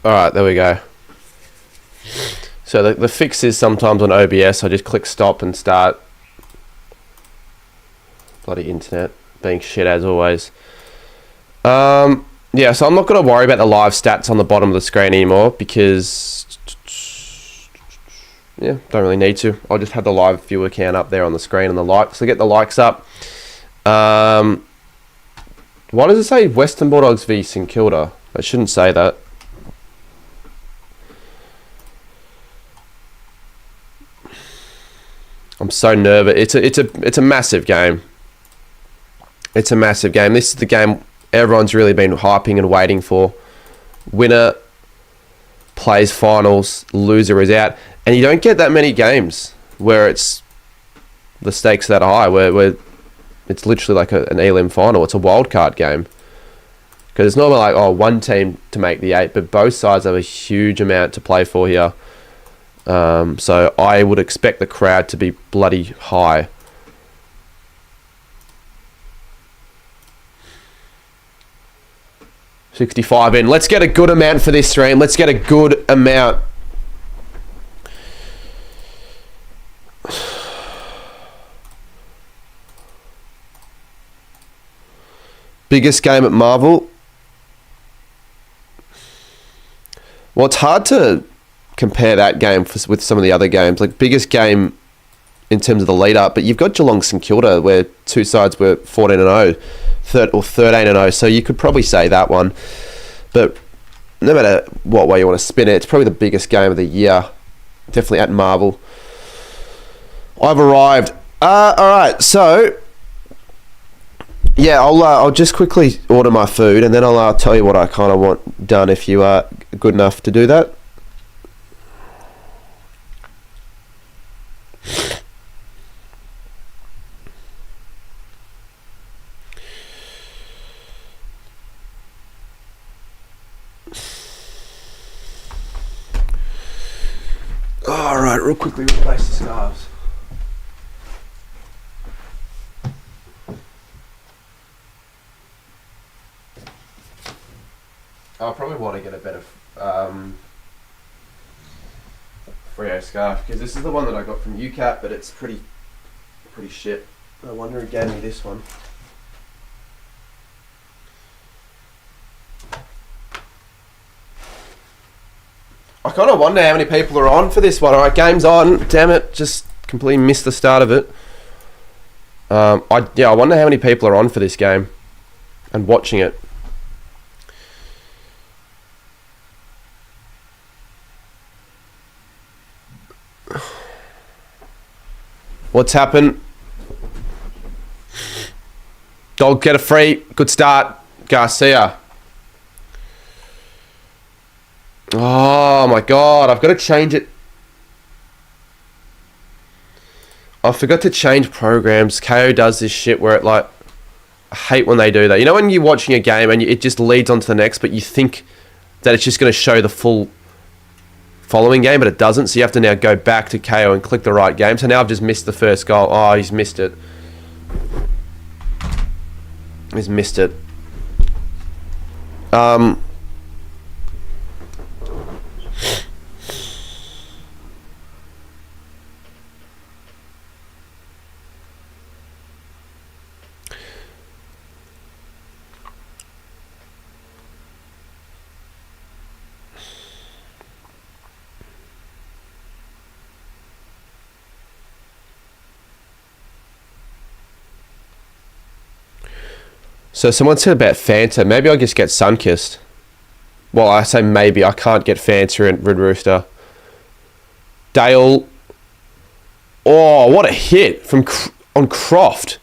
Alright, there we go. So the fix is sometimes on OBS, I just click stop and start. Bloody internet being shit as always. Yeah, so I'm not going to worry about the live stats on the bottom of the screen anymore because, yeah, don't really need to. I'll just have the live viewer count up there on the screen and the likes. So get the likes up. Why does it say Western Bulldogs v St Kilda? It shouldn't say that. I'm so nervous. It's a massive game. It's a massive game. This is the game everyone's really been hyping and waiting for. Winner plays finals, loser is out. And you don't get that many games where it's the stakes that high, where it's literally like an elim final. It's a wild card game. Because it's normally like, one team to make the 8, but both sides have a huge amount to play for here. So I would expect the crowd to be bloody high. $65 in. Let's get a good amount for this stream. Let's get a good amount. Biggest game at Marvel. Well, it's hard to compare that game with some of the other games. Like, biggest game in terms of the lead up, but you've got Geelong St Kilda where two sides were 14-0 or 13-0, so you could probably say that one. But no matter what way you want to spin it, it's probably the biggest game of the year. Definitely at Marvel. I've arrived. All right, so yeah, I'll just quickly order my food and then I'll tell you what I kind of want done if you are good enough to do that. Alright, real quickly replace the scarves. I'll probably want to get a better Freo scarf because this is the one that I got from UCAT, but it's pretty shit. No wonder he gave me this one. I kind of wonder how many people are on for this one. Alright, game's on. Damn it, just completely missed the start of it. I wonder how many people are on for this game and watching it. What's happened? Dog get a free. Good start. Garcia. Oh my god, I've got to change it. I forgot to change programs. KO does this shit where it like... I hate when they do that. You know when you're watching a game and it just leads on to the next, but you think that it's just going to show the full following game, but it doesn't. So you have to now go back to KO and click the right game. So now I've just missed the first goal. Oh, he's missed it. He's missed it. So someone said about Fanta. Maybe I'll just get Sunkissed. Well, I say maybe. I can't get Fanta and Red Rooster. Dale. Oh, what a hit from on Croft.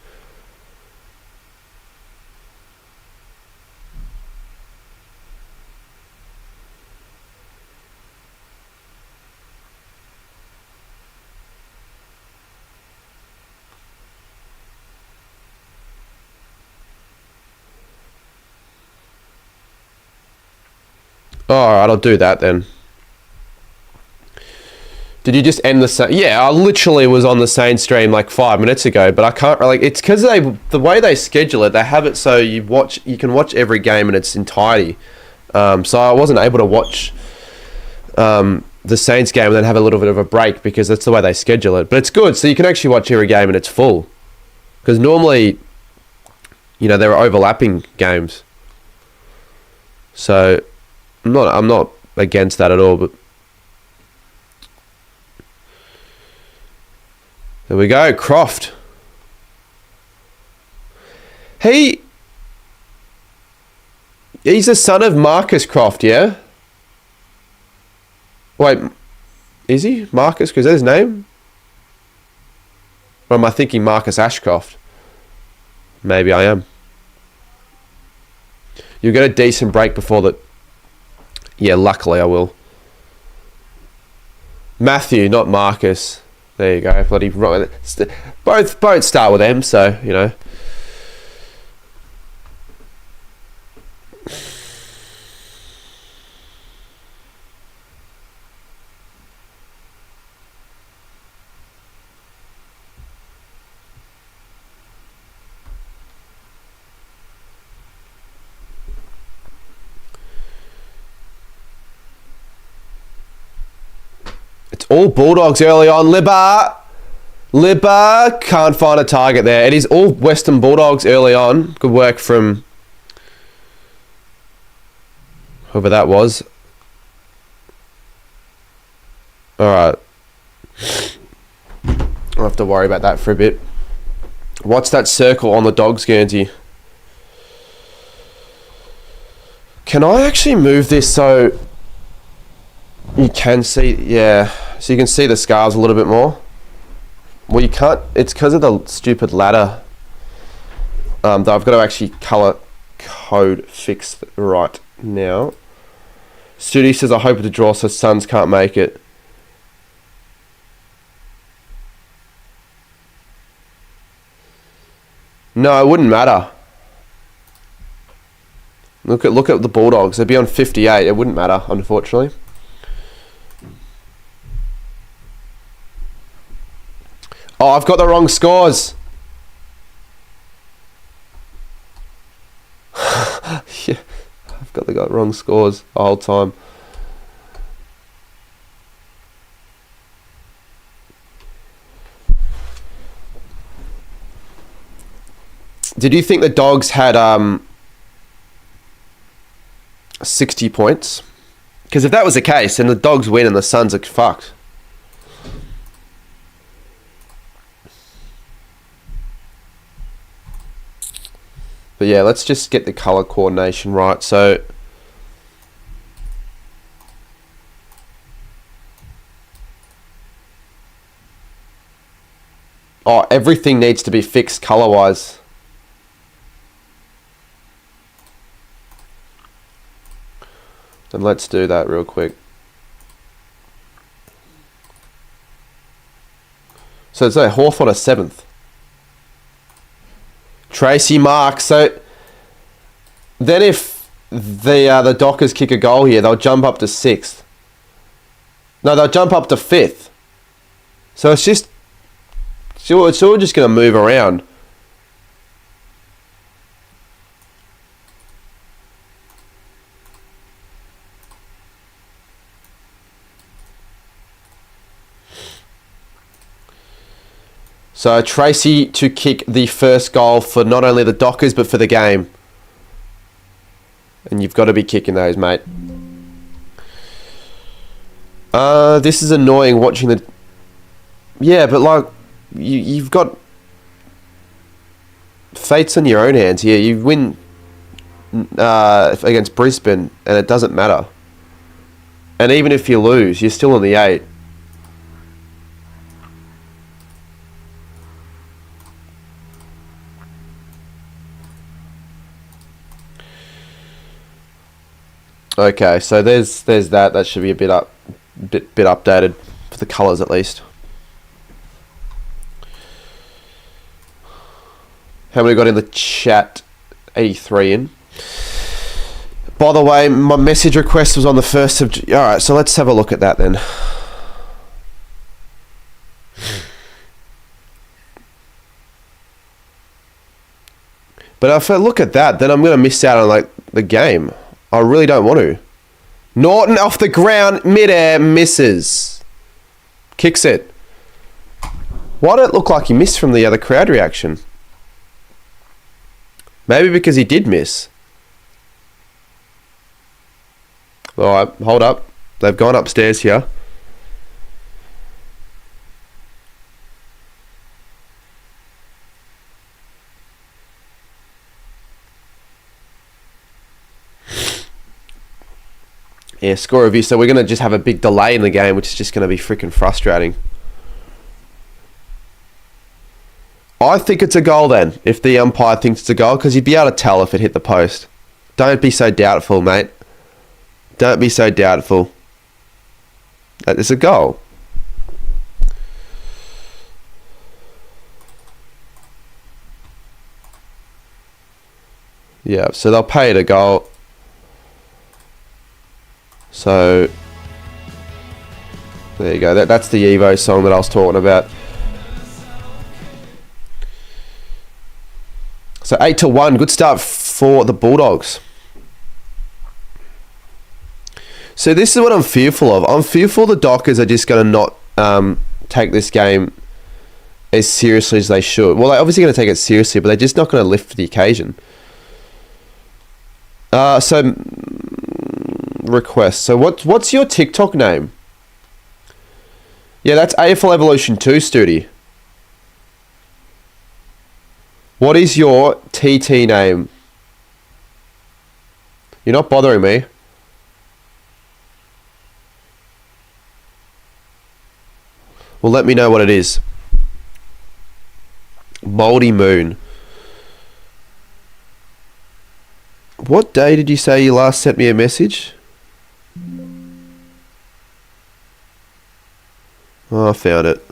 Alright, I'll do that then. Did you just end the same? Yeah, I literally was on the same stream like 5 minutes ago, but I can't really... It's because the way they schedule it, they have it so you can watch every game in its entirety. So I wasn't able to watch the Saints game and then have a little bit of a break because that's the way they schedule it. But it's good, so you can actually watch every game and it's full. Because normally, there are overlapping games. So I'm not against that at all. But there we go, Croft. He's the son of Marcus Croft, yeah? Wait, is he? Marcus? Is that his name? Or am I thinking Marcus Ashcroft? Maybe I am. You'll get a decent break before that. Yeah, luckily I will. Matthew, not Marcus. There you go. Bloody wrong. Both start with M, so, all Bulldogs early on. Libba can't find a target there. It is all Western Bulldogs early on. Good work from whoever that was. Alright. I'll have to worry about that for a bit. What's that circle on the Dogs, Guernsey? Can I actually move this so you can see, yeah, so you can see the scarves a little bit more? Well, you can't, it's because of the stupid ladder that I've got to actually colour code fix right now. Studi says, I hope to draw so Suns can't make it. No, it wouldn't matter. Look at the Bulldogs. They'd be on 58. It wouldn't matter, unfortunately. Oh, I've got the wrong scores. Yeah, I've got the wrong scores the whole time. Did you think the Dogs had 60 points? Because if that was the case, then the Dogs win and the Suns are fucked. But yeah, let's just get the colour coordination right. So everything needs to be fixed colour-wise. Then let's do that real quick. So it's a Hawthorn a 7th. Tracy Mark. So then if the Dockers kick a goal here, they'll jump up to 6th. No, they'll jump up to 5th. So it's all just going to move around. So Tracy to kick the first goal for not only the Dockers but for the game. And you've got to be kicking those, mate. This is annoying watching the... Yeah, but like, you've got fates in your own hands here. You win against Brisbane and it doesn't matter. And even if you lose, you're still in the 8. Okay, so there's that. That should be a bit updated for the colours at least. How many got in the chat? 83 in. By the way, my message request was on the 1st of... Alright, so let's have a look at that then. But if I look at that, then I'm going to miss out on like the game. I really don't want to. Norton off the ground, midair, misses. Kicks it. Why did it look like he missed from the other crowd reaction? Maybe because he did miss. Alright, hold up. They've gone upstairs here. Yeah, score review. So we're going to just have a big delay in the game, which is just going to be freaking frustrating. I think it's a goal then, if the umpire thinks it's a goal, because you'd be able to tell if it hit the post. Don't be so doubtful, mate. Don't be so doubtful. That is a goal. Yeah, so they'll pay it a goal. So there you go. That's the Evo song that I was talking about. So 8-1, good start for the Bulldogs. So this is what I'm fearful of. I'm fearful the Dockers are just going to not take this game as seriously as they should. Well, they're obviously going to take it seriously, but they're just not going to lift for the occasion. So request. So what's your TikTok name? Yeah, that's AFL Evolution 2, Studi. What is your TT name? You're not bothering me. Well, let me know what it is. Moldy Moon. What day did you say you last sent me a message? Oh, I found it.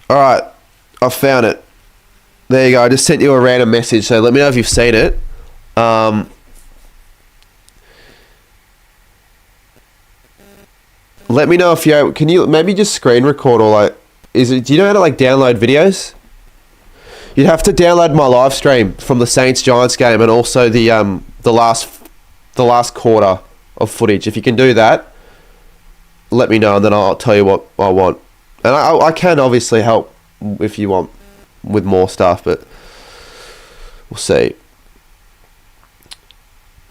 Alright, I found it. There you go. I just sent you a random message, so let me know if you've seen it. Let me know if you can you maybe just screen record or like do you know how to like download videos? You'd have to download my live stream from the Saints Giants game and also the last quarter of footage. If you can do that, let me know and then I'll tell you what I want. And I can obviously help if you want with more stuff, but we'll see.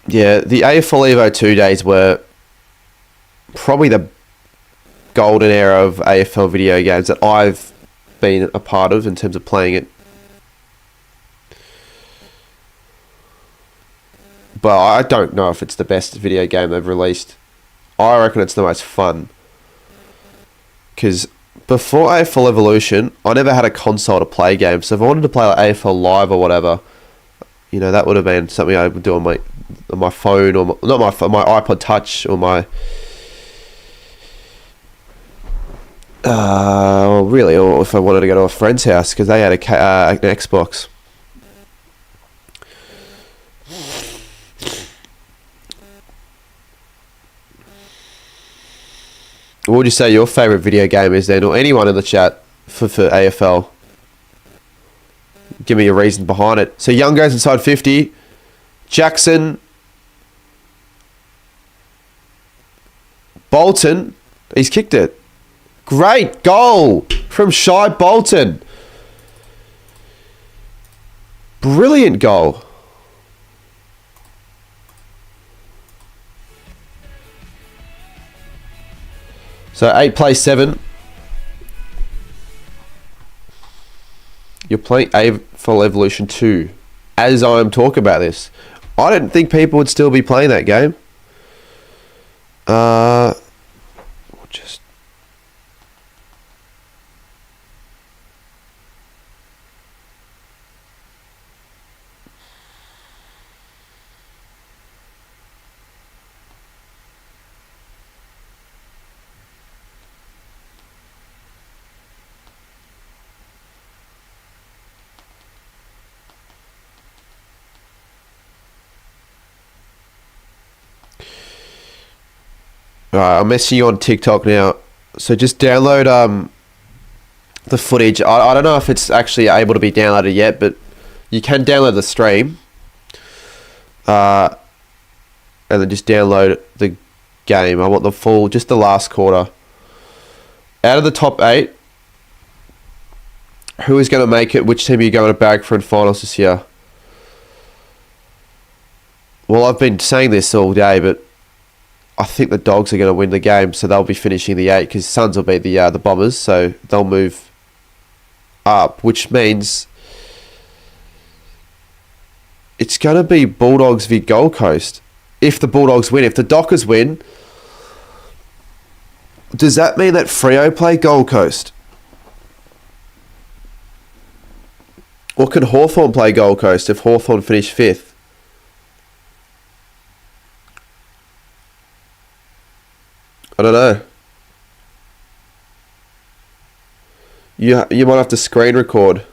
Yeah, the AFL Evo 2 days were probably the golden era of AFL video games that I've been a part of in terms of playing it. But I don't know if it's the best video game they've released. I reckon it's the most fun. Because before AFL Evolution, I never had a console to play games. So if I wanted to play like AFL Live or whatever, you know, that would have been something I would do on my phone or my iPod Touch or my really, or if I wanted to go to a friend's house because they had an Xbox. What would you say your favourite video game is then, or anyone in the chat for AFL? Give me a reason behind it. So Young goes inside 50. Jackson. Bolton. He's kicked it. Great goal from Shy Bolton. Brilliant goal. So 8 plays 7. You're playing AFL Evolution 2 as I'm talking about this. I didn't think people would still be playing that game. Just Alright, I'm messaging you on TikTok now. So just download the footage. I don't know if it's actually able to be downloaded yet, but you can download the stream. And then just download the game. I want the full, just the last quarter. Out of the top 8, who is going to make it? Which team are you going to bag for in finals this year? Well, I've been saying this all day, but I think the Dogs are going to win the game, so they'll be finishing the 8 because Suns will be the Bombers, so they'll move up, which means it's going to be Bulldogs v Gold Coast. If the Bulldogs win, if the Dockers win, does that mean that Freo play Gold Coast? Or can Hawthorn play Gold Coast if Hawthorn finish 5th? I don't know. You might have to screen record.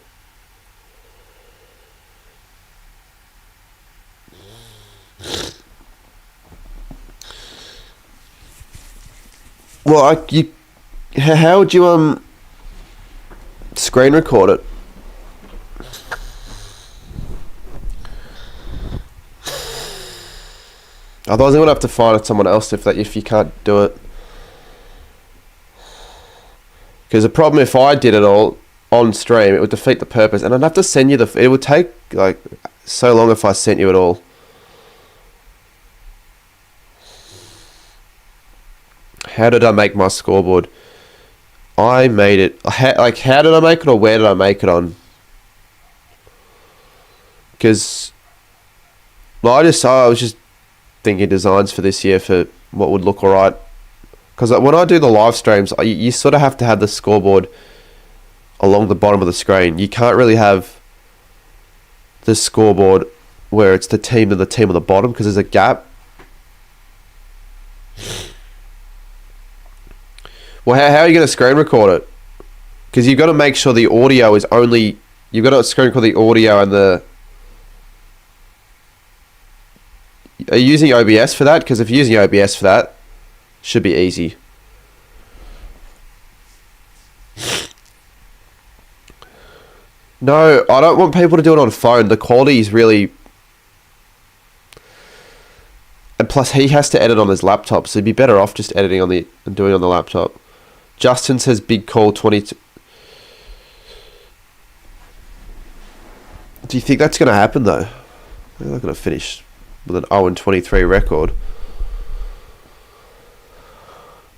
Well, how would you screen record it? Otherwise, I'm gonna have to find someone else if you can't do it. Because the problem, if I did it all on stream, it would defeat the purpose, and I'd have to send you it would take like so long if I sent you it all. How did I make my scoreboard? I made it. How did I make it, or where did I make it on? Because I was just thinking designs for this year for what would look alright. Because when I do the live streams, you sort of have to have the scoreboard along the bottom of the screen. You can't really have the scoreboard where it's the team and the team on the bottom because there's a gap. Well, how are you going to screen record it? Because you've got to make sure the audio is only... You've got to screen record the audio and the... Are you using OBS for that? Because if you're using OBS for that, should be easy. No, I don't want people to do it on phone. The quality is really... And plus, he has to edit on his laptop, so he'd be better off just editing on and doing it on the laptop. Justin says big call 22. Do you think that's going to happen, though? They're not going to finish with an 0-23 record.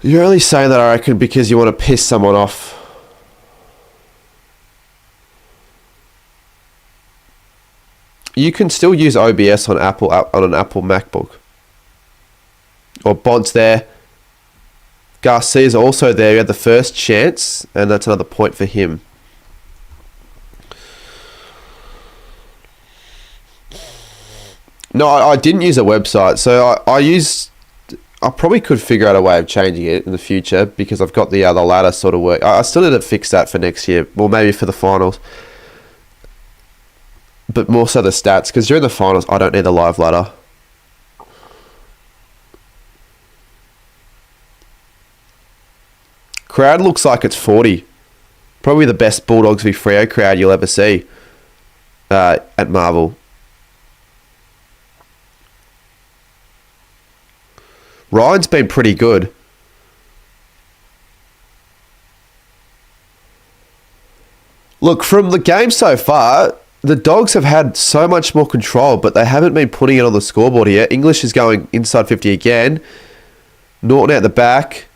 You're only saying that, I reckon, because you want to piss someone off. You can still use OBS on an Apple MacBook. Or Bont's there. Garcia's also there. He had the first chance, and that's another point for him. No, I didn't use a website, so I probably could figure out a way of changing it in the future because I've got the ladder sort of work. I still need to fix that for next year, well, maybe for the finals, but more so the stats, because during the finals I don't need the live ladder. Crowd looks like it's 40. Probably the best Bulldogs v Freo crowd you'll ever see at Marvel. Ryan's been pretty good. Look, from the game so far, the Dogs have had so much more control, but they haven't been putting it on the scoreboard here. English is going inside 50 again. Norton out the back.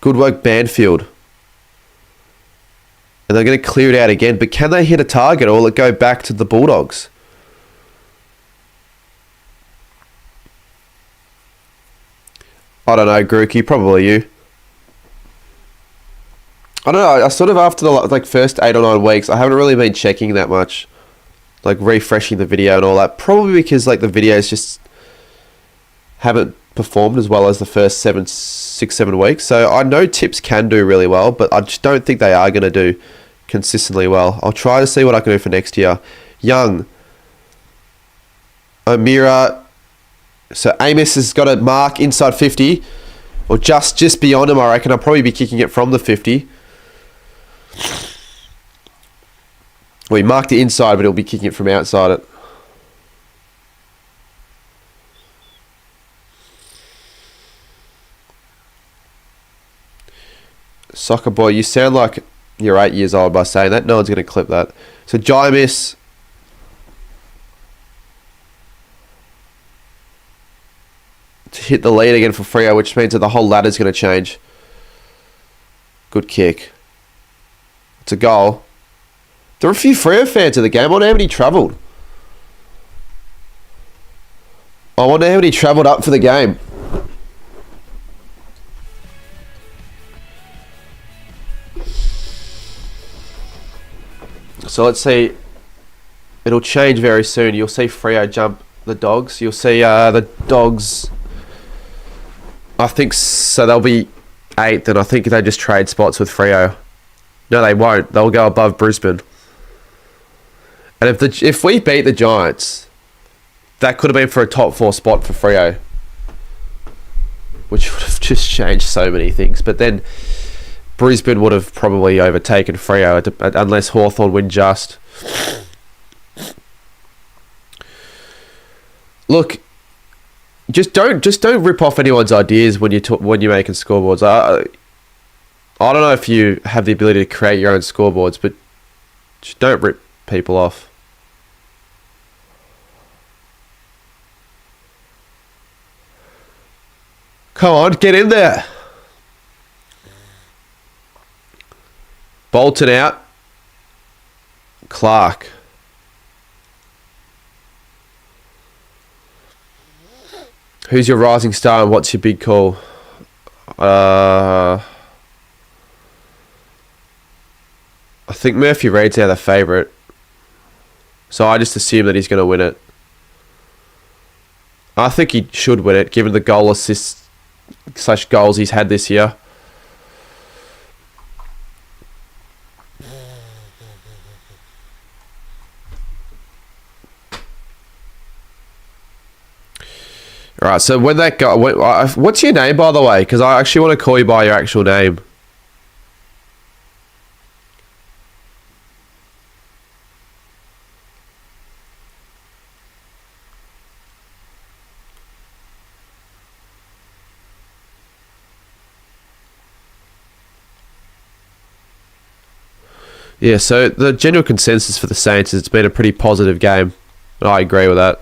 Good work, Banfield. And they're going to clear it out again, but can they hit a target, or will it go back to the Bulldogs? I don't know, Grookey, probably you. I don't know, I sort of, after the first 8 or 9 weeks, I haven't really been checking that much. Like, refreshing the video and all that. Probably because, the videos just haven't performed as well as the first 6-7 weeks. So, I know tips can do really well, but I just don't think they are going to do consistently well. I'll try to see what I can do for next year. Young. O'Meara. So Amos has got a mark inside 50, or just beyond him, I reckon. I'll probably be kicking it from the 50. Well, he marked it inside, but he'll be kicking it from outside it. Soccer boy, you sound like you're 8 years old by saying that. No one's going to clip that. So Jai miss. To hit the lead again for Freo, which means that the whole ladder's going to change. Good kick. It's a goal. There are a few Freo fans at the game. I wonder how many travelled. Up for the game. So let's see. It'll change very soon. You'll see Freo jump the Dogs. You'll see the Dogs. I think so. They'll be 8th, and I think they just trade spots with Freo. No, they won't. They'll go above Brisbane. And if we beat the Giants, that could have been for a top 4 spot for Freo, which would have just changed so many things. But then Brisbane would have probably overtaken Freo unless Hawthorn win just. Look, just don't rip off anyone's ideas when you're making scoreboards. I don't know if you have the ability to create your own scoreboards, but just don't rip people off. Come on, get in there. Bolton out. Clark. Who's your rising star and what's your big call? I think Murphy Reid's now the favourite. So I just assume that he's going to win it. I think he should win it, given the goal assists / goals he's had this year. Alright, so when that guy... what's your name, by the way? Because I actually want to call you by your actual name. Yeah, so the general consensus for the Saints is it's been a pretty positive game. I agree with that.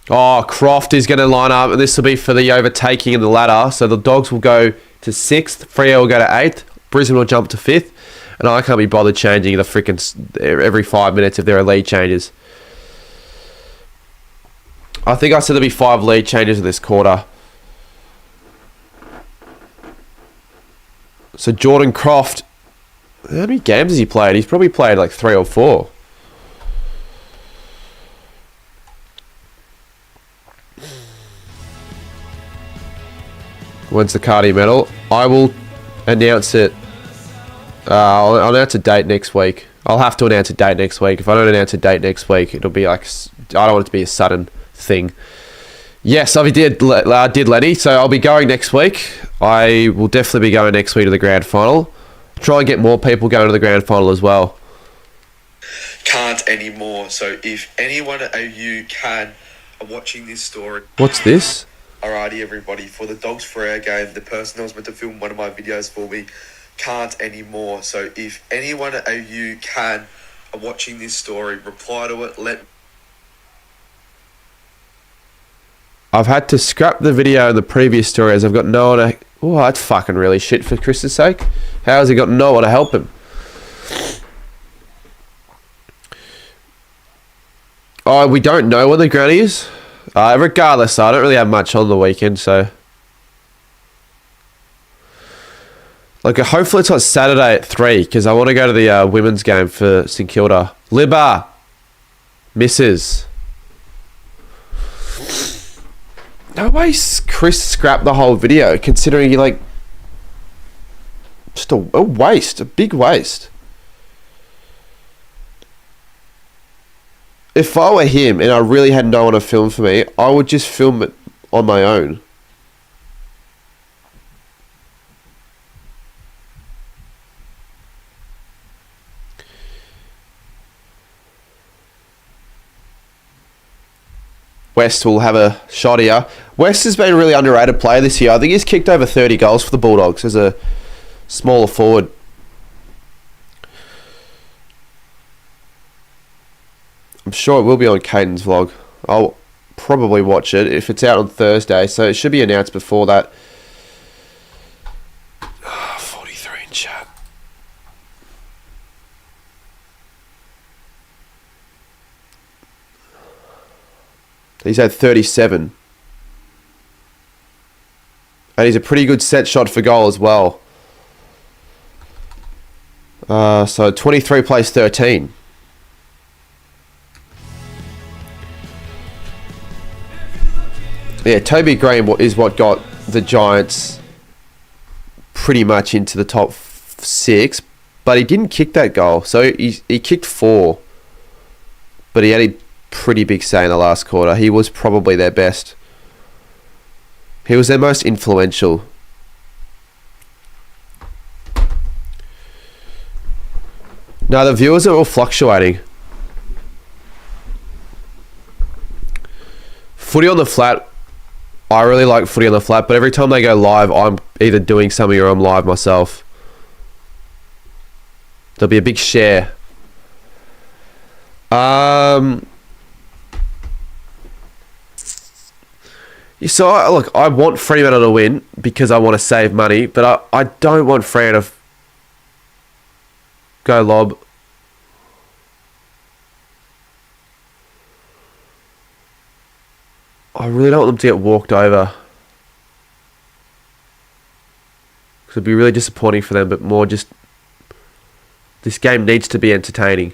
Oh, Croft is going to line up, and this will be for the overtaking in the ladder. So the Dogs will go to 6th, Freo will go to 8th, Brisbane will jump to 5th, and I can't be bothered changing the freaking every 5 minutes if there are lead changes. I think I said there'll be 5 lead changes in this quarter. So Jordan Croft, how many games has he played? He's probably played like 3 or 4. When's the Cardi medal? I will announce it. I'll announce a date next week. I'll have to announce a date next week. If I don't announce a date next week, it'll be like... I don't want it to be a sudden thing. Yes, I did Lenny. So I'll be going next week. I will definitely be going next week to the grand final. Try and get more people going to the grand final as well. Can't anymore. So if anyone of you are watching this story... What's this? Alrighty, everybody. For the Dogs Freo game, the person that was meant to film one of my videos for me can't anymore. So if anyone of you are watching this story, reply to it. I've had to scrap the video in the previous story as I've got no one to... Oh, that's fucking really shit for Chris's sake. How has he got no one to help him? Oh, we don't know when the granny is? Regardless, I don't really have much on the weekend, so... Like, hopefully it's on Saturday at 3, because I want to go to the women's game for St Kilda. Libba! Misses. No way Chris scrapped the whole video, considering he, like... Just a waste. A big waste. If I were him and I really had no one to film for me, I would just film it on my own. West will have a shot here. West has been a really underrated player this year. I think he's kicked over 30 goals for the Bulldogs as a smaller forward. I'm sure it will be on Caden's vlog. I'll probably watch it if it's out on Thursday, so it should be announced before that. 43 in chat. He's had 37. And he's a pretty good set shot for goal as well. So 23 plays 13. Yeah, Toby Green is what got the Giants pretty much into the top 6, but he didn't kick that goal. So he kicked 4, but he had a pretty big say in the last quarter. He was probably their best. He was their most influential. No, the viewers are all fluctuating. Footy on the flat. I really like footy on the flat, but every time they go live, I'm either doing something or I'm live myself. There'll be a big share. So, look, I want Fremantle to win because I want to save money, but I don't want Freo to go lob. I really don't want them to get walked over. Because it'd be really disappointing for them, but more just... This game needs to be entertaining.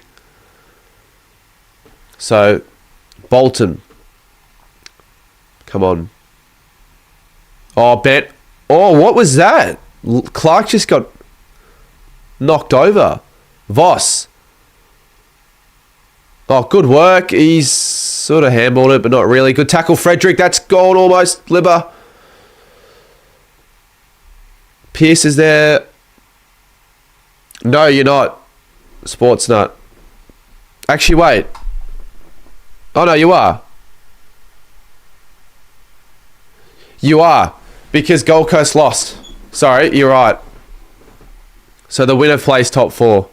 So, Bolton. Come on. Oh, Bet. Oh, what was that? Clark just got knocked over. Voss. Oh, good work. He's sort of handballed it, but not really. Good tackle, Frederick. That's gone almost. Libba. Pierce is there. No, you're not. Sports nut. Actually, wait. Oh, no, you are. You are. Because Gold Coast lost. Sorry, you're right. So the winner plays top 4.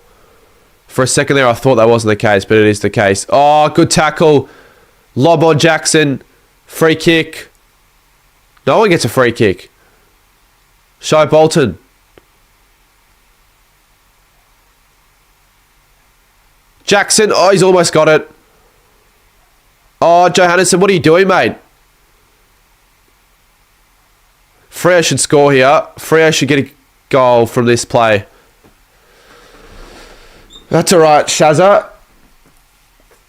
For a second there, I thought that wasn't the case, but it is the case. Oh, good tackle. Lob on Jackson. Free kick. No one gets a free kick. Shy Bolton. Jackson. Oh, he's almost got it. Oh, Johannesson, what are you doing, mate? Freo should score here. Freo should get a goal from this play. That's all right, Shazza.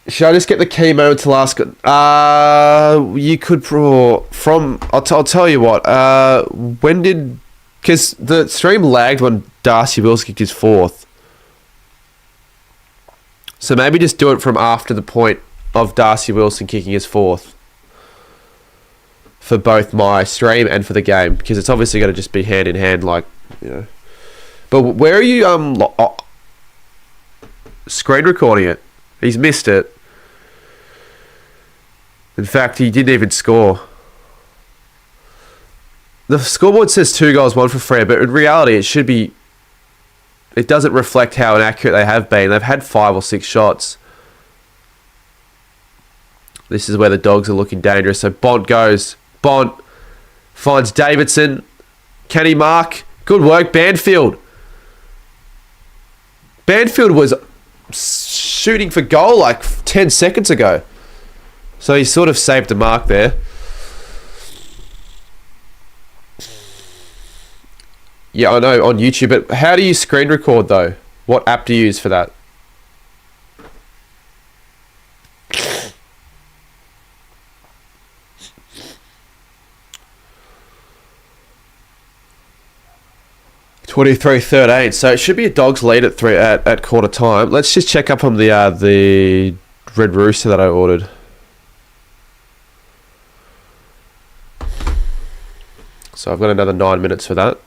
Should I just get the key moment to last? You could I'll tell you what. When did? Because the stream lagged when Darcy Wills kicked his 4th. So maybe just do it from after the point of Darcy Wilson kicking his 4th. For both my stream and for the game, because it's obviously going to just be hand in hand, like, you know. But where are you screen recording it? He's missed it. In fact, he didn't even score. The scoreboard says 2 goals, 1 for Freo, but in reality, it doesn't reflect how inaccurate they have been. They've had 5 or 6 shots. This is where the Dogs are looking dangerous. So Bont goes. Bont finds Davidson. Can he mark? Good work, Banfield. Banfield was shooting for goal like 10 seconds ago. So he sort of saved the mark there. Yeah, I know, on YouTube. But how do you screen record, though? What app do you use for that? (23-13). So it should be a Dogs lead at quarter time. Let's just check up on the Red Rooster that I ordered. So I've got another 9 minutes for that.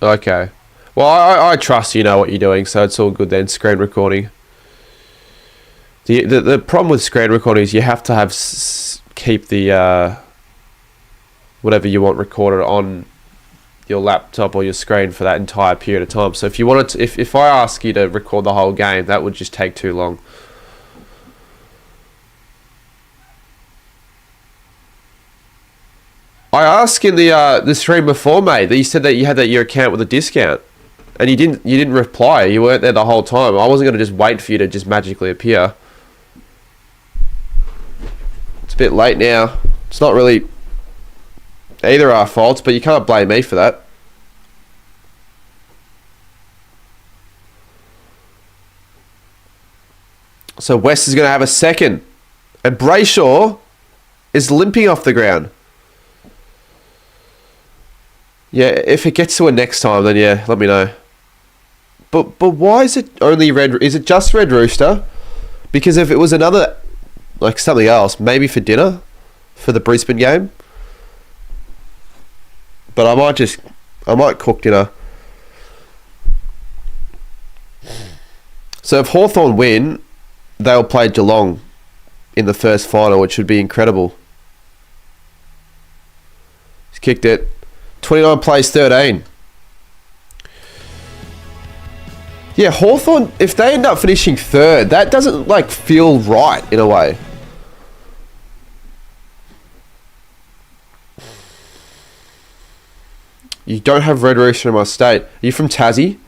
Okay. Well, I trust you know what you're doing, so it's all good then. Screen recording. The problem with screen recording is you have to have keep the whatever you want recorded on your laptop or your screen for that entire period of time. So if you wanted to, if I ask you to record the whole game, that would just take too long. I asked in the stream before, mate, that you said that you had your account with a discount, and you didn't reply. You weren't there the whole time. I wasn't going to just wait for you to just magically appear. It's a bit late now. It's not really either our faults, but you can't blame me for that. So West is going to have a second, and Brayshaw is limping off the ground. Yeah, if it gets to a next time, then yeah, let me know. But why is it only Red? Is it just Red Rooster? Because if it was another, like something else, maybe for dinner, for the Brisbane game. But I might cook dinner. So if Hawthorn win, they'll play Geelong in the first final, which would be incredible. He's kicked it. 29 plays 13. Yeah, Hawthorn, if they end up finishing third, that doesn't like feel right in a way. You don't have Red Rooster in my state. Are you from Tassie?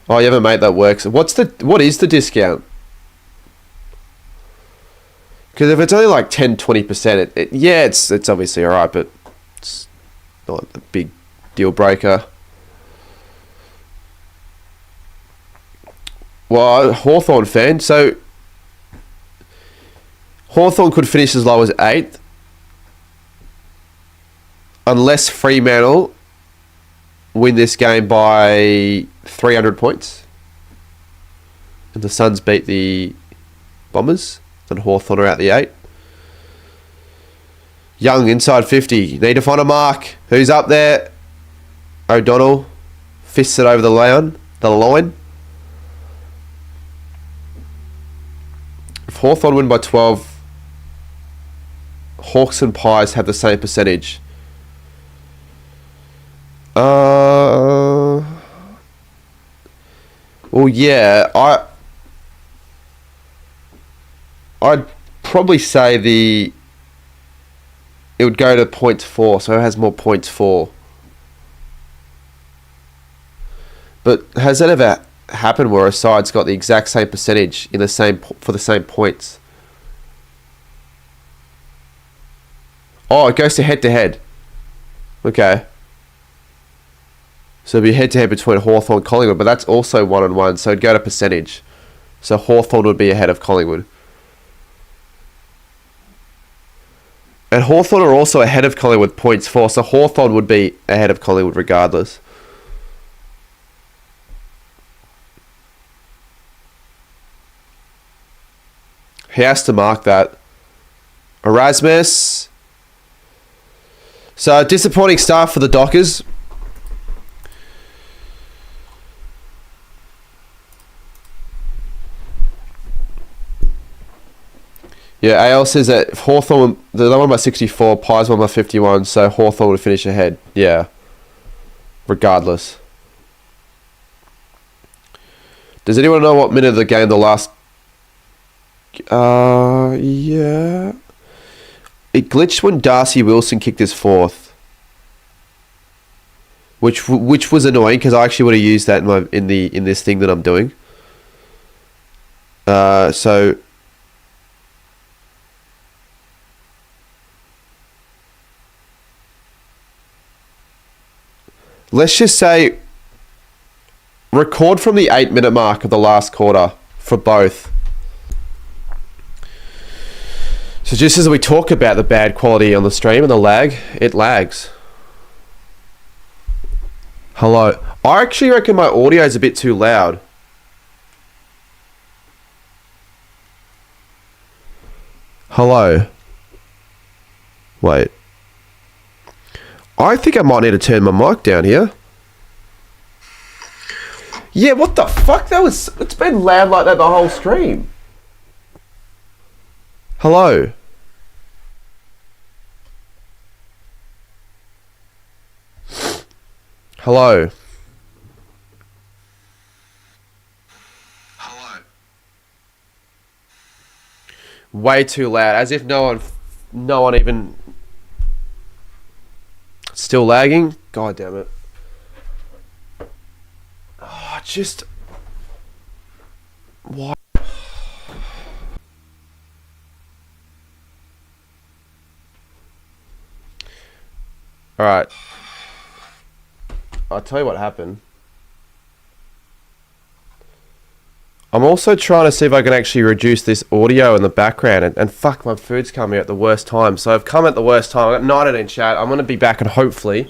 Oh, you have a mate that works. What is the discount? Because if it's only like 10-20%, yeah, it's obviously alright, but it's not a big deal breaker. Well, Hawthorn fan, so Hawthorn could finish as low as 8th unless Fremantle win this game by 300 points and the Suns beat the Bombers and Hawthorn are out the 8. Young inside 50. Need to find a mark. Who's up there? O'Donnell fists it over the line. If Hawthorn win by 12, Hawks and Pies have the same percentage. Well, yeah, I'd probably say it would go to points 4, so it has more points 4. But has that ever happened where a side's got the exact same percentage for the same points? Oh, it goes to head. Okay. So it'd be head-to-head between Hawthorn and Collingwood, but that's also 1-on-1, so it'd go to percentage. So Hawthorn would be ahead of Collingwood. And Hawthorn are also ahead of Collingwood points 4, so Hawthorn would be ahead of Collingwood regardless. He has to mark that. Erasmus. So disappointing start for the Dockers. Yeah, AL says that if Hawthorn, they won by 64, Pies won by 51, so Hawthorn would finish ahead. Yeah. Regardless. Does anyone know what minute of the game the last... yeah. It glitched when Darcy Wilson kicked his 4th. Which was annoying, because I actually would have used that in this thing that I'm doing. So... Let's just say, record from the 8-minute mark of the last quarter for both. So just as we talk about the bad quality on the stream and the lag, it lags. Hello. I actually reckon my audio is a bit too loud. Hello. Wait. I think I might need to turn my mic down here. Yeah, what the fuck? It's been loud like that the whole stream. Hello. Hello. Hello. Way too loud, as if no one even... Still lagging? God damn it. Oh, just... Why? Alright. I'll tell you what happened. I'm also trying to see if I can actually reduce this audio in the background. And fuck, my food's coming at the worst time. So I've come at the worst time. I've got 9 in chat. I'm going to be back and hopefully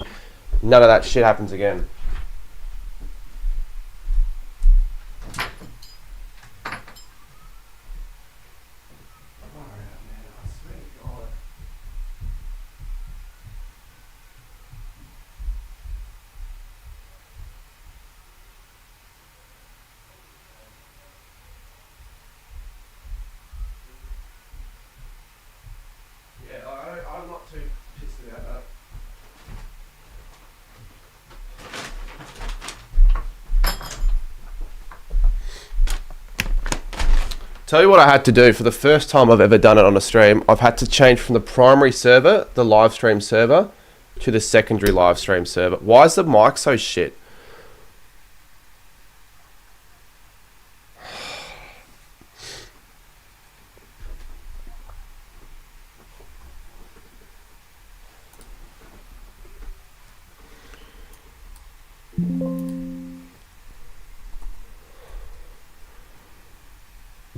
none of that shit happens again. I'm not too pissed about that. Tell you what I had to do for the first time I've ever done it on a stream. I've had to change from the primary server, the live stream server, to the secondary live stream server. Why is the mic so shit?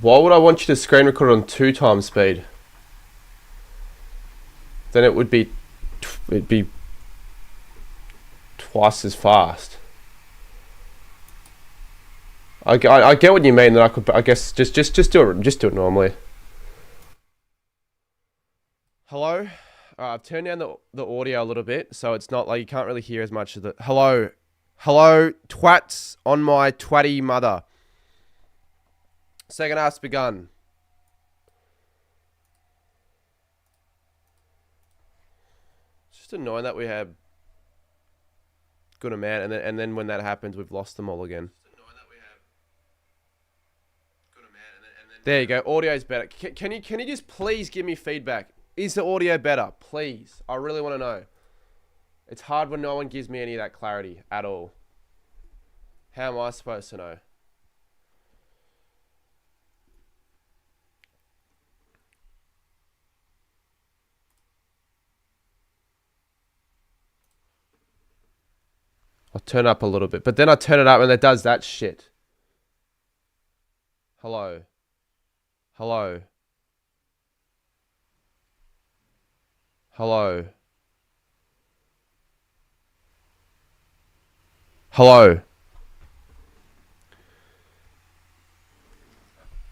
Why would I want you to screen record on 2 times speed? Then it'd be twice as fast. I get what you mean. That I guess just do it normally. Hello. I've turned down the audio a little bit, so it's not like you can't really hear as much of the hello, twats on my twatty mother. Second half's begun. It's just annoying that we have good amount, and then when that happens, we've lost them all again. There you go. Audio's better. Can you just please give me feedback? Is the audio better? Please. I really want to know. It's hard when no one gives me any of that clarity at all. How am I supposed to know? I'll turn up a little bit, but then I turn it up and it does that shit. Hello. Hello. Hello. Hello.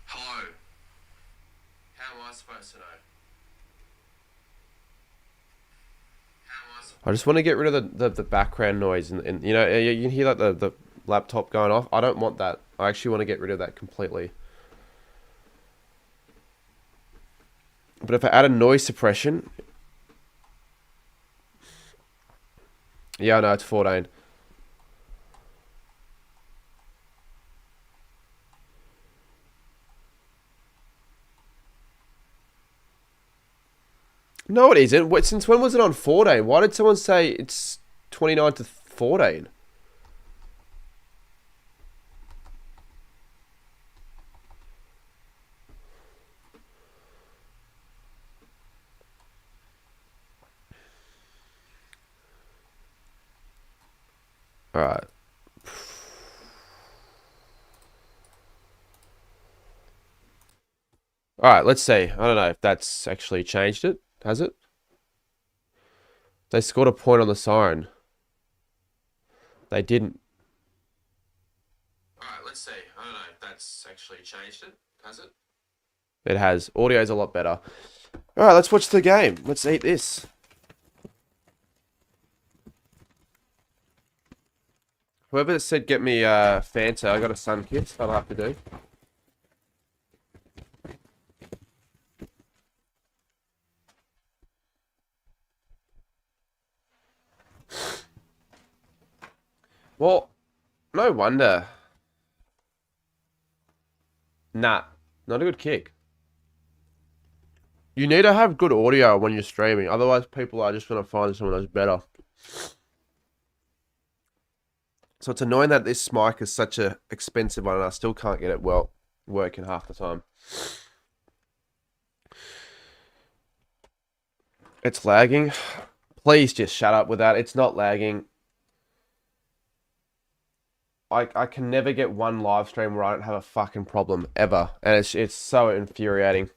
Hello. How am I supposed to know? I just want to get rid of the background noise and you know, you can hear like the laptop going off. I don't want that. I actually want to get rid of that completely. But if I add a noise suppression... Yeah, I know, it's 14. No, it isn't. Since when was it on 14? Why did someone say it's 29 to 14? Alright. Alright, let's see. I don't know if that's actually changed it. Has it? They scored a point on the Siren. They didn't. Alright, let's see. I don't know if that's actually changed it. Has it? It has. Audio's a lot better. Alright, let's watch the game. Let's eat this. Whoever said get me Fanta, I got a sun kiss. I'll have to do. Well, no wonder. Nah, not a good kick. You need to have good audio when you're streaming, otherwise people are just going to find someone that's better. So it's annoying that this mic is such a expensive one and I still can't get it working half the time. It's lagging. Please just shut up with that. It's not lagging. I can never get one live stream where I don't have a fucking problem ever, and it's so infuriating.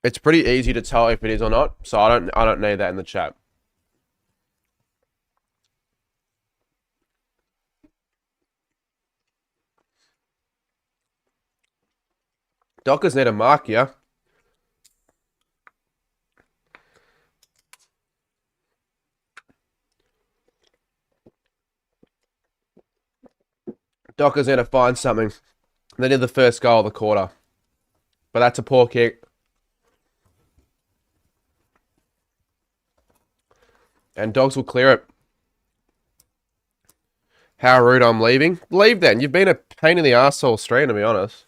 It's pretty easy to tell if it is or not, so I don't need that in the chat. Dockers need a mark, yeah? Dockers need to find something. They did the first goal of the quarter. But that's a poor kick. And Dogs will clear it. How rude I'm leaving. Leave then. You've been a pain in the arsehole stream, to be honest.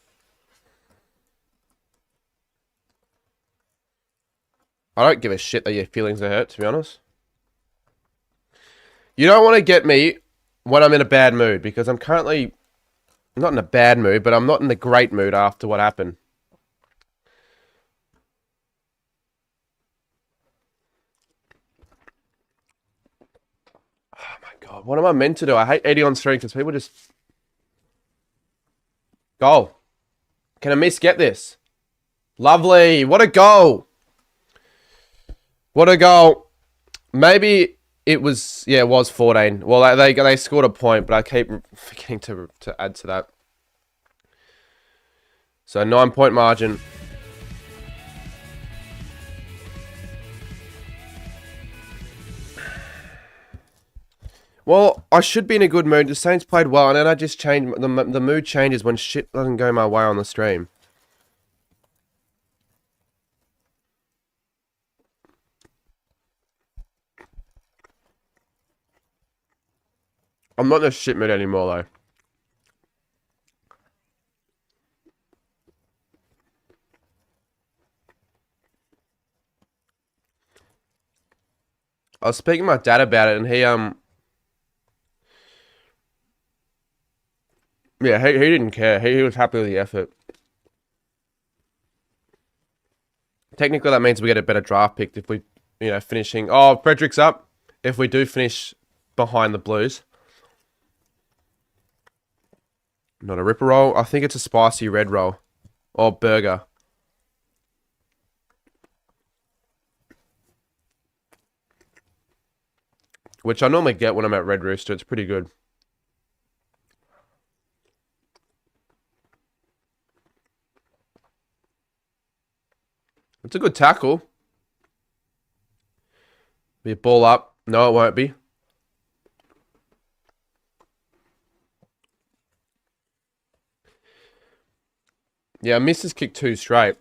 I don't give a shit that your feelings are hurt, to be honest. You don't want to get me when I'm in a bad mood, because I'm currently not in a bad mood, but I'm not in the great mood after what happened. Oh my god, what am I meant to do? I hate 80 on stream because people just... Goal. Can a miss get this? Lovely. What a goal. What a goal. Maybe it was... Yeah, it was 14. Well, they scored a point, but I keep forgetting to add to that. So 9-point margin. Well, I should be in a good mood. The Saints played well, and then I just changed. The mood changes when shit doesn't go my way on the stream. I'm not in a shit mood anymore, though. I was speaking to my dad about it, and he yeah, he didn't care. He was happy with the effort. Technically, that means we get a better draft pick if we, finishing... Oh, Frederick's up. If we do finish behind the Blues. Not a ripper roll. I think it's a spicy red roll. Or burger. Which I normally get when I'm at Red Rooster. It's pretty good. It's a good tackle. Be a ball up. No, it won't be. Yeah, I missed his kick 2 straight.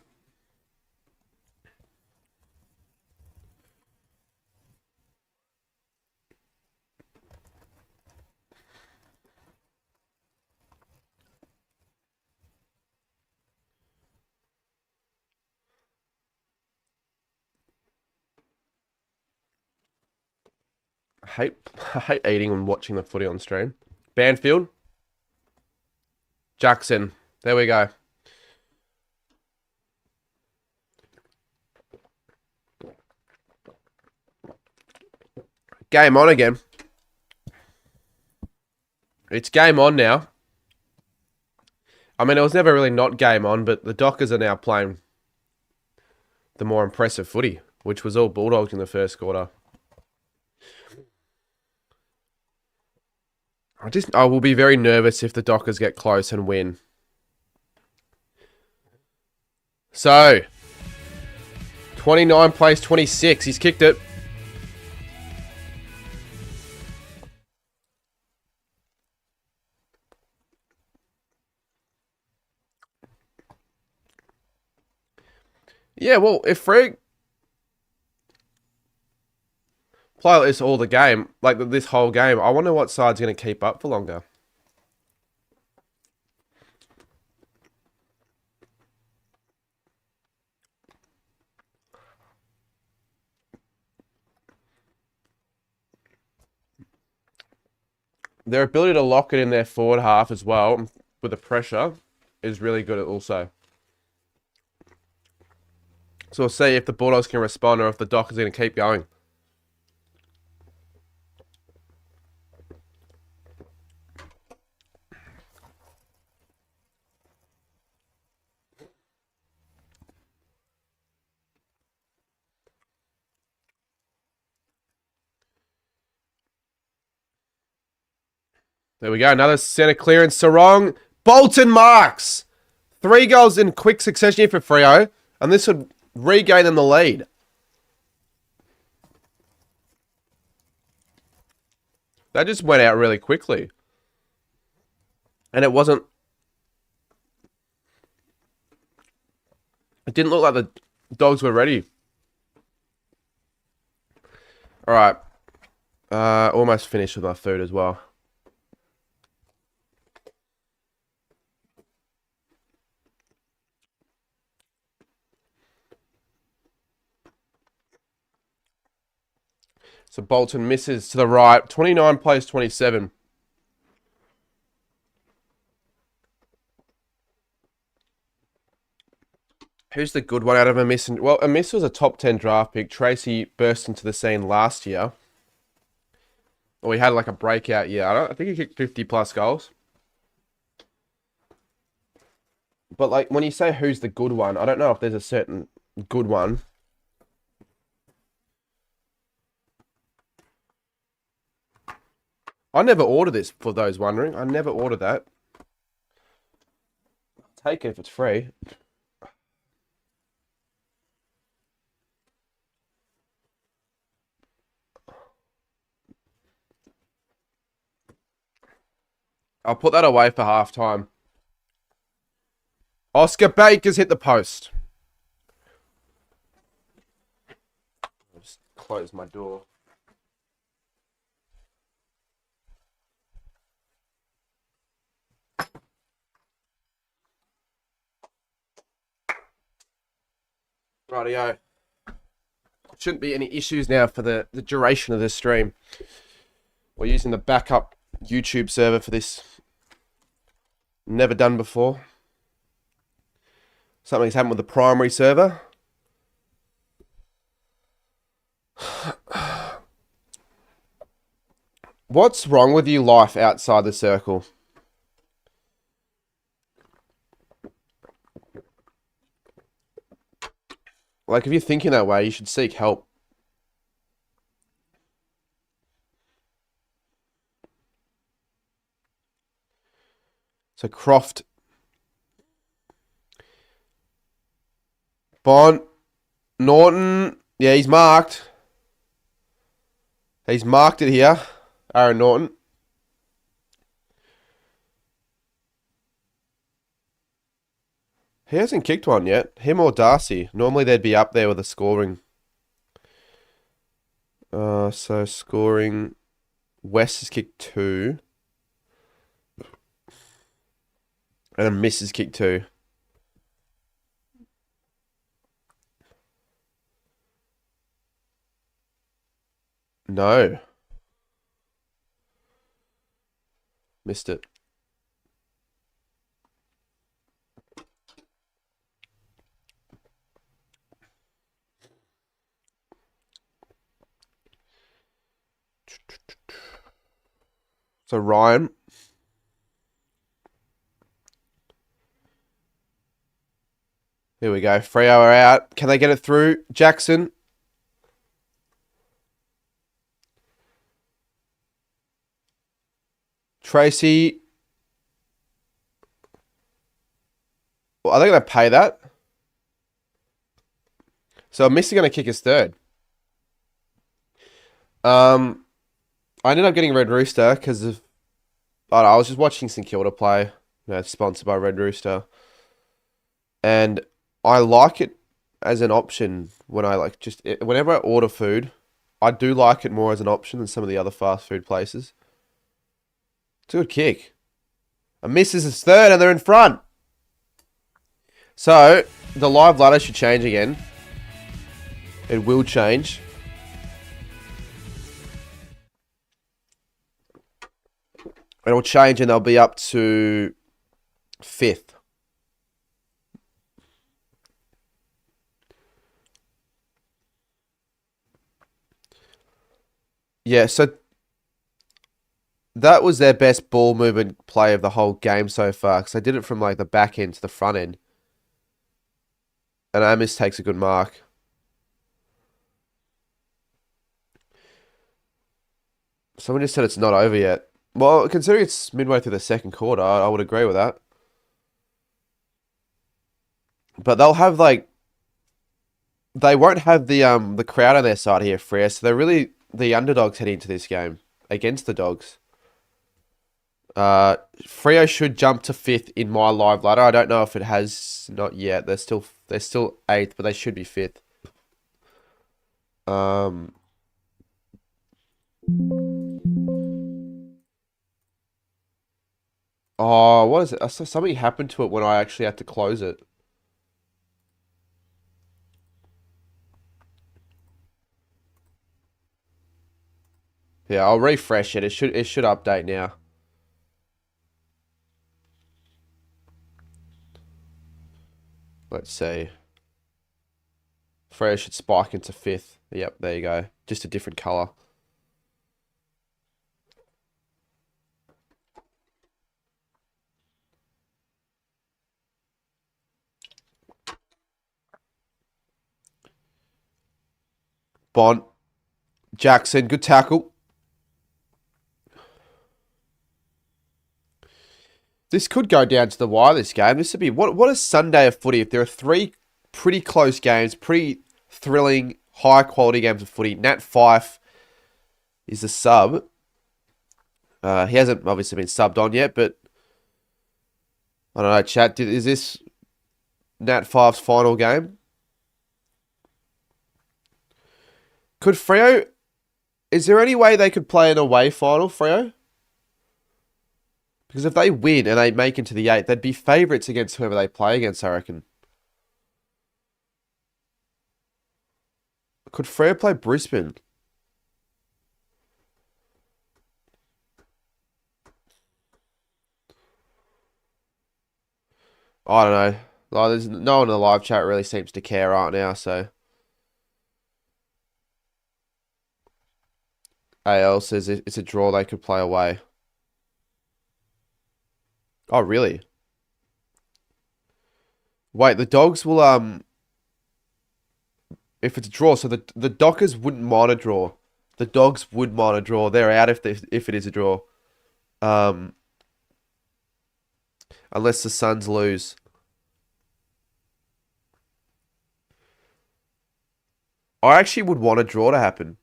I hate eating and watching the footy on stream. Banfield. Jackson. There we go. Game on again. It's game on now. I mean, it was never really not game on, but the Dockers are now playing the more impressive footy, which was all Bulldogs in the first quarter. I will be very nervous if the Dockers get close and win. So, 29 plays 26. He's kicked it. Yeah, well, if Freo play like this all the game, like this whole game, I wonder what side's going to keep up for longer. Their ability to lock it in their forward half as well, with the pressure, is really good also. So we'll see if the Bulldogs can respond or if the Dockers are going to keep going. There we go. Another centre clearance. Sarong. Bolton marks. 3 goals in quick succession here for Freo. And this would regain them the lead. That just went out really quickly. And it wasn't... It didn't look like the Dogs were ready. Alright. Almost finished with my food as well. So Bolton misses to the right. 29 plays 27. Who's the good one out of a miss? Well, a miss was a top 10 draft pick. Tracy burst into the scene last year. Or he had like a breakout year. I think he kicked 50 plus goals. But like when you say who's the good one, I don't know if there's a certain good one. I never order this, for those wondering. I never order that. I'll take it if it's free. I'll put that away for halftime. Oscar Baker's hit the post. I'll just close my door. Rightio. Shouldn't be any issues now for the duration of this stream. We're using the backup YouTube server for this. Never done before. Something's happened with the primary server. What's wrong with you, life outside the circle? Like, if you're thinking that way, you should seek help. So Croft. Bond. Norton. Yeah, he's marked. He's marked it here. Aaron Norton. He hasn't kicked one yet. Him or Darcy. Normally they'd be up there with a scoring. So scoring. West has kicked 2. And then Miss has kicked 2. No. Missed it. So Ryan. Here we go. Freo are out. Can they get it through? Jackson. Tracy. Well, are they going to pay that? So Missy going to kick his third. I ended up getting Red Rooster because of... I don't know, I was just watching St Kilda play. Sponsored by Red Rooster. And I like it as an option when I whenever I order food, I do like it more as an option than some of the other fast food places. It's a good kick. And misses his third and they're in front. So, the live ladder should change again. It will change. It'll change and they'll be up to 5th. Yeah, so that was their best ball movement play of the whole game so far. Because they did it from like the back end to the front end. And Amos takes a good mark. Someone just said it's not over yet. Well, considering it's midway through the second quarter, I would agree with that. But they'll have like... They won't have the crowd on their side here, Freo. So they're really the underdogs heading into this game against the Dogs. Freo should jump to 5th in my live ladder. I don't know if it has not yet. They're still 8th, but they should be 5th. Oh, what is it? I saw something happened to it when I actually had to close it. Yeah, I'll refresh it. It should update now. Let's see. Freo should spike into 5th. Yep, there you go. Just a different colour. Bond. Jackson, good tackle. This could go down to the wire, this game. This would be... What a Sunday of footy. If there are 3 pretty close games, pretty thrilling, high-quality games of footy. Nat Fyfe is the sub. He hasn't obviously been subbed on yet, but... I don't know, chat. Is this Nat Fyfe's final game? Could Freo... Is there any way they could play an away final, Freo? Because if they win and they make it to the 8th, they'd be favourites against whoever they play against, I reckon. Could Freo play Brisbane? I don't know. Like, there's no one in the live chat really seems to care right now, so... AL says it's a draw, they could play away. Oh, really? Wait, the Dogs will, if it's a draw, so the Dockers wouldn't mind a draw. The Dogs would mind a draw. They're out if it is a draw. Unless the Suns lose. I actually would want a draw to happen.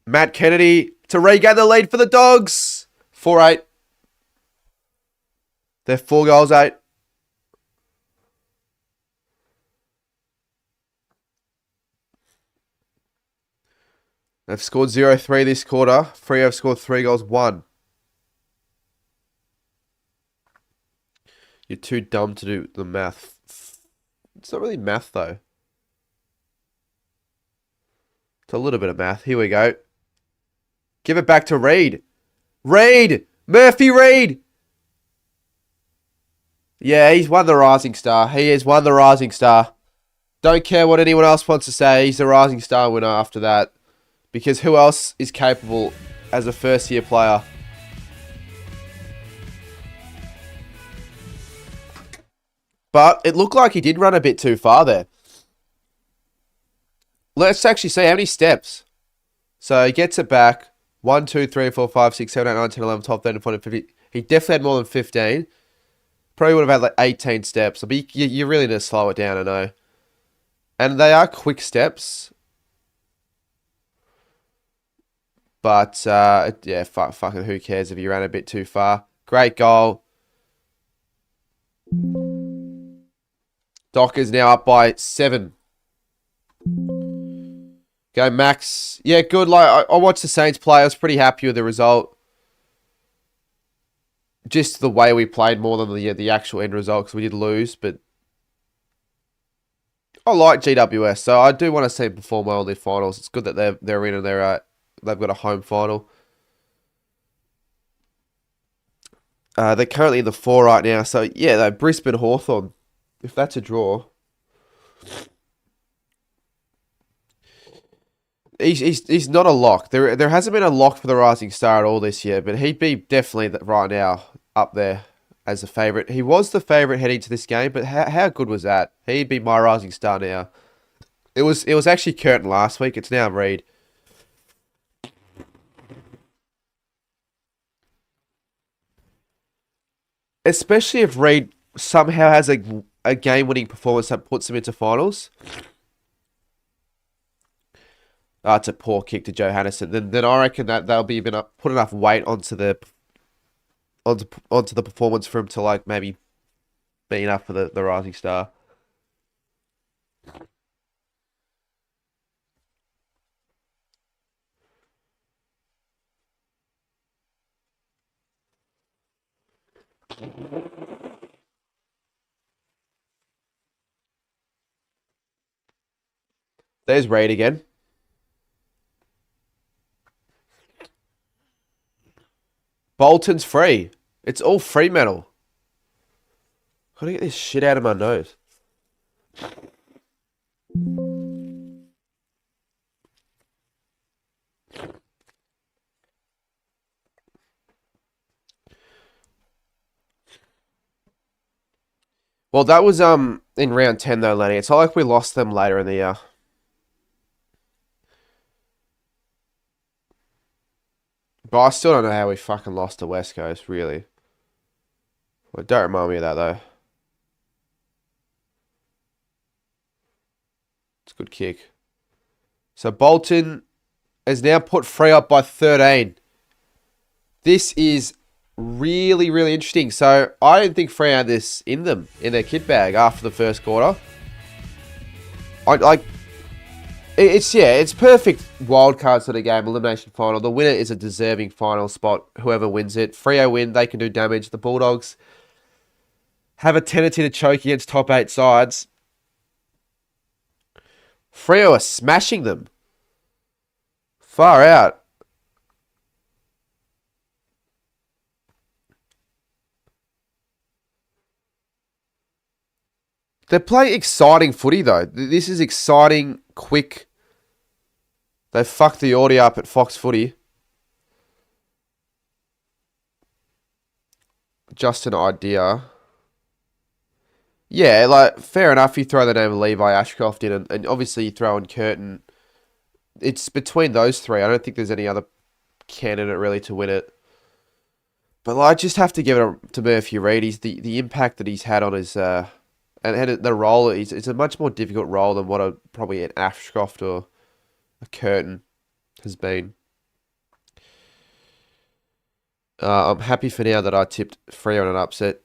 Matt Kennedy to regain the lead for the Dogs. 4-8. They're 4 goals, 8. They've scored 0-3 this quarter. Freo have scored 3 goals, 1. You're too dumb to do the math. It's not really math, though. It's a little bit of math. Here we go. Give it back to Reid. Reid! Murphy Reid! Yeah, he's won the Rising Star. He has won the Rising Star. Don't care what anyone else wants to say. He's the Rising Star winner after that. Because who else is capable as a first-year player? But it looked like he did run a bit too far there. Let's actually see how many steps. So he gets it back. 1, 2, 3, 4, 5, 6, 7, 8, 9, 10, 11, 12, 13, 14, 15. He definitely had more than 15. Probably would have had like 18 steps. But you really need to slow it down, I know. And they are quick steps. But, yeah, fucking who cares if you ran a bit too far. Great goal. Dockers now up by 7. Go Max. Yeah, good. Like I watched the Saints play. I was pretty happy with the result. Just the way we played more than the actual end result, because we did lose. But I like GWS, so I do want to see them perform well in their finals. It's good that they're in and they've got a home final. They're currently in the 4 right now. So yeah, Brisbane Hawthorn. If that's a draw. He's not a lock. There hasn't been a lock for the Rising Star at all this year, but he'd be definitely right now up there as a favourite. He was the favourite heading to this game, but how good was that? He'd be my Rising Star now. It was actually Curtin last week. It's now Reed. Especially if Reed somehow has a game-winning performance that puts him into finals. It's a poor kick to Johannesson. Then I reckon that they'll be put enough weight onto the performance for him to like maybe be enough for the Rising Star. There's Reed again. Bolton's free. It's all Fremantle. Gotta get this shit out of my nose. Well, that was in round 10 though, Lenny. It's not like we lost them later in the year. But I still don't know how we fucking lost to West Coast, really. Well, don't remind me of that, though. It's a good kick. So Bolton has now put Freo up by 13. This is really, really interesting. So I didn't think Freo had this in them, in their kit bag after the first quarter. It's perfect wild card sort of game, elimination final. The winner is a deserving final spot. Whoever wins it, Freo win, they can do damage. The Bulldogs have a tendency to choke against top 8 sides. Freo are smashing them. Far out. They're playing exciting footy, though. This is exciting, quick. They fucked the audio up at Fox Footy. Just an idea. Yeah, like, fair enough. You throw the name of Levi Ashcroft in, and obviously you throw in Curtin. It's between those 3. I don't think there's any other candidate really to win it. But I just have to give it to Murphy Reid. The impact that he's had on his... And the role, it's a much more difficult role than what probably an Ashcroft or a Curtin has been. I'm happy for now that I tipped Freo on an upset.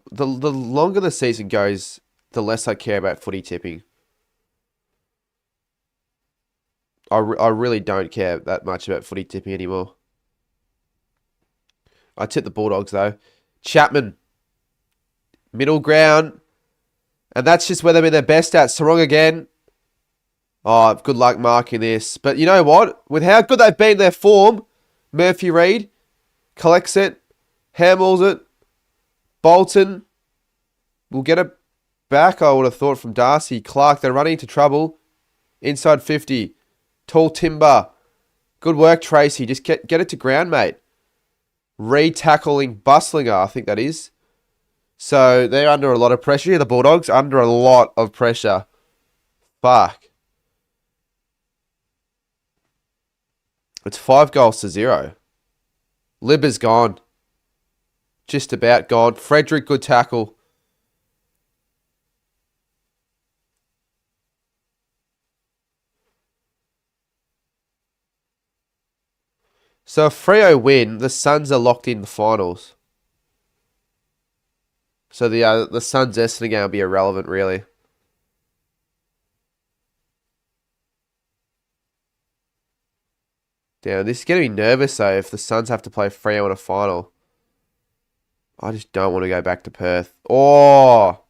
The longer the season goes, the less I care about footy tipping. I really don't care that much about footy tipping anymore. I tipped the Bulldogs, though. Chapman. Middle ground. And that's just where they've been their best at. Sarong again. Oh, good luck marking this. But you know what? With how good they've been in their form, Murphy Reid collects it, handballs it. Bolton will get it back, I would have thought, from Darcy. Clark, they're running into trouble. Inside 50. Tall timber. Good work, Tracy. Just get it to ground, mate. Re-tackling Bustlinger, I think that is. So they're under a lot of pressure here, the Bulldogs. Under a lot of pressure. Fuck. It's 5-0. Libba's gone. Just about gone. Frederick, good tackle. So if Freo win, the Suns are locked in the finals. So the Suns Essendon game will be irrelevant, really. Damn, this is going to be nervous, though, if the Suns have to play Freo in a final. I just don't want to go back to Perth. Oh!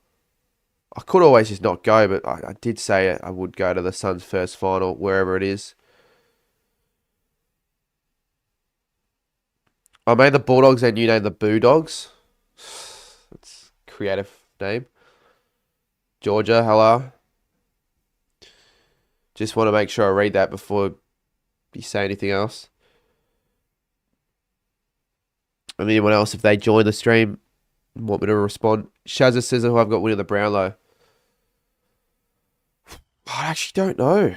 I could always just not go, but I did say I would go to the Suns' first final, wherever it is. I made the Bulldogs and you named the Bulldogs. That's a creative name. Georgia, hello. Just want to make sure I read that before you say anything else. And anyone else, if they join the stream, want me to respond. Shazza says who I've got winning the Brownlow. I actually don't know.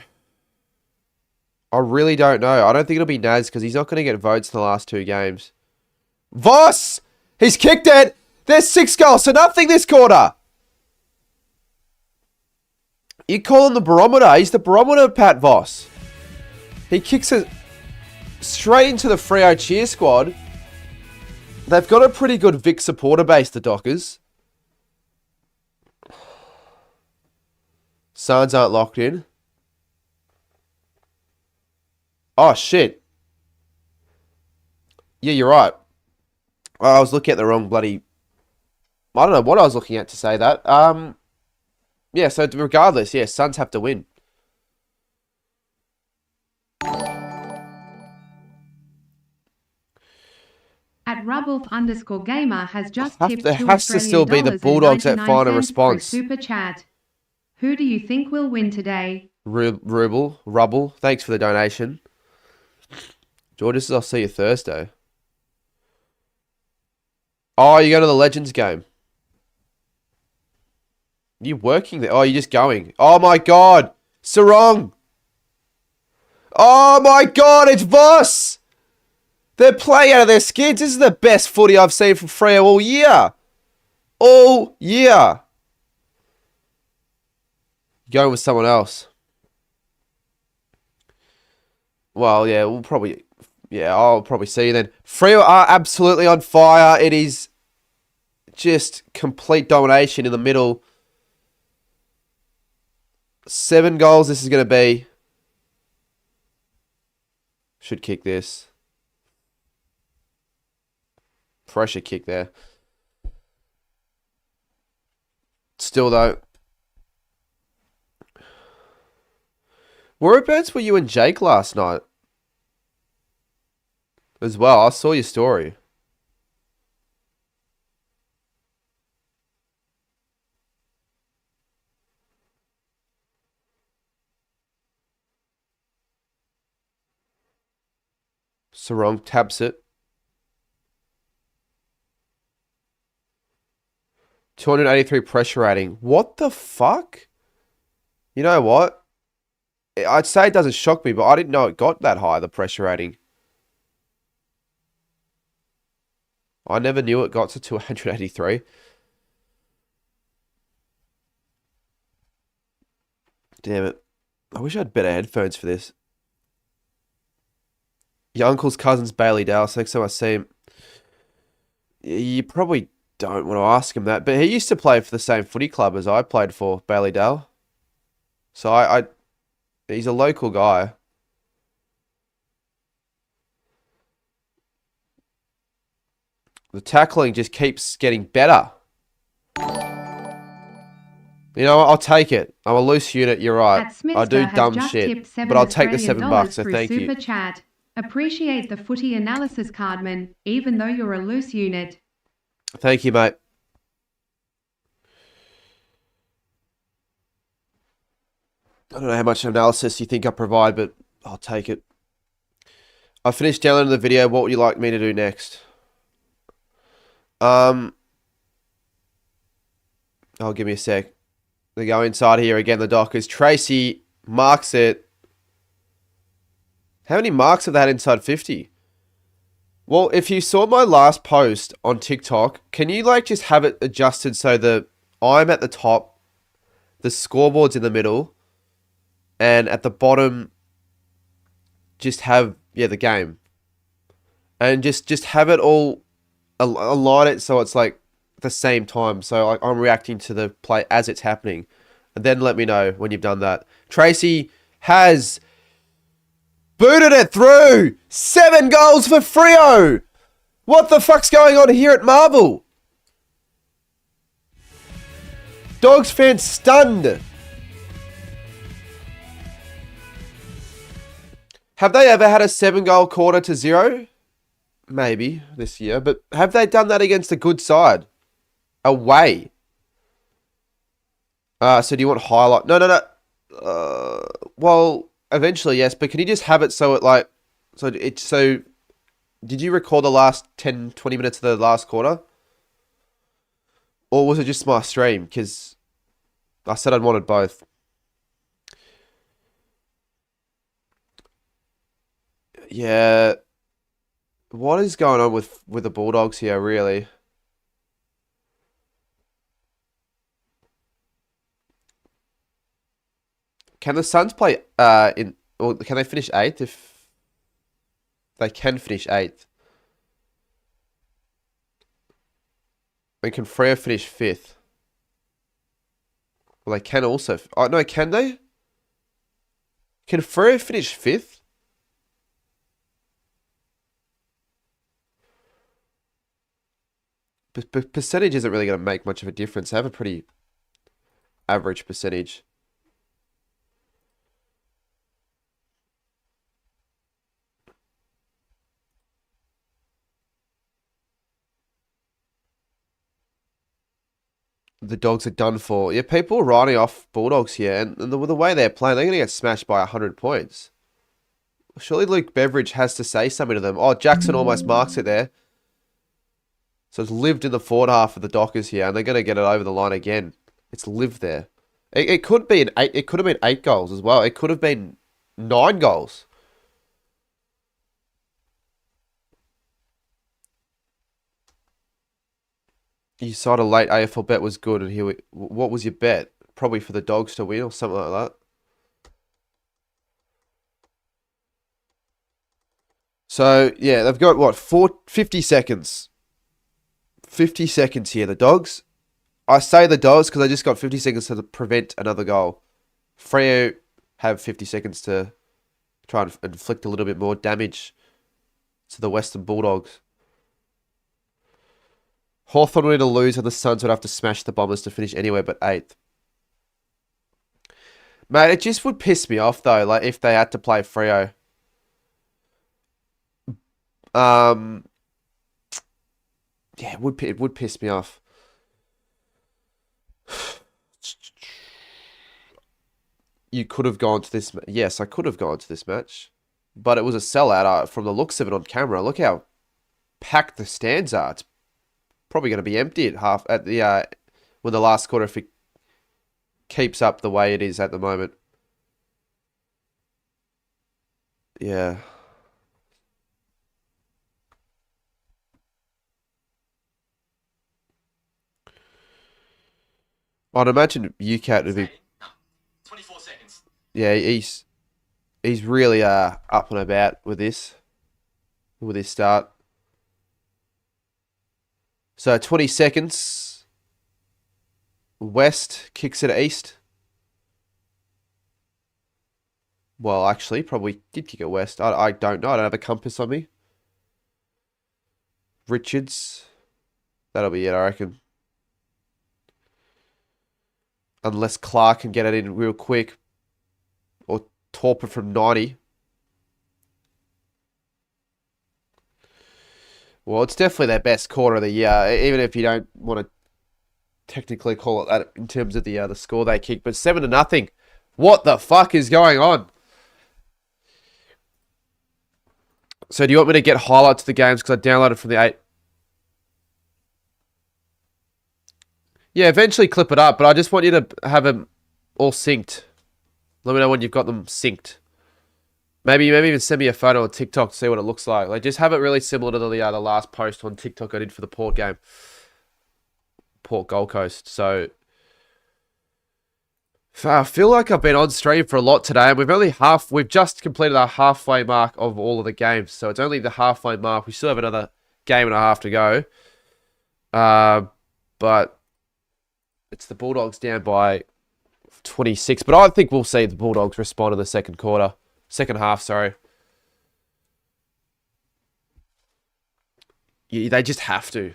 I really don't know. I don't think it'll be Naz because he's not going to get votes in the last 2 games. Voss! He's kicked it! There's 6 goals to nothing this quarter! You call him the barometer. He's the barometer, Pat Voss. He kicks it straight into the Freo cheer squad. They've got a pretty good Vic supporter base, the Dockers. Suns aren't locked in. Oh, shit. Yeah, you're right. I was looking at the wrong bloody... I don't know what I was looking at to say that. Yeah, so regardless, yeah, Suns have to win. At Rubble_gamer has just tipped There $2 has to still be the Bulldogs at final response. Super chat. Who do you think will win today? Rubble, thanks for the donation. Georgia says I'll see you Thursday. Oh, you're going to the Legends game. You working there? Oh, you're just going. Oh my God. Sarong. Oh my God, it's Voss. They're playing out of their skids. This is the best footy I've seen from Freo all year. All year. Going with someone else. Well, yeah, I'll probably see you then. Freo are absolutely on fire. It is just complete domination in the middle. 7 goals this is going to be. Should kick this. Pressure kick there. Still though. Whereabouts were you and Jake last night? As well, I saw your story. Sarong taps it. 283 pressure rating. What the fuck? You know what? I'd say it doesn't shock me, but I didn't know it got that high, the pressure rating. I never knew it got to 283. Damn it. I wish I had better headphones for this. Your uncle's cousin's Bailey Dallas. Next time I see him. You probably don't want to ask him that, but he used to play for the same footy club as I played for, Bailey Dale. So he's a local guy. The tackling just keeps getting better. You know what? I'll take it. I'm a loose unit. You're right. I do dumb shit, but I'll take the $7. So thank you. Super chat. Appreciate the footy analysis, Cardman, even though you're a loose unit. Thank you, mate. I don't know how much analysis you think I provide, but I'll take it. I finished downloading the video. What would you like me to do next? Oh, give me a sec. They go inside here again, the Dockers. Tracy marks it. How many marks have they had inside 50? Well, if you saw my last post on TikTok, can you like just have it adjusted so that I'm at the top, the scoreboard's in the middle, and at the bottom, just have, the game. And just have it all, align it so it's like the same time. So I'm reacting to the play as it's happening. And then let me know when you've done that. Tracy has booted it through. 7 goals for Freo. What the fuck's going on here at Marvel? Dogs fans stunned. Have they ever had a 7-goal quarter to 0? Maybe this year. But have they done that against a good side? Away. So do you want highlight? No. Well, eventually, yes. But can you just have it so it like... So did you record the last 10, 20 minutes of the last quarter? Or was it just my stream? Because I said I'd wanted both. Yeah. What is going on with the Bulldogs here, really? Can the Suns play or can they finish 8th if they can finish 8th? And can Freo finish 5th? Well, they can also. Oh, no, can they? Can Freo finish 5th? But percentage isn't really going to make much of a difference. They have a pretty average percentage. The Dogs are done for. Yeah, people are writing off Bulldogs here, and the way they're playing, they're going to get smashed by 100 points. Surely Luke Beveridge has to say something to them. Oh, Jackson almost marks it there. So it's lived in the forward half of the Dockers here, and they're going to get it over the line again. It's lived there. It could be It could have been 8 goals as well. It could have been 9 goals. You saw a late AFL bet was good, and here what was your bet? Probably for the Dogs to win or something like that. So yeah, they've got what 50 seconds. 50 seconds here, the Dogs. I say the Dogs because they just got 50 seconds to prevent another goal. Freo have 50 seconds to try and inflict a little bit more damage to the Western Bulldogs. Hawthorn would need to lose and the Suns would have to smash the Bombers to finish anywhere but 8th. Mate, it just would piss me off though, like if they had to play Freo. Yeah, it would piss me off. You could have gone to this. Yes, I could have gone to this match, but it was a sellout from the looks of it on camera. Look how packed the stands are. It's probably going to be empty at half at the when the last quarter, if it keeps up the way it is at the moment. Yeah. I'd imagine UCAT would be 24 seconds. Yeah, he's really up and about with this start. So 20 seconds. West kicks it east. Well, actually, probably did kick it west. I don't know. I don't have a compass on me. Richards. That'll be it, I reckon. Unless Clark can get it in real quick. Or Torper from 90. Well, it's definitely their best quarter of the year, even if you don't want to technically call it that in terms of the score they kicked. But 7-0. What the fuck is going on? So do you want me to get highlights of the games because I downloaded from the 8? Yeah, eventually clip it up, but I just want you to have them all synced. Let me know when you've got them synced. Maybe even send me a photo on TikTok to see what it looks like. Like, just have it really similar to the last post on TikTok I did for the Port game. Port Gold Coast. So, I feel like I've been on stream for a lot today, and we've just completed our halfway mark of all of the games. So it's only the halfway mark. We still have another game and a half to go. But it's the Bulldogs down by 26. But I think we'll see the Bulldogs respond in the second half, sorry. They just have to.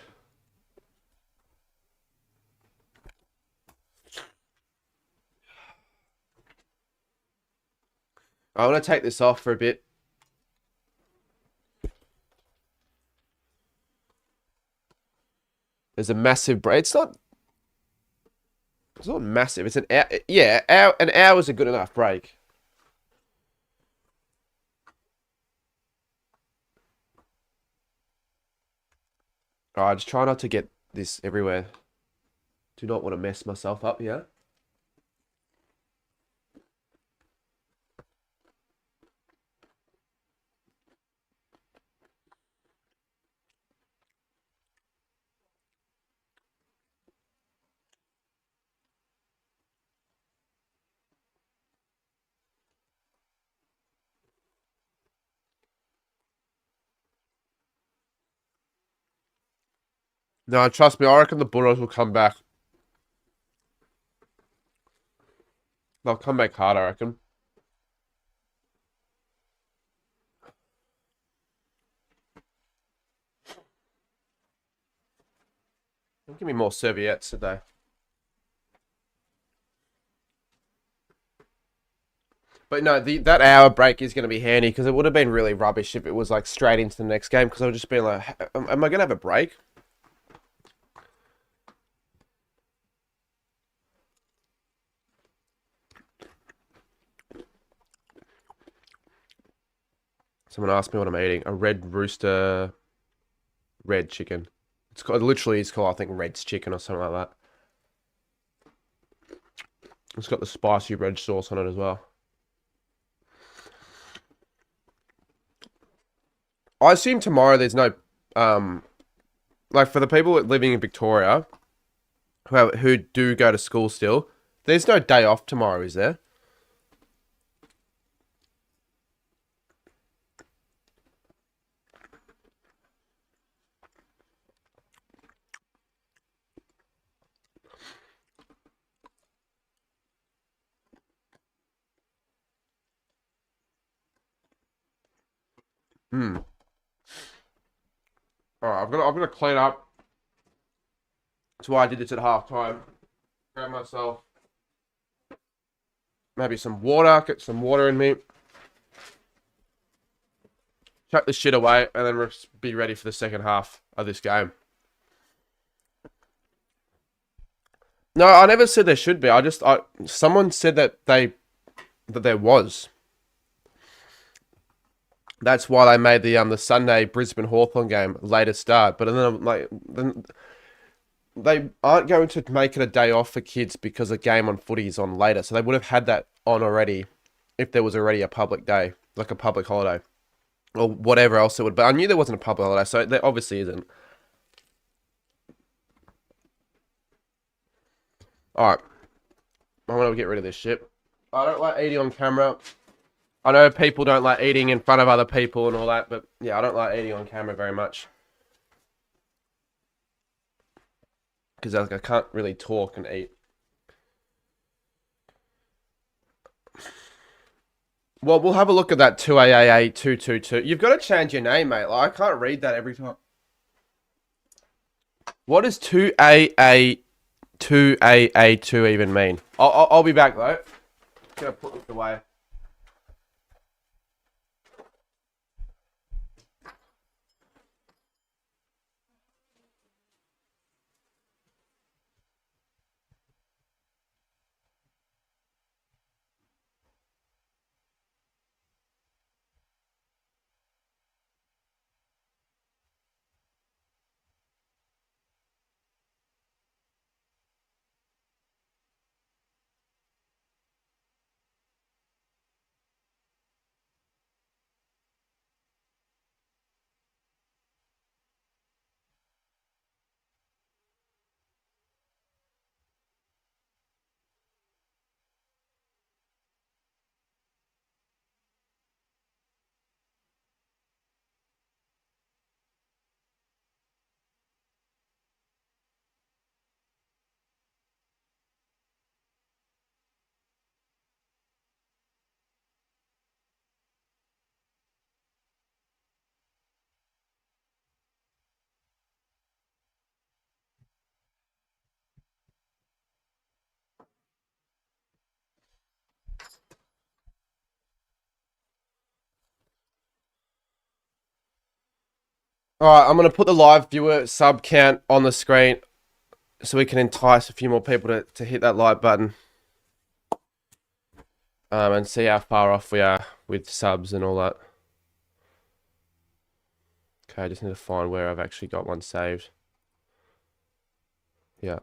I want to take this off for a bit. There's a massive break. It's not massive. It's an hour. Yeah, an hour's a good enough break. Alright, just try not to get this everywhere. Do not want to mess myself up here. No, trust me, I reckon the Bulldogs will come back. They'll come back hard, I reckon. Give me more serviettes today. But no, that hour break is going to be handy because it would have been really rubbish if it was like straight into the next game because I would just been like, am I going to have a break? Someone asked me what I'm eating. A red rooster, red chicken. It's called, literally, it's called, I think, Red's chicken or something like that. It's got the spicy red sauce on it as well. I assume tomorrow there's no, like for the people living in Victoria who do go to school still, there's no day off tomorrow, is there? Hmm. All right, I'm gonna clean up. That's why I did this at half time. Grab myself maybe some water, get some water in me. Chuck this shit away, and then we'll be ready for the second half of this game. No, I never said there should be. Someone said that there was. That's why they made the Sunday Brisbane Hawthorn game later start. But then they aren't going to make it a day off for kids because a game on footy is on later. So they would have had that on already if there was already a public day, like a public holiday or whatever else it would. But I knew there wasn't a public holiday, so there obviously isn't. All right, I want to get rid of this shit. I don't like eating on camera. I know people don't like eating in front of other people and all that, but yeah, I don't like eating on camera very much. Because I can't really talk and eat. Well, we'll have a look at that 2AAA222. You've got to change your name, mate. Like, I can't read that every time. What does 2AA2 even mean? I'll be back, though. I'm going to put this away. All right, I'm going to put the live viewer sub count on the screen so we can entice a few more people to hit that like button. And see how far off we are with subs and all that. Okay, I just need to find where I've actually got one saved. Yeah.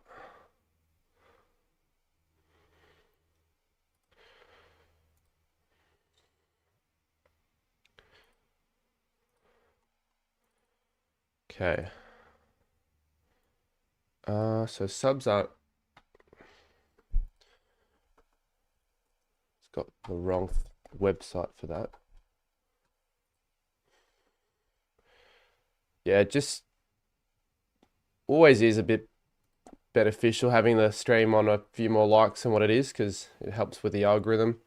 Okay. So subs aren't. It's got the wrong website for that. Yeah, it just always is a bit beneficial having the stream on a few more likes than what it is because it helps with the algorithm.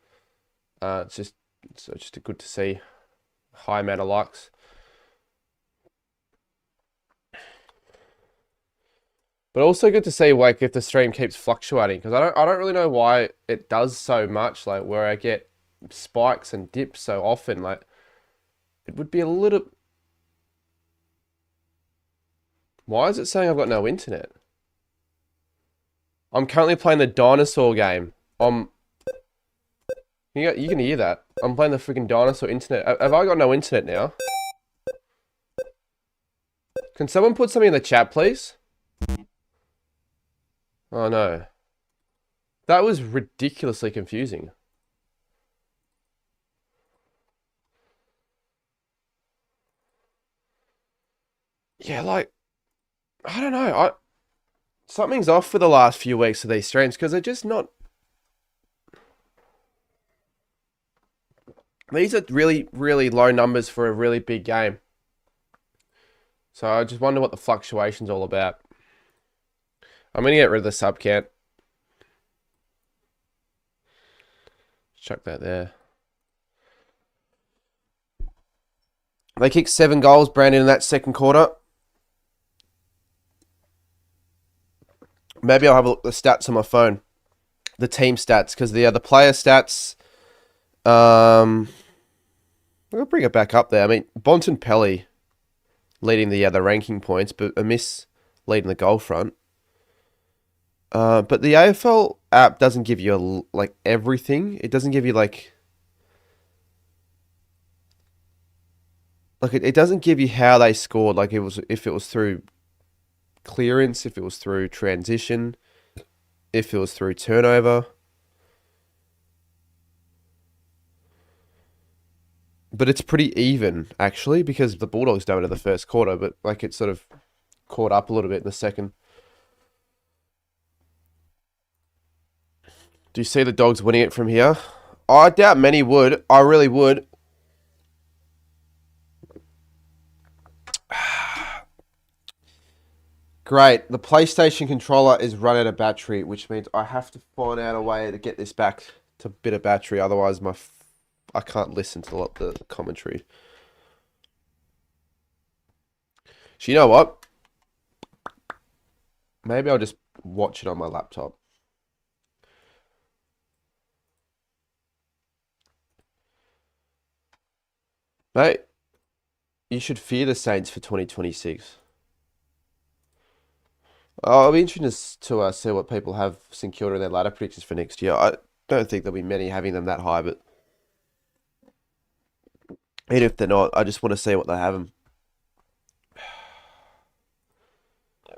It's just good to see a high amount of likes. But also good to see like if the stream keeps fluctuating because I don't really know why it does so much, like where I get spikes and dips so often. Like it would be a little. Why is it saying I've got no internet? I'm currently playing the dinosaur game. You can hear that. I'm playing the freaking dinosaur internet. Have I got no internet now? Can someone put something in the chat, please? Oh no. That was ridiculously confusing. Yeah, like, I don't know. Something's off for the last few weeks of these streams because they're just not. These are really, really low numbers for a really big game. So I just wonder what the fluctuation's all about. I'm going to get rid of the sub count. Chuck that there. They kicked 7 goals, Brandon, in that second quarter. Maybe I'll have a look at the stats on my phone. The team stats, because the player stats... I'm going to bring it back up there. I mean, Bontempelli leading the ranking points, but a miss leading the goal front. But the AFL app doesn't give you like everything. It doesn't give you like it doesn't give you how they scored. Like if it was through clearance, if it was through transition, if it was through turnover. But it's pretty even actually because the Bulldogs don't in the first quarter, but like it sort of caught up a little bit in the second. Do you see the Dogs winning it from here? I doubt many would. I really would. Great. The PlayStation controller is run out of battery, which means I have to find out a way to get this back to a bit of battery. Otherwise, I can't listen to the commentary. So you know what? Maybe I'll just watch it on my laptop. Mate, you should fear the Saints for 2026. I'll be interested to see what people have St Kilda in their ladder predictions for next year. I don't think there'll be many having them that high, but even if they're not, I just want to see what they have them.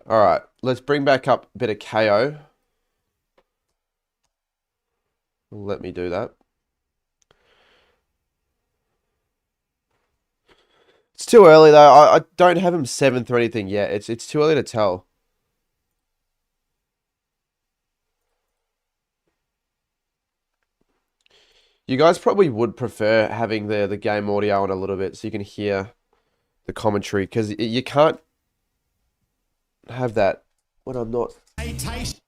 All right, let's bring back up a bit of KO. Let me do that. It's too early though. I don't have him 7th or anything yet. It's too early to tell. You guys probably would prefer having the game audio on a little bit so you can hear the commentary because you can't have that when I'm not. A taste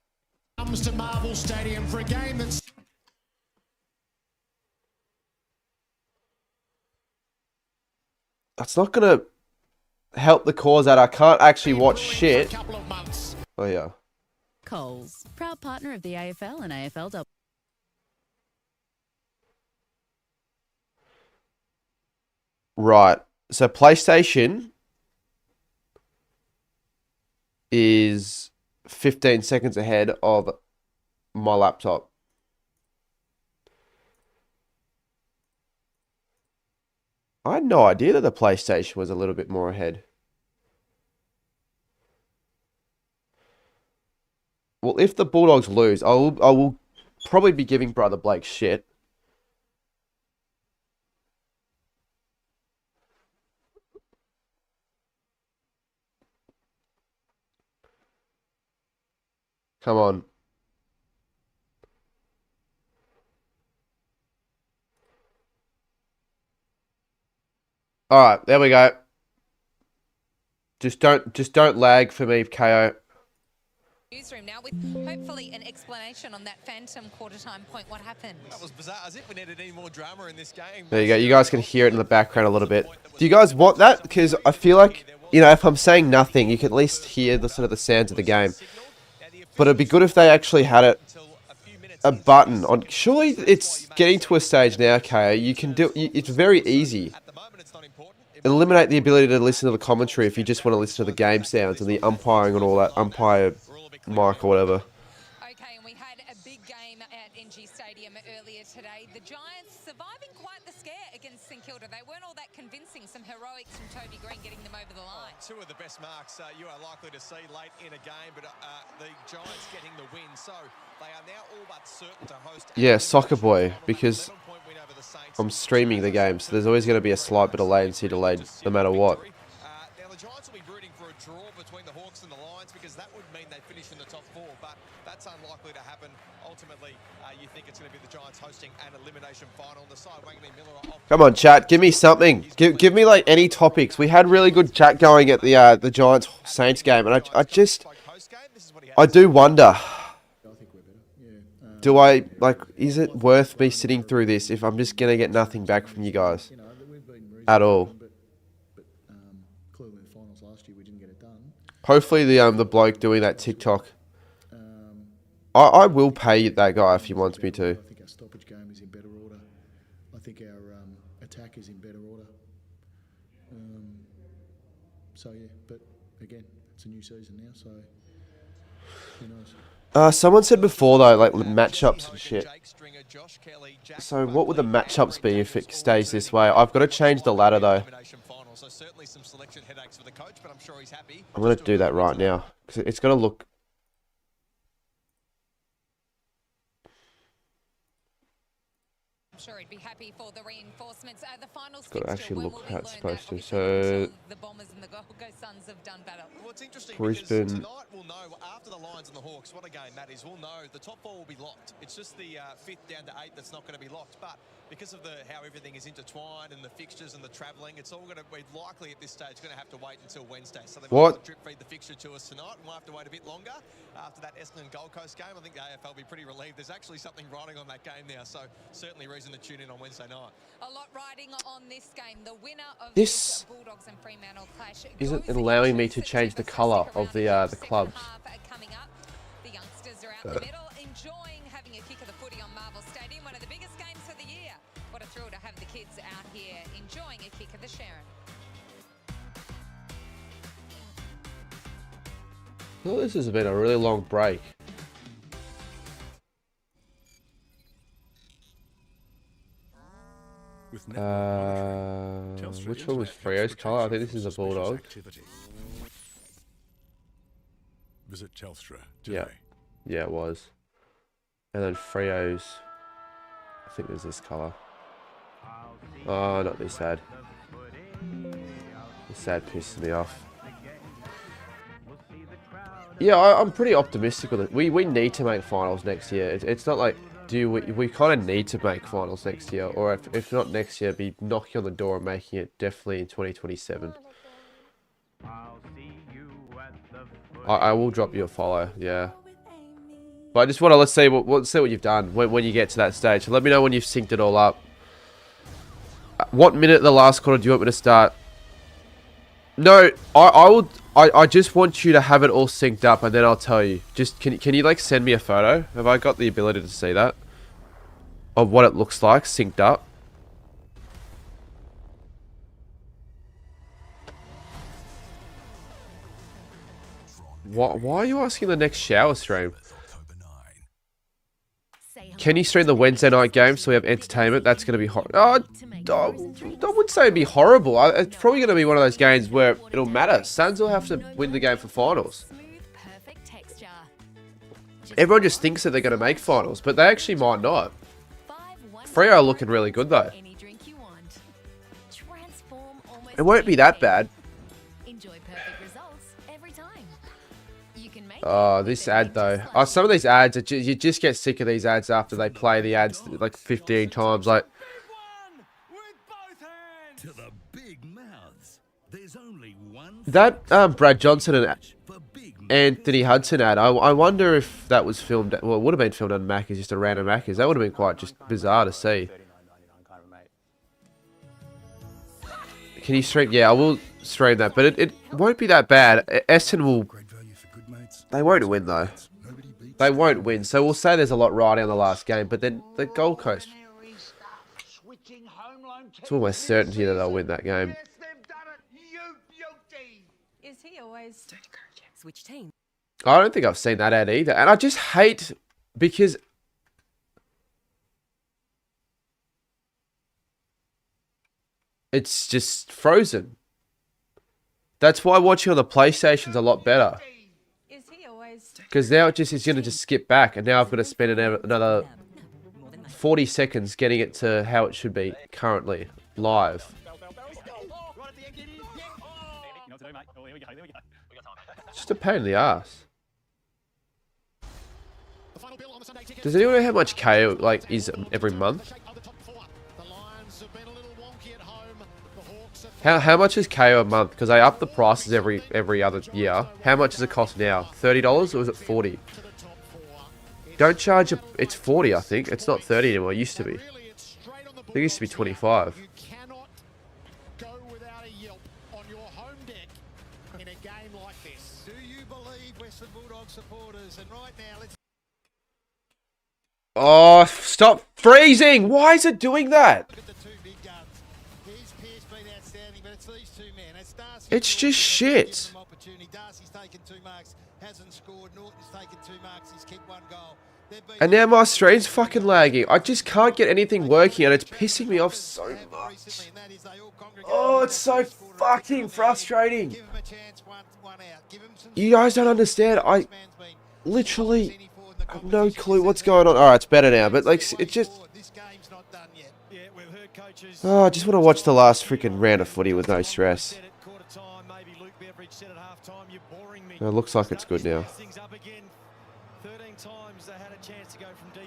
comes to Marvel Stadium for a game that's That's not gonna help the cause out. I can't actually watch shit. a couple of months. Oh yeah. Coles, proud partner of the AFL and AFLW. Right. So PlayStation is 15 seconds ahead of my laptop. I had no idea that the PlayStation was a little bit more ahead. Well, if the Bulldogs lose, I will probably be giving Brother Blake shit. Come on. All right, there we go. Just don't lag for me, KO. Newsroom now with hopefully an explanation on that phantom quarter time point. What happened? That was bizarre, as if we needed any more drama in this game. There you go. You guys can hear it in the background a little bit. Do you guys want that? Because I feel like, you know, if I'm saying nothing, you can at least hear the sort of the sounds of the game. But it'd be good if they actually had a button on. Surely it's getting to a stage now, KO. You can do. It's very easy. Eliminate the ability to listen to the commentary if you just want to listen to the game sounds and the umpiring and all that, umpire mic or whatever. Okay, and we had a big game at NG Stadium earlier today. The Giants surviving quite the scare against St Kilda. They weren't all that convincing. Some heroics from Toby Green getting them over the line. Two of the best marks you are likely to see late in a game, but the Giants getting the win. So they are now all but certain to host. Yeah, Soccer Boy, because I'm streaming the game, so there's always going to be a slight bit of latency delayed no matter what. Now the Giants will be rooting for a draw between the Hawks and the Lions because that would mean they finish in the top four, but that's unlikely to happen. Ultimately, you think it's going to be the Giants hosting an elimination final on the side. Come on, chat, give me something. Give me like any topics. We had really good chat going at the Giants Saints game, and I do wonder. Do I, like, is it worth me sitting through this if I'm just going to get nothing back from you guys? At all. Hopefully the bloke doing that TikTok, I will pay that guy if he wants me to. I think our stoppage game is in better order. I think our attack is in better order. So, yeah, but again, it's a new season now, so who knows? Someone said before, though, like matchups and shit. So what would the matchups be if it stays this way? I've got to change the ladder, though. I'm going to do that right now, because it's going to look... I'm sure he'd be happy for the reinforcements. The finals Got to actually look how it's supposed to. So the Bombers and the Gold Coast Suns have done battle. Well, it's interesting Brisbane. because tonight we'll know after the Lions and the Hawks what a game that is. We'll know the top four will be locked. It's just the fifth down to eight that's not going to be locked. But because of how everything is intertwined and the fixtures and the travelling, it's all going to be likely at this stage going to have to wait until Wednesday. So they might drip feed the fixture to us tonight, and we'll have to wait a bit longer after that Essendon Gold Coast game. I think the AFL will be pretty relieved. There's actually something riding on that game now, so certainly reason to tune in on Wednesday night. A lot riding on this game. The winner of this Bulldogs and Fremantle clash isn't allowing me to change the colour of the clubs. Coming up, the youngsters are out the middle, enjoying having a kick of the footy on Marvel Stadium, one of the biggest games of the year. What a thrill to have the kids out here enjoying a kick of the Siren. Well, this has been a really long break. Which one was Freo's colour? I think this is a Bulldog. Visit Telstra today. Yeah, it was. And then Freo's, I think there's this colour. Oh, not this ad. This ad pisses me off. Yeah, I'm pretty optimistic with it. We need to make finals next year. It's not like, we kind of need to make finals next year, or if not next year, be knocking on the door and making it definitely in 2027. I will drop you a follow, yeah. But I just want to let's see what you've done when you get to that stage. So let me know when you've synced it all up. What minute of the last quarter do you want me to start? No, I just want you to have it all synced up, and then I'll tell you. Just can you like send me a photo? Have I got the ability to see that? Of what it looks like synced up? Why are you asking the next shower stream? October 9. Can you stream the Wednesday night game so we have entertainment? That's going to be horrible. I wouldn't say it'd be horrible. It's probably going to be one of those games where it'll matter. Suns will have to win the game for finals. Everyone just thinks that they're going to make finals, but they actually might not. Freo are looking really good though. It won't be that bad. Oh, this ad though. Oh, some of these ads, you just get sick of these ads after they play the ads like 15 times. Like To the big mouths. There's only one that Brad Johnson and for big Anthony Hudson ad. I wonder if that was filmed. Well, it would have been filmed on Macca's, just a random Macca's. That would have been quite just bizarre to see. Can you stream? Yeah, I will stream that, but it won't be that bad. Essendon will. great value for good mates. They won't win though. Nobody beats. They won't win. So we'll say there's a lot riding on the last game, but then the Gold Coast. It's almost certainty that they'll win that game. Is he always switch team? I don't think I've seen that ad either, and I just hate because it's just frozen. That's why watching on the PlayStation's a lot better. Is he always? Because now it just is going to just skip back, and now I've got to spend another 40 seconds getting it to how it should be currently live. It's just a pain in the ass. Does anyone know how much KO like is every month? How much is KO a month? Because they up the prices every other year. How much does it cost now? $30 or is it 40? Don't charge it's 40, I think. It's not 30 anymore. It used to be. I think it used to be 25. You cannot go without a yelp on your home deck in a game like this. Do you believe Western Bulldogs supporters? And right now, let's. Oh, stop freezing! Why is it doing that? Look at the two big guns. He's Pierce been outstanding, but it's these two men. It's Darcy. It's just shit. Opportunity. Darcy's taken 2 marks, hasn't scored. Norton's taken 2 marks. He's kicked 1 goal. And now my stream's fucking lagging. I just can't get anything working, and it's pissing me off so much. Oh, it's so fucking frustrating. You guys don't understand. I literally have no clue what's going on. Alright, it's better now, but like, it just... Oh, I just want to watch the last freaking round of footy with no stress. It looks like it's good now.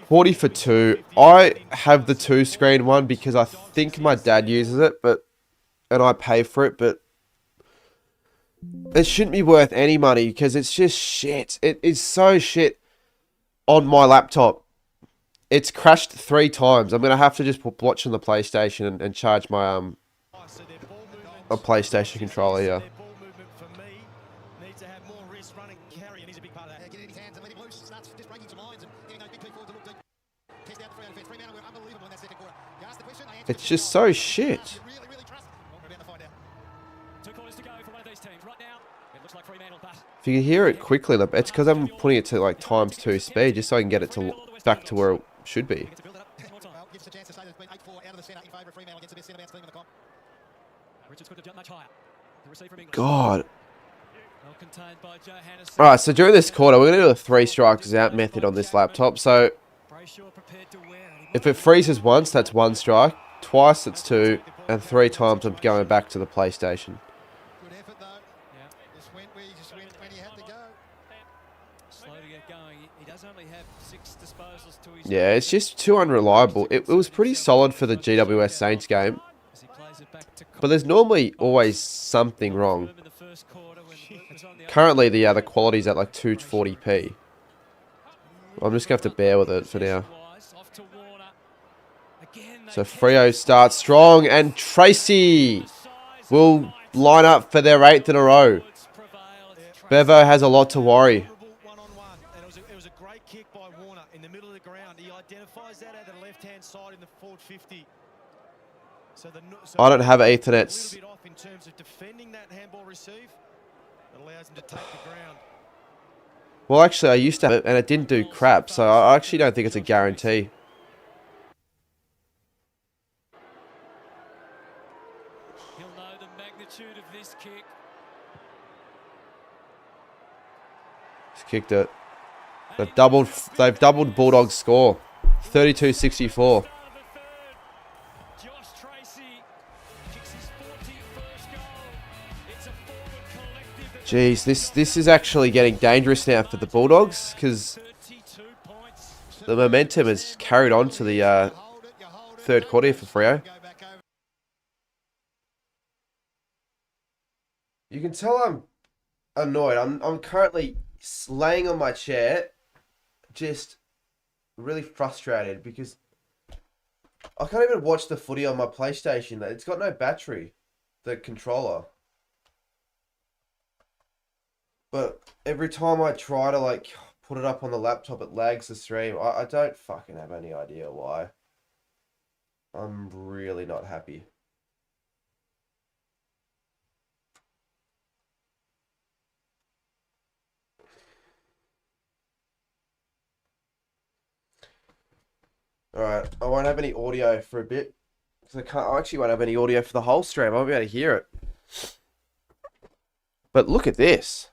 40 for 2. I have the 2 screen one because I think my dad uses it, and I pay for it, but it shouldn't be worth any money because it's just shit. It is so shit on my laptop. It's crashed 3 times. I'm gonna have to just watch on the PlayStation and charge my a PlayStation controller here. It's just so shit. If you can hear it quickly, it's because I'm putting it to like ×2 speed just so I can get it to back to where it should be. God. Alright, so during this quarter, we're going to do a 3 strikes out method on this laptop. So, if it freezes once, that's 1 strike. Twice, it's 2. And 3 times, I'm going back to the PlayStation. Yeah, it's just too unreliable. It was pretty solid for the GWS Saints game. But there's normally always something wrong. Currently, the quality's at like 240p. I'm just going to have to bear with it for now. So Freo starts strong, and Tracy will line up for their 8th in a row. Bevo has a lot to worry. It was a great kick by Warner in the middle of the ground. He identifies that at the left-hand side in the forward 50. So I don't have Ethernets. In terms of defending that handball receive, it allows him to take the ground. Well, actually, I used to have it, and it didn't do crap, so I actually don't think it's a guarantee. He'll know the magnitude of this kick. Just kicked it. They've doubled Bulldogs' score. 32-64. Josh Tracy kicks his 41st goal. It's a forward collective. Jeez, this is actually getting dangerous now for the Bulldogs, because the momentum has carried on to the third quarter for Freo. You can tell I'm annoyed. I'm currently laying on my chair, just really frustrated because I can't even watch the footy on my PlayStation. It's got no battery, the controller. But every time I try to like put it up on the laptop, it lags the stream. I don't fucking have any idea why. I'm really not happy. Alright, I won't have any audio for a bit. Because I actually won't have any audio for the whole stream. I won't be able to hear it. But look at this.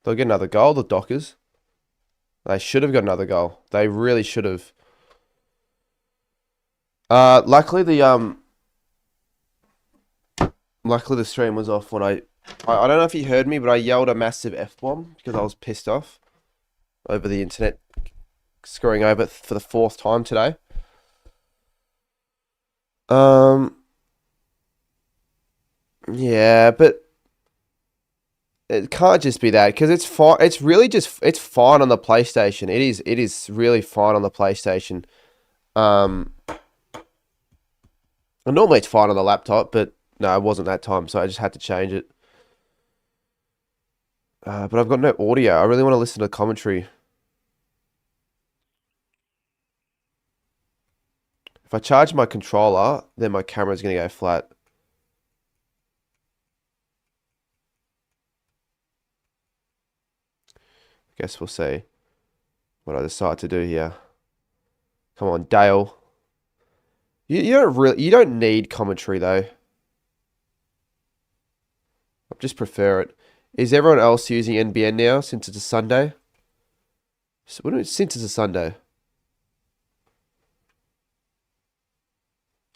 They'll get another goal, the Dockers. They should have got another goal. They really should have. Luckily the stream was off when I don't know if you heard me, but I yelled a massive F-bomb because I was pissed off over the internet screwing over for the 4th time today. Yeah, but it can't just be that, because it's fine. It's really just, it's fine on the PlayStation. It is really fine on the PlayStation. And normally it's fine on the laptop, but no, it wasn't that time, so I just had to change it. But I've got no audio. I really want to listen to the commentary. If I charge my controller, then my camera's going to go flat. Guess we'll see what I decide to do here. Come on, Dale. You don't need commentary though. I just prefer it. Is everyone else using NBN now since it's a Sunday? Since it's a Sunday.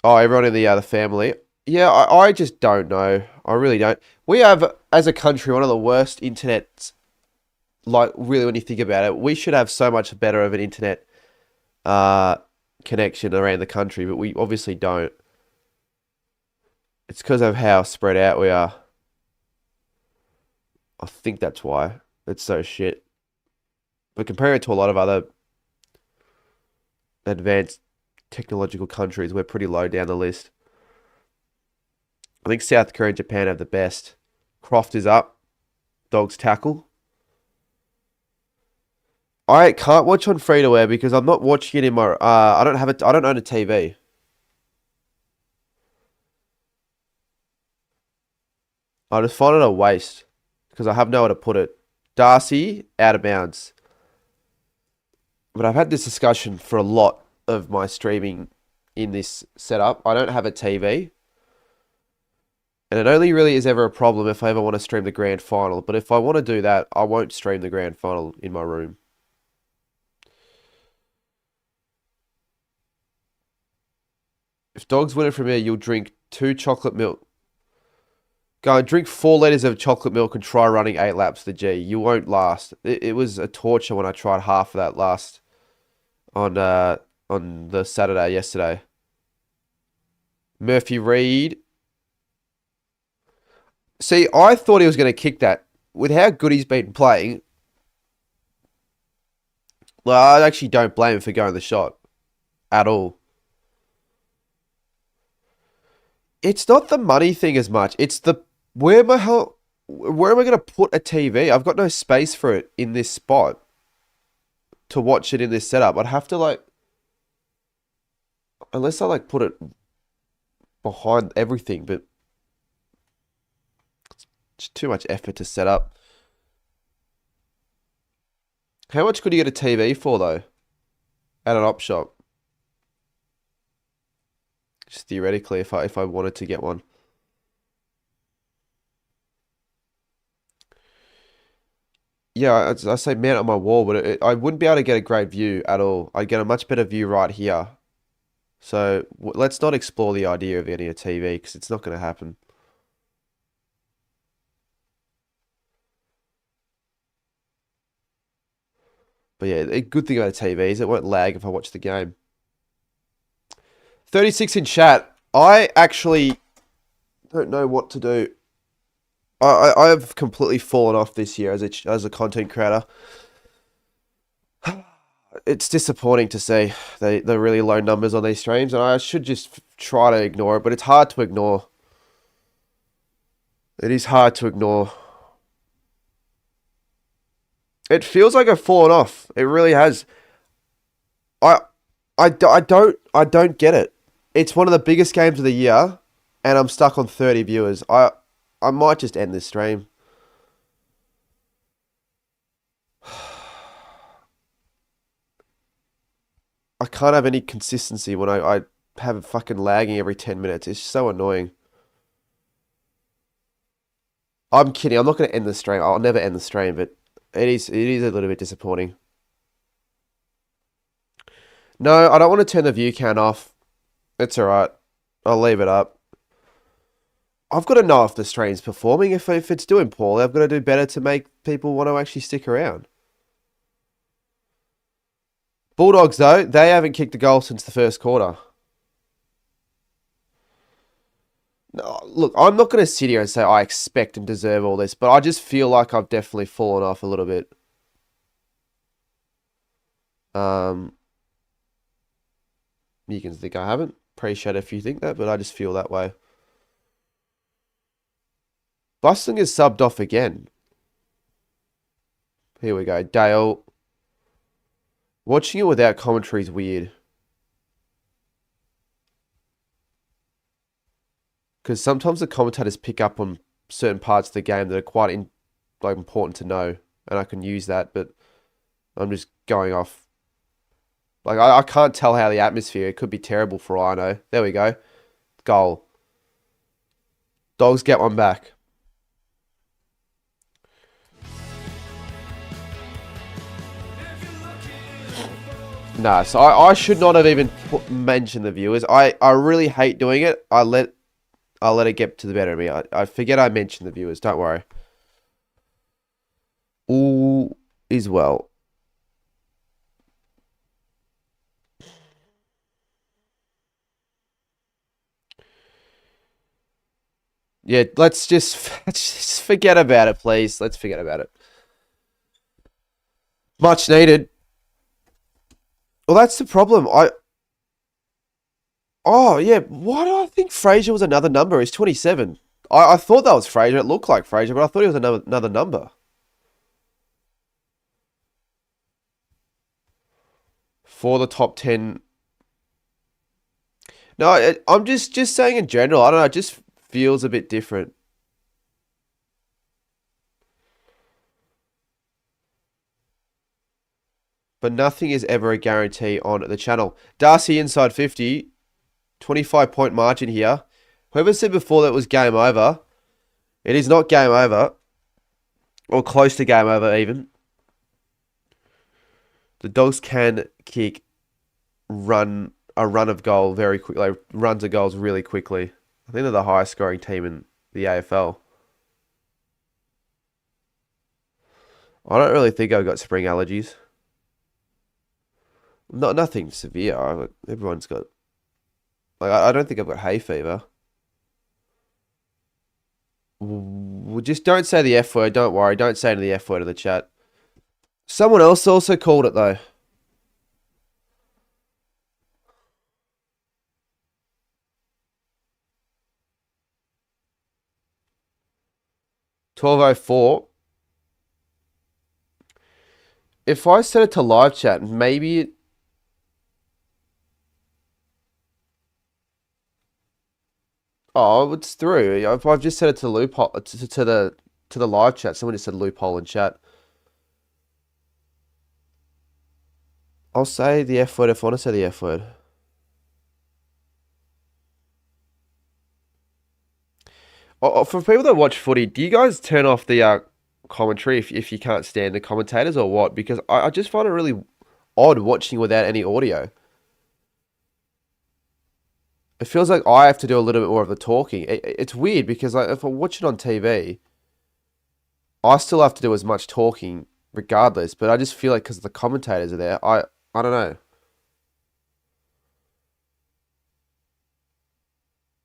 Oh, everyone in the family. Yeah, I just don't know. I really don't. We have, as a country, one of the worst internets. Like, really, when you think about it, we should have so much better of an internet connection around the country, but we obviously don't. It's because of how spread out we are. I think that's why it's so shit. But comparing it to a lot of other advanced technological countries, we're pretty low down the list. I think South Korea and Japan have the best. Croft is up. Dogs tackle. I can't watch on free to air because I'm not watching it in my. I don't own a TV. I just find it a waste because I have nowhere to put it. Darcy out of bounds. But I've had this discussion for a lot of my streaming in this setup. I don't have a TV. And it only really is ever a problem if I ever want to stream the grand final. But if I want to do that, I won't stream the grand final in my room. If Dogs win it from here, you'll drink 2 chocolate milk. Go and drink 4 litres of chocolate milk and try running 8 laps the G. You won't last. It was a torture when I tried half of that last on the Saturday yesterday. Murphy Reed. See, I thought he was going to kick that. With how good he's been playing, well, I actually don't blame him for going the shot. At all. It's not the money thing as much. It's the... Where am I going to put a TV? I've got no space for it in this spot to watch it in this setup. I'd have to like... Unless I like put it behind everything, but... It's too much effort to set up. How much could you get a TV for, though? At an op shop? Just theoretically, if I wanted to get one. Yeah, I say mount on my wall, but I wouldn't be able to get a great view at all. I'd get a much better view right here. So let's not explore the idea of getting a TV because it's not going to happen. But yeah, the good thing about a TV is it won't lag if I watch the game. 36 in chat. I actually don't know what to do. I have completely fallen off this year as a content creator. It's disappointing to see the really low numbers on these streams, and I should just try to ignore it, but it's hard to ignore. It is hard to ignore. It feels like I've fallen off. It really has. I don't get it. It's one of the biggest games of the year, and I'm stuck on 30 viewers. I might just end this stream. I can't have any consistency when I have fucking lagging every 10 minutes. It's so annoying. I'm kidding. I'm not going to end the stream. I'll never end the stream, but it is a little bit disappointing. No, I don't want to turn the view count off. It's alright. I'll leave it up. I've got to know if the stream's performing. If it's doing poorly, I've got to do better to make people want to actually stick around. Bulldogs, though, they haven't kicked a goal since the first quarter. No, look, I'm not going to sit here and say I expect and deserve all this, but I just feel like I've definitely fallen off a little bit. You can think I haven't. Appreciate it if you think that, but I just feel that way. Bustling is subbed off again. Here we go. Dale. Watching it without commentary is weird. Because sometimes the commentators pick up on certain parts of the game that are quite important to know. And I can use that, but I'm just going off. Like, I can't tell how the atmosphere, it could be terrible for all I know. There we go. Goal. Dogs get one back. Nah, so I should not have even mentioned the viewers. I really hate doing it. I'll let it get to the better of me. I forget I mentioned the viewers. Don't worry. All is well. Yeah, let's just forget about it, please. Let's forget about it. Much needed. Well, that's the problem. Oh, yeah. Why do I think Fraser was another number? It's 27. I thought that was Fraser. It looked like Fraser, but I thought he was another number. For the top 10. No, I'm just saying in general. I don't know. It just feels a bit different. But nothing is ever a guarantee on the channel. Darcy inside 50. 25-point margin here. Whoever said before that it was game over, it is not game over. Or close to game over even. The Dogs can kick a run of goal very quickly. Like, runs of goals really quickly. I think they're the highest scoring team in the AFL. I don't really think I've got spring allergies. Nothing severe. Everyone's got... Like, I don't think I've got hay fever. Well, just don't say the F word. Don't worry. Don't say the F word in the chat. Someone else also called it, though. $12.04. If I set it to live chat, maybe it... Oh, it's through. I've just set it to loophole to the to the live chat. Someone just said loophole in chat. I'll say the F word if I want to say the F word. For people that watch footy, do you guys turn off the commentary if you can't stand the commentators or what? Because I just find it really odd watching without any audio. It feels like I have to do a little bit more of the talking. It's weird because if I watch it on TV, I still have to do as much talking regardless. But I just feel like because the commentators are there, I don't know.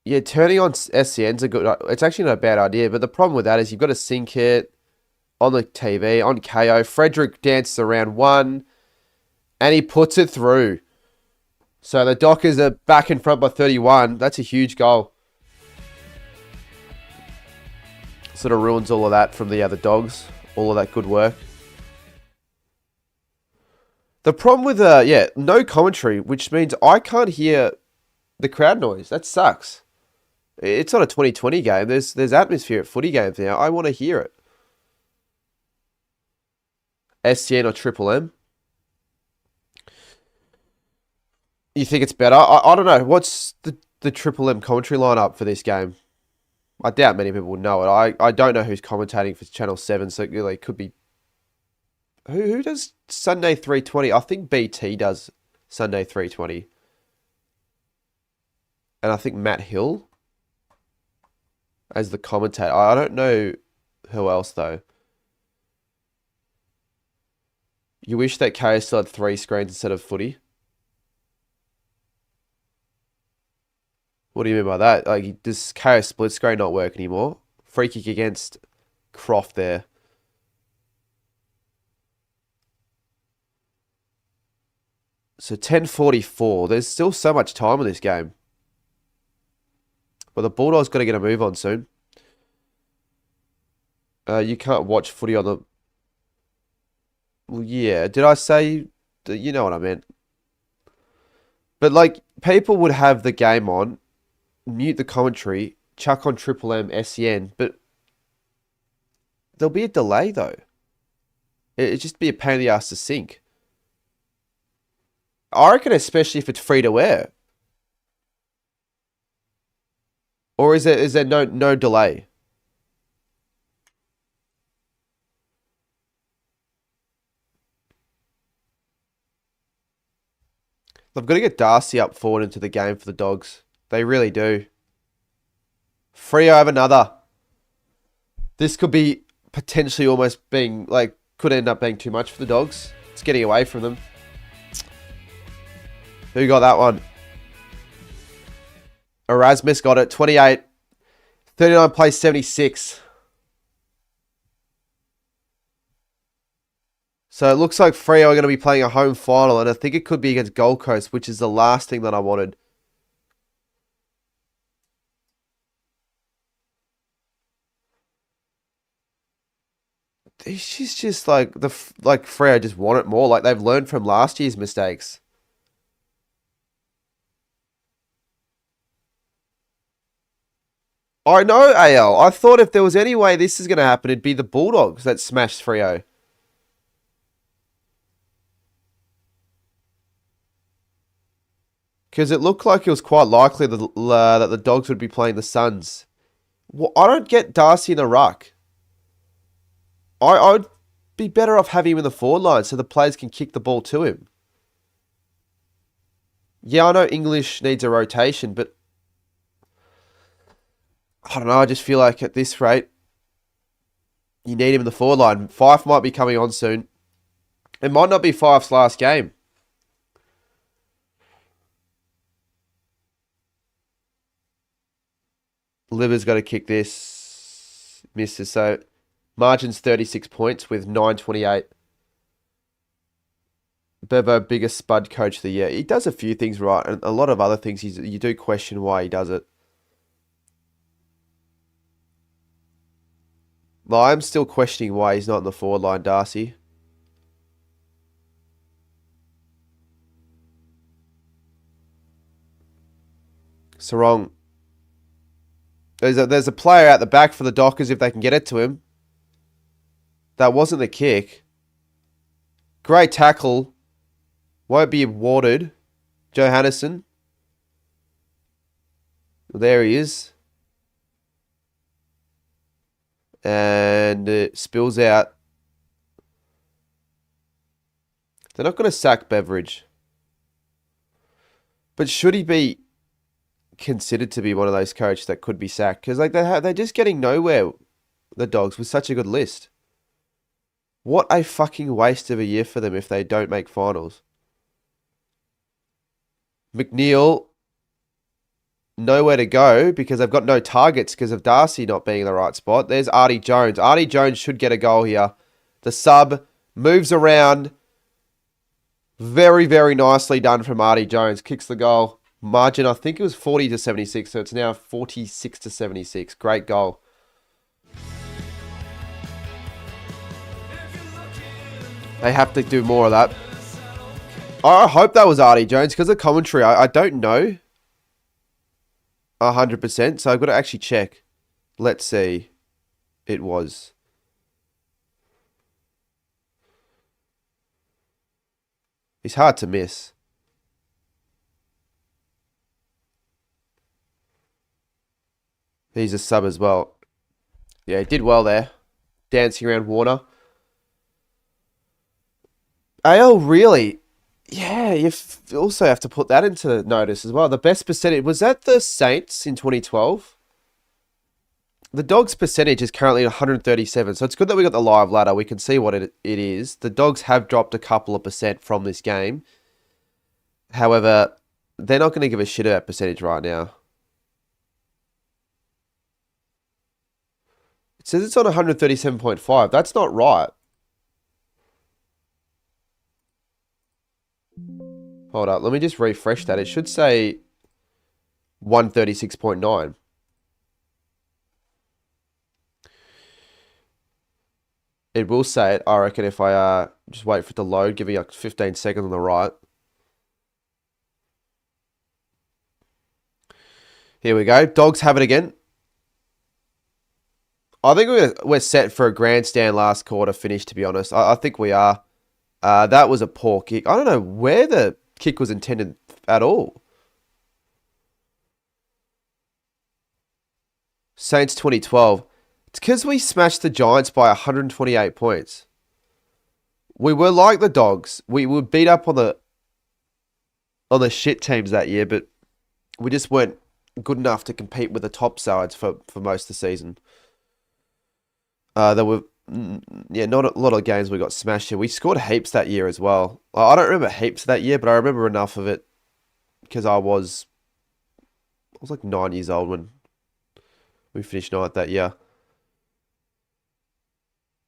Yeah, turning on SCN's a good. It's actually not a bad idea, but the problem with that is you've got to sync it on the TV on KO. Frederick dances around one, and he puts it through. So the Dockers are back in front by 31. That's a huge goal. Sort of ruins all of that from the other Dogs. All of that good work. The problem with no commentary, which means I can't hear the crowd noise. That sucks. It's not a 2020 game. There's atmosphere at footy games now. I want to hear it. SCN or Triple M? You think it's better? I don't know. What's the Triple M commentary lineup for this game? I doubt many people would know it. I don't know who's commentating for Channel 7, so it could be... Who does Sunday 320? I think BT does Sunday 320. And I think Matt Hill as the commentator. I don't know who else, though. You wish that KO still had 3 screens instead of footy? What do you mean by that? Like, does KO split screen not work anymore? Free kick against Croft there. So 10:44. There's still so much time in this game. But the Bulldogs got to get a move on soon. You can't watch footy on the... Well, yeah. Did I say... You know what I meant. But, like, people would have the game on, mute the commentary, chuck on Triple M, SEN, but there'll be a delay, though. It'd just be a pain in the ass to sync. I reckon especially if it's free to wear. Or is there no delay? They've got to get Darcy up forward into the game for the Dogs. They really do. Freo have another. This could be potentially almost being, could end up being too much for the Dogs. It's getting away from them. Who got that one? Erasmus got it. 28. 39 plays 76. So it looks like Freo are going to be playing a home final, and I think it could be against Gold Coast, which is the last thing that I wanted. She's just like Freo just want it more. Like they've learned from last year's mistakes. I know, AL. I thought if there was any way this is going to happen, it'd be the Bulldogs that smashed Freo. Because it looked like it was quite likely that the Dogs would be playing the Suns. Well, I don't get Darcy in the ruck. I would be better off having him in the forward line so the players can kick the ball to him. Yeah, I know English needs a rotation, but I don't know. I just feel like at this rate, you need him in the forward line. Fife might be coming on soon. It might not be Fife's last game. Liver's got to kick this. Misses. So margin's 36 points with 9:28. Bevo, biggest spud coach of the year. He does a few things right, and a lot of other things you do question why he does it. Well, I'm still questioning why he's not in the forward line, Darcy. Sarong. There's a player out the back for the Dockers if they can get it to him. That wasn't the kick. Great tackle. Won't be awarded. Johannesson. There he is. And it spills out. They're not going to sack Beveridge. But should he be considered to be one of those coaches that could be sacked? Because like they're just getting nowhere, the Dogs, with such a good list. What a fucking waste of a year for them if they don't make finals. McNeil, nowhere to go because they've got no targets because of Darcy not being in the right spot. There's Artie Jones. Artie Jones should get a goal here. The sub moves around. Very, very nicely done from Artie Jones. Kicks the goal. Margin, I think it was 40-76, so it's now 46-76. Great goal. They have to do more of that. I hope that was Artie Jones because the commentary, I don't know 100%, so I've got to actually check. Let's see. It was. He's hard to miss. He's a sub as well. Yeah, he did well there. Dancing around Warner. AL really, yeah, you also have to put that into notice as well. The best percentage, was that the Saints in 2012? The Dogs' percentage is currently 137, so it's good that we got the live ladder. We can see what it is. The Dogs have dropped a couple of percent from this game. However, they're not going to give a shit about percentage right now. It says it's on 137.5. That's not right. Hold up, let me just refresh that. It should say 136.9. It will say it, I reckon, if I just wait for it to load. Give me like 15 seconds on the right. Here we go. Dogs have it again. I think we're set for a grandstand last quarter finish, to be honest. I think we are. That was a poor kick. I don't know where the kick was intended at all. Saints 2012. It's because we smashed the Giants by 128 points. We were like the Dogs. We were beat up on the shit teams that year, but we just weren't good enough to compete with the top sides for most of the season. There were not a lot of games we got smashed here. We scored heaps that year as well. I don't remember heaps that year, but I remember enough of it because I was like 9 years old when we finished ninth that year.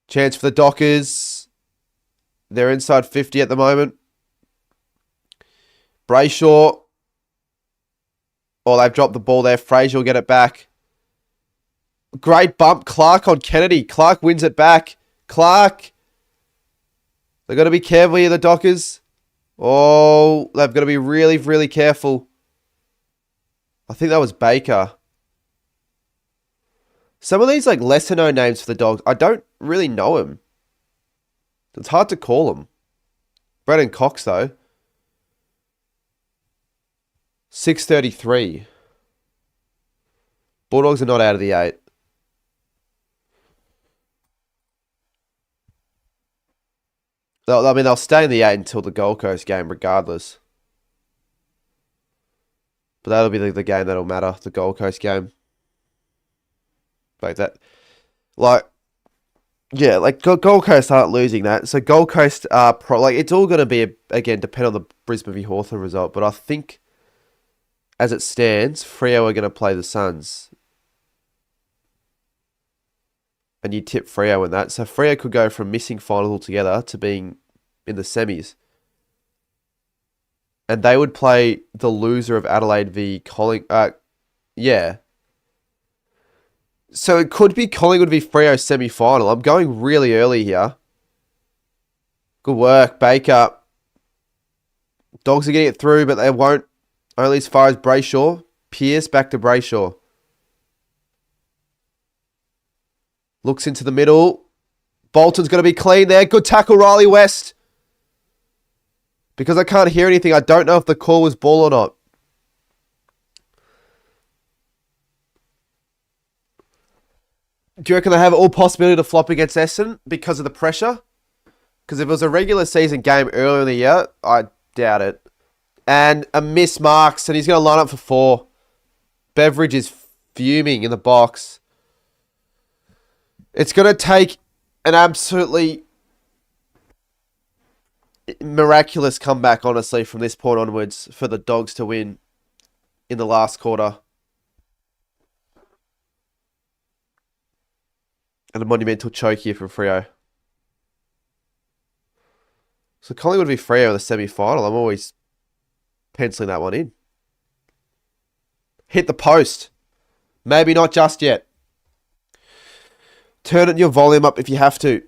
Chance for the Dockers. They're inside 50 at the moment. Brayshaw. Oh, they've dropped the ball there. Frazier will get it back. Great bump. Clark on Kennedy. Clark wins it back. Clark. They've got to be careful here, the Dockers. Oh, they've got to be really, really careful. I think that was Baker. Some of these like lesser known names for the Dogs, I don't really know him. It's hard to call them. Brennan Cox, though. 6:33. Bulldogs are not out of the 8. They'll stay in the 8 until the Gold Coast game, regardless. But that'll be the game that'll matter, the Gold Coast game. Like that. Gold Coast aren't losing that. So Gold Coast are it's all going to be, again, depend on the Brisbane v Hawthorn result. But I think, as it stands, Freo are going to play the Suns. And you tip Freo in that. So Freo could go from missing finals altogether to being in the semis. And they would play the loser of Adelaide v Collingwood. Yeah. So it could be Collingwood v Freo semi-final. I'm going really early here. Good work, Baker. Dogs are getting it through, but they won't. Only as far as Brayshaw. Pierce back to Brayshaw. Looks into the middle. Bolton's going to be clean there. Good tackle, Riley West. Because I can't hear anything, I don't know if the call was ball or not. Do you reckon they have all possibility to flop against Essendon because of the pressure? Because if it was a regular season game earlier in the year, I doubt it. And a miss marks, and he's going to line up for 4. Beveridge is fuming in the box. It's going to take an absolutely miraculous comeback, honestly, from this point onwards for the Dogs to win in the last quarter. And a monumental choke here from Freo. So Collingwood v Freo in the semi-final. I'm always penciling that one in. Hit the post. Maybe not just yet. Turn your volume up if you have to.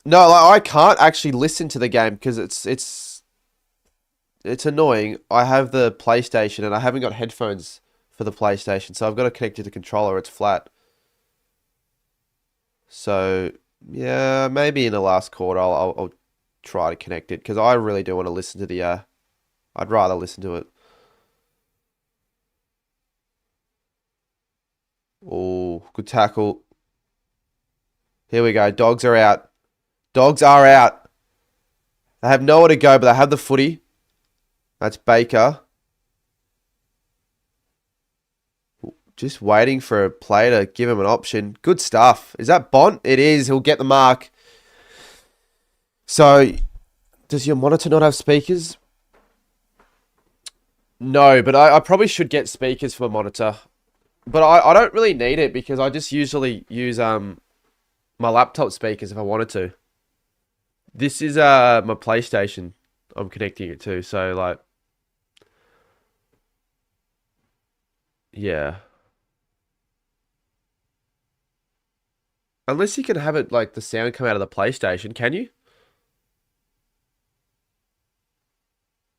No, I can't actually listen to the game because it's annoying. I have the PlayStation and I haven't got headphones for the PlayStation, so I've got to connect to the controller. It's flat. So yeah, maybe in the last quarter I'll try to connect it because I really do want to listen to the. I'd rather listen to it. Oh, good tackle. Here we go. Dogs are out. Dogs are out. They have nowhere to go, but they have the footy. That's Baker. Just waiting for a player to give him an option. Good stuff. Is that Bont? It is. He'll get the mark. So, does your monitor not have speakers? No, but I probably should get speakers for my monitor. But I don't really need it because I just usually use my laptop speakers if I wanted to. This is my PlayStation I'm connecting it to, so like yeah. Unless you can have it like the sound come out of the PlayStation, can you?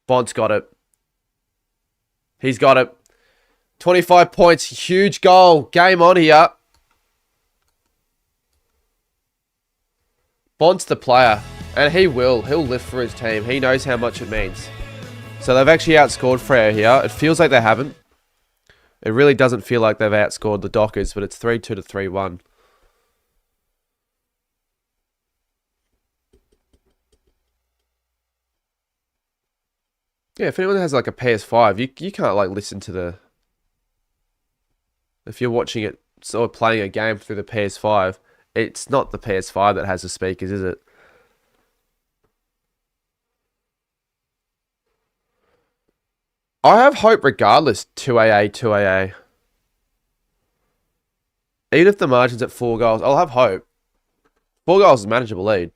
Bont's got it. He's got it. 25 points, huge goal. Game on here. Bont's the player, and he will. He'll lift for his team. He knows how much it means. So they've actually outscored Freo here. It feels like they haven't. It really doesn't feel like they've outscored the Dockers, but it's 3-2 to 3-1. Yeah, if anyone has like a PS5, you can't like listen to the... If you're watching it or playing a game through the PS5, it's not the PS5 that has the speakers, is it? I have hope regardless, 2AA, 2AA. Even if the margin's at 4 goals, I'll have hope. 4 goals is a manageable lead.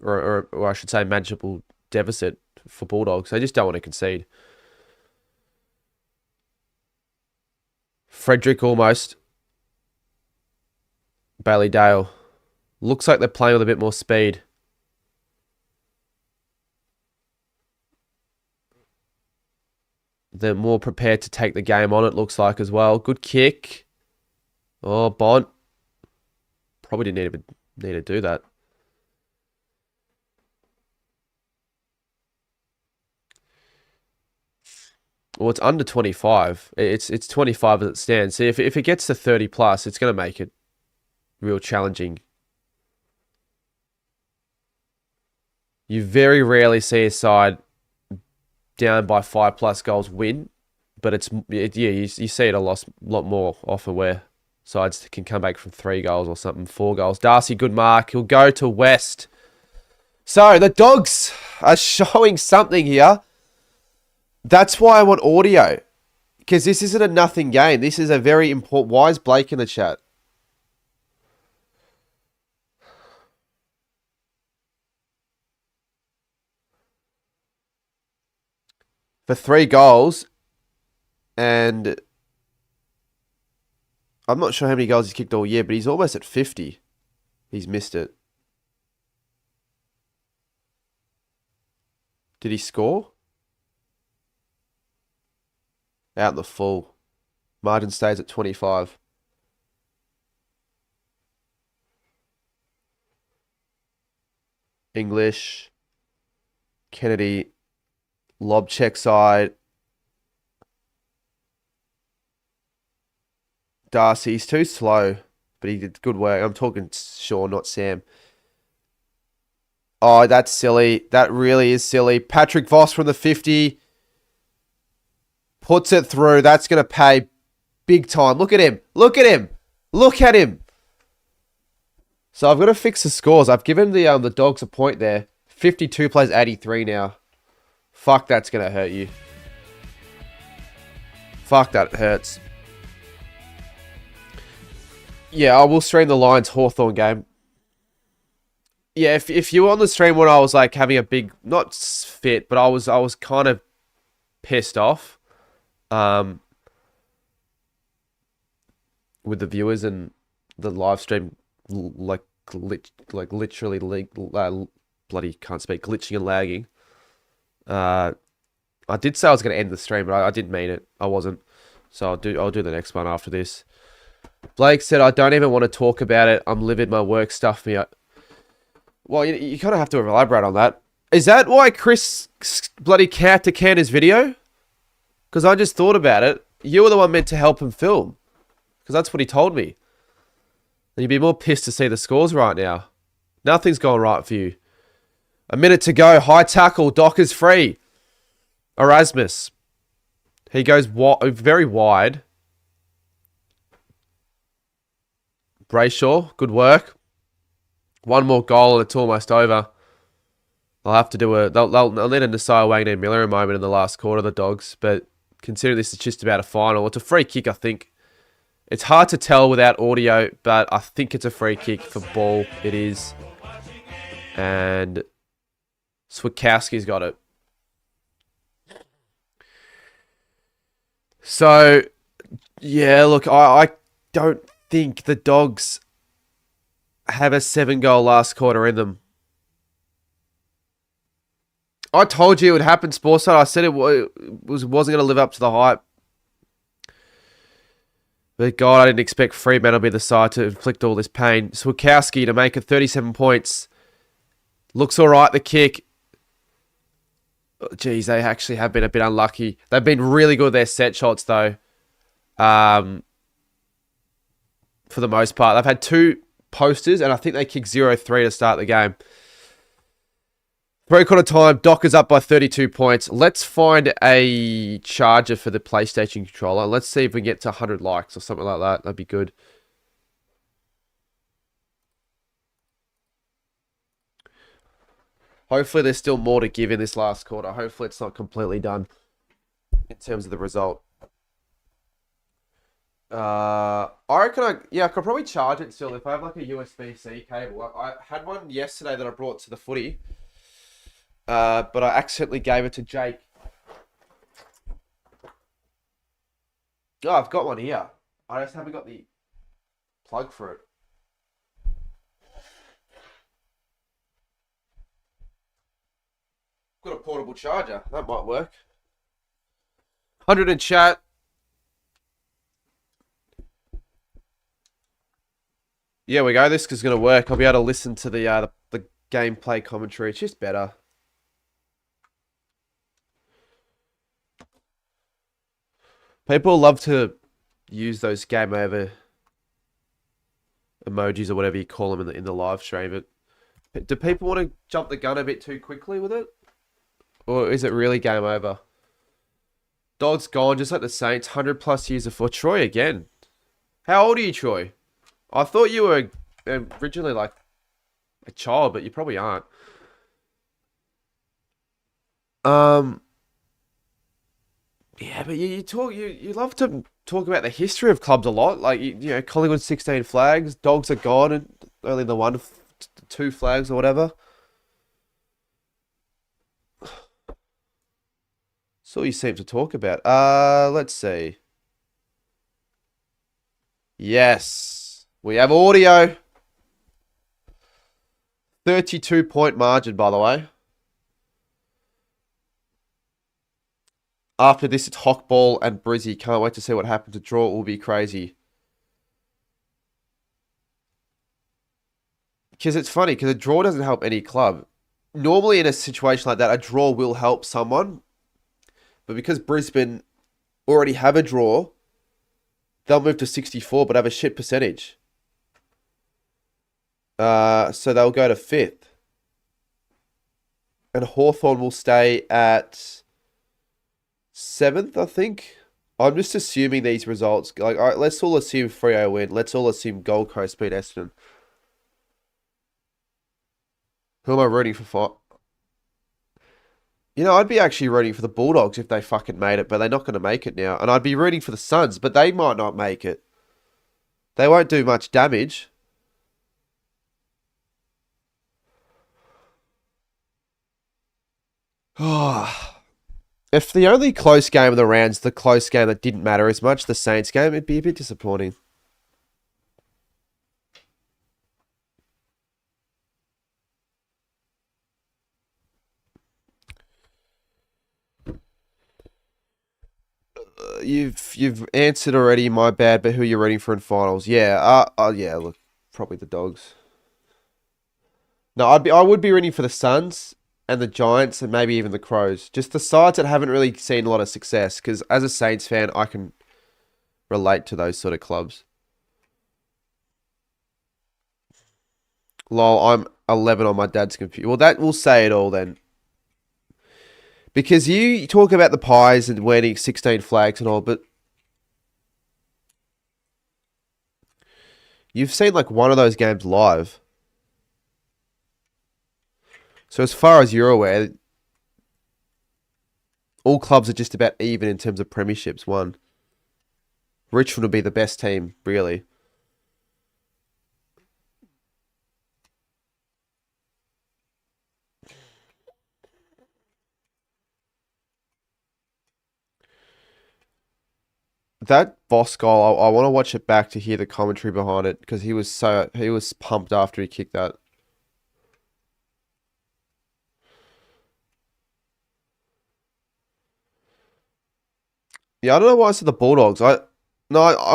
Or I should say manageable deficit for Bulldogs. They just don't want to concede. Frederick almost. Bailey Dale. Looks like they're playing with a bit more speed. They're more prepared to take the game on, it looks like, as well. Good kick. Oh, Bont. Probably didn't need to do that. Well, it's under 25. It's 25 as it stands. See, if it gets to 30 plus, it's going to make it real challenging. You very rarely see a side down by 5 plus goals win, but you see it a lot more often where sides can come back from 3 goals or something, 4 goals. Darcy, good mark. He'll go to West. So the Dogs are showing something here. That's why I want audio. Because this isn't a nothing game. This is a very important... Why is Blake in the chat? For 3 goals. And... I'm not sure how many goals he's kicked all year, but he's almost at 50. He's missed it. Did he score? Out in the full. Margin stays at 25. English. Kennedy. Lob check side. Darcy, he's too slow, but he did good work. I'm talking Shaw, not Sam. Oh, that's silly. That really is silly. Patrick Voss from the 50. Puts it through. That's going to pay big time. Look at him. Look at him. Look at him. So I've got to fix the scores. I've given the Dogs a point there. 52 plays 83 now. Fuck, that's going to hurt you. Fuck, that hurts. Yeah, I will stream the Lions Hawthorn game. Yeah, if you were on the stream when I was like having a big, not fit, but I was kind of pissed off, with the viewers and the live stream, literally bloody can't speak, glitching and lagging. I did say I was going to end the stream, but I didn't mean it. I wasn't. So I'll do the next one after this. Blake said, I don't even want to talk about it. I'm livid. My work stuffed me up. Well, you kind of have to elaborate on that. Is that why Chris bloody had to can his video? Because I just thought about it. You were the one meant to help him film. Because that's what he told me. And you'd be more pissed to see the scores right now. Nothing's gone right for you. A minute to go. High tackle. Docker's free. Erasmus. He goes very wide. Brayshaw. Good work. One more goal and it's almost over. I'll have to do they'll need a Nasiah Wagner Miller moment in the last quarter of the Dogs, but considering this is just about a final, it's a free kick, I think. It's hard to tell without audio, but I think it's a free kick for ball. It is. And Switkowski's got it. So, yeah, look, I don't think the Dogs have a 7-goal last quarter in them. I told you it would happen, Sportside. I said it wasn't going to live up to the hype. But God, I didn't expect Fremantle to be the side to inflict all this pain. Switkowski to make it 37 points. Looks all right, the kick. Geez, they actually have been a bit unlucky. They've been really good with their set shots, though. For the most part. They've had 2 posters, and I think they kicked 0-3 to start the game. 3/4 time, Docker's up by 32 points. Let's find a charger for the PlayStation controller. Let's see if we can get to 100 likes or something like that. That'd be good. Hopefully there's still more to give in this last quarter. Hopefully it's not completely done in terms of the result. I reckon I could probably charge it still if I have like a USB-C cable. I had one yesterday that I brought to the footy. But I accidentally gave it to Jake. Oh, I've got one here. I just haven't got the plug for it. Got a portable charger. That might work. 100 in chat. Yeah, we go. This is going to work. I'll be able to listen to the gameplay commentary. It's just better. People love to use those game over emojis or whatever you call them in the live stream. But do people want to jump the gun a bit too quickly with it? Or is it really game over? Dogs gone, just like the Saints. 100+ years of foot. Troy again. How old are you, Troy? I thought you were originally like a child, but you probably aren't. Yeah, but you love to talk about the history of clubs a lot. Like, Collingwood 16 flags, Dogs are gone, and only the 2 flags or whatever. That's all you seem to talk about. Let's see. Yes, we have audio. 32-point margin, by the way. After this, it's Hockball and Brizzy. Can't wait to see what happens to draw. It will be crazy. Because it's funny, because a draw doesn't help any club. normally in a situation like that, a draw will help someone. But because Brisbane already have a draw, they'll move to 64 but have a shit percentage. So they'll go to 5th. And Hawthorn will stay at 7th, I think. I'm just assuming these results. Like, all right, let's all assume Freo win. Let's all assume Gold Coast beat Essendon. Who am I rooting for? You know, I'd be actually rooting for the Bulldogs if they fucking made it, but they're not going to make it now. And I'd be rooting for the Suns, but they might not make it. They won't do much damage. If the only close game of the round's the close game that didn't matter as much, the Saints game, it'd be a bit disappointing. You've answered already, my bad, but who are you rooting for in finals? Yeah, yeah, look, probably the Dogs. No, I would be rooting for the Suns and the Giants and maybe even the Crows. Just the sides that haven't really seen a lot of success, because as a Saints fan, I can relate to those sort of clubs. Lol, I'm 11 on my dad's computer. Well, that will say it all then. Because you talk about the Pies and winning 16 flags and all, but you've seen like one of those games live. So as far as you're aware, all clubs are just about even in terms of premierships won. Richmond would be the best team, really. That Boss goal, I want to watch it back to hear the commentary behind it because he was pumped after he kicked that. Yeah, I don't know why I said the Bulldogs. I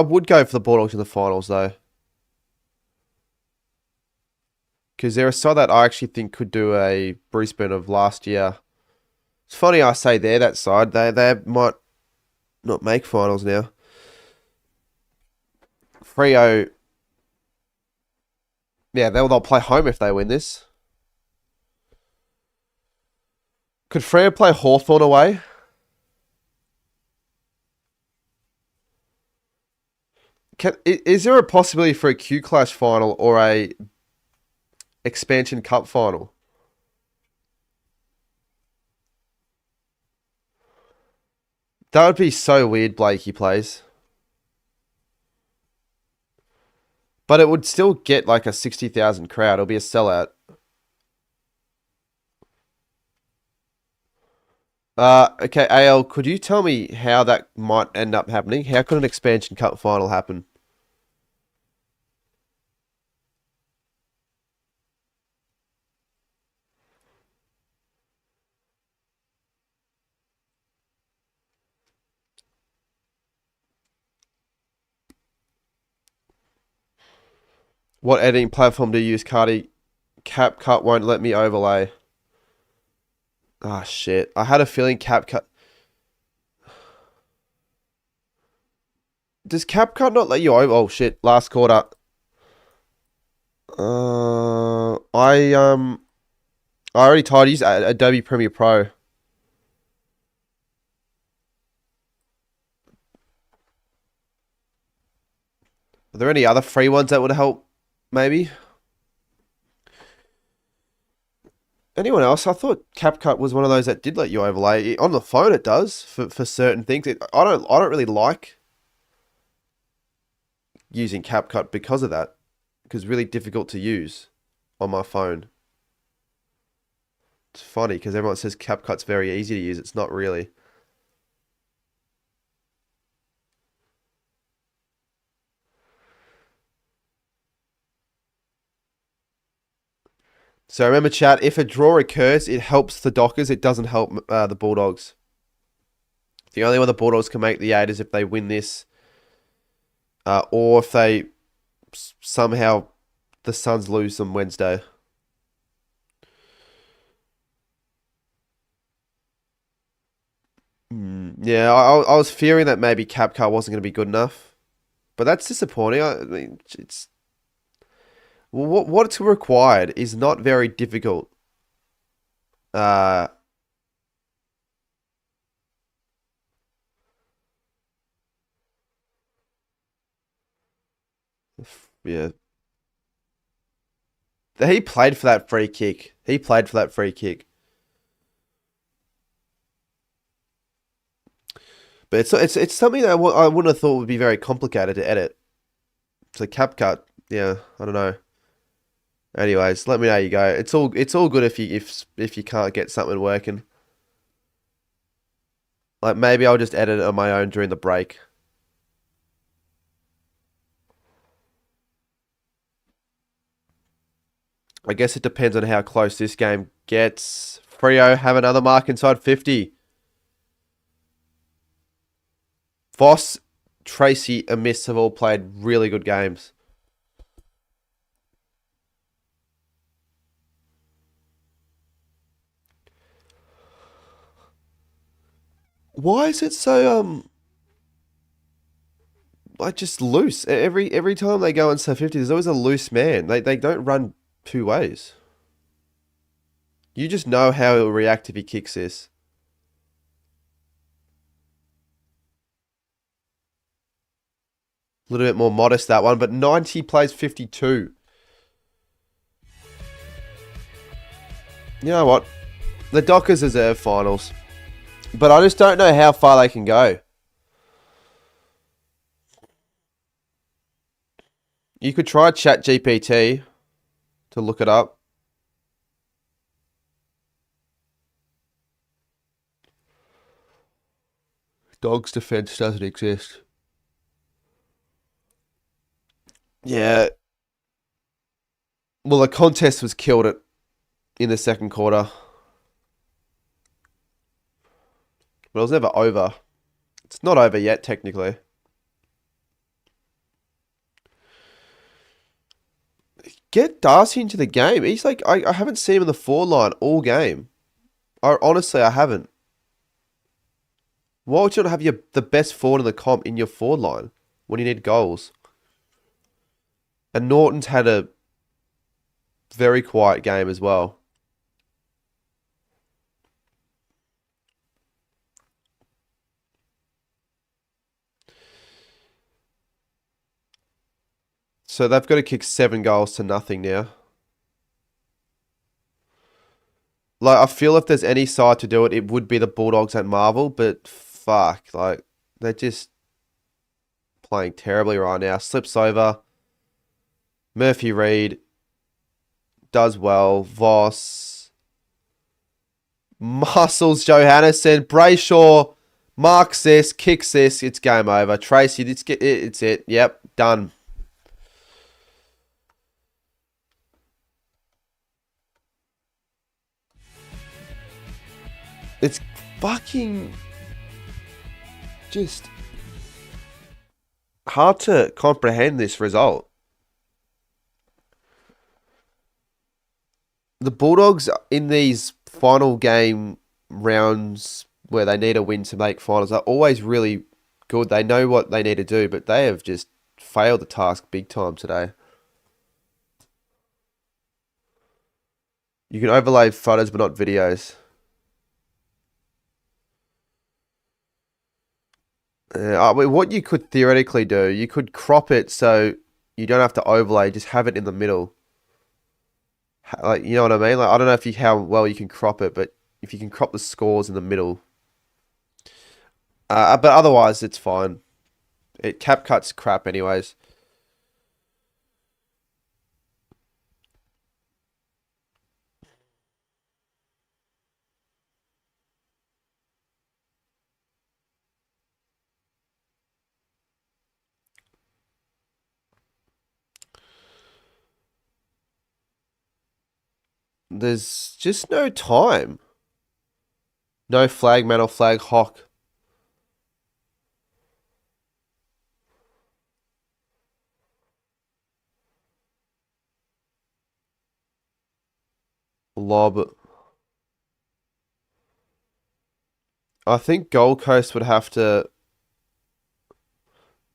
would go for the Bulldogs in the finals though, because they're a side that I actually think could do a Brisbane of last year. It's funny I say they're that side. They might not make finals now. Freo, yeah, they'll play home if they win this. Could Freo play Hawthorn away? Is there a possibility for a Q Clash final or a expansion cup final? That would be so weird, Blakey plays. But it would still get like a 60,000 crowd. It'll be a sellout. Okay, AL, could you tell me how that might end up happening? How could an expansion cup final happen? What editing platform do you use, Cardi? CapCut won't let me overlay. Ah, shit. I had a feeling CapCut... Does CapCut not let you over... Oh, shit. Last quarter. I already tried to use Adobe Premiere Pro. Are there any other free ones that would help? Maybe? Anyone else? I thought CapCut was one of those that did let you overlay. On the phone it does for certain things. I don't really like using CapCut because of that. Because it's really difficult to use on my phone. It's funny because everyone says CapCut's very easy to use. It's not really. So remember, chat, if a draw occurs, it helps the Dockers. It doesn't help the Bulldogs. The only way the Bulldogs can make the 8 is if they win this. Or if they somehow the Suns lose them Wednesday. Yeah, I was fearing that maybe Capcar wasn't going to be good enough. But that's disappointing. I mean, it's... Well, what's required is not very difficult. Uh, yeah. He played for that free kick. He played for that free kick. But it's something that I wouldn't have thought would be very complicated to edit. It's a cap cut. Yeah, I don't know. Anyways, let me know how you go. It's all good if you can't get something working. Like maybe I'll just edit it on my own during the break. I guess it depends on how close this game gets. Freo have another mark inside 50. Voss, Tracy, and Miss have all played really good games. Why is it so like just loose? Every time they go inside 50, there's always a loose man. They don't run two ways. You just know how he'll react if he kicks this. A little bit more modest, that one, but 90 plays 52. You know what? The Dockers deserve finals. But I just don't know how far they can go. You could try ChatGPT to look it up. Dogs defense doesn't exist. Yeah. Well, the contest was killed it in the second quarter. But it was never over. It's not over yet, technically. Get Darcy into the game. He's like, I haven't seen him in the forward line all game. Honestly, I haven't. Why would you not have the best forward in the comp in your forward line when you need goals? And Norton's had a very quiet game as well. So they've got to kick 7 goals to nothing now. Like, I feel if there's any side to do it, it would be the Bulldogs at Marvel, but fuck, like, they're just playing terribly right now. Slips over. Murphy Reed does well. Voss. Muscles Johannesson. Brayshaw marks this, kicks this. It's game over. Tracy, it's it. Yep, done. It's fucking just hard to comprehend this result. The Bulldogs in these final game rounds where they need a win to make finals are always really good. They know what they need to do, but they have just failed the task big time today. You can overlay photos but not videos. What you could theoretically do, you could crop it so you don't have to overlay, just have it in the middle. Like, you know what I mean? Like, I don't know how well you can crop it, but if you can crop the scores in the middle. But otherwise, it's fine. Cap cut's crap anyways. There's just no time. No flag man or flag hawk. Lob. I think Gold Coast would have to...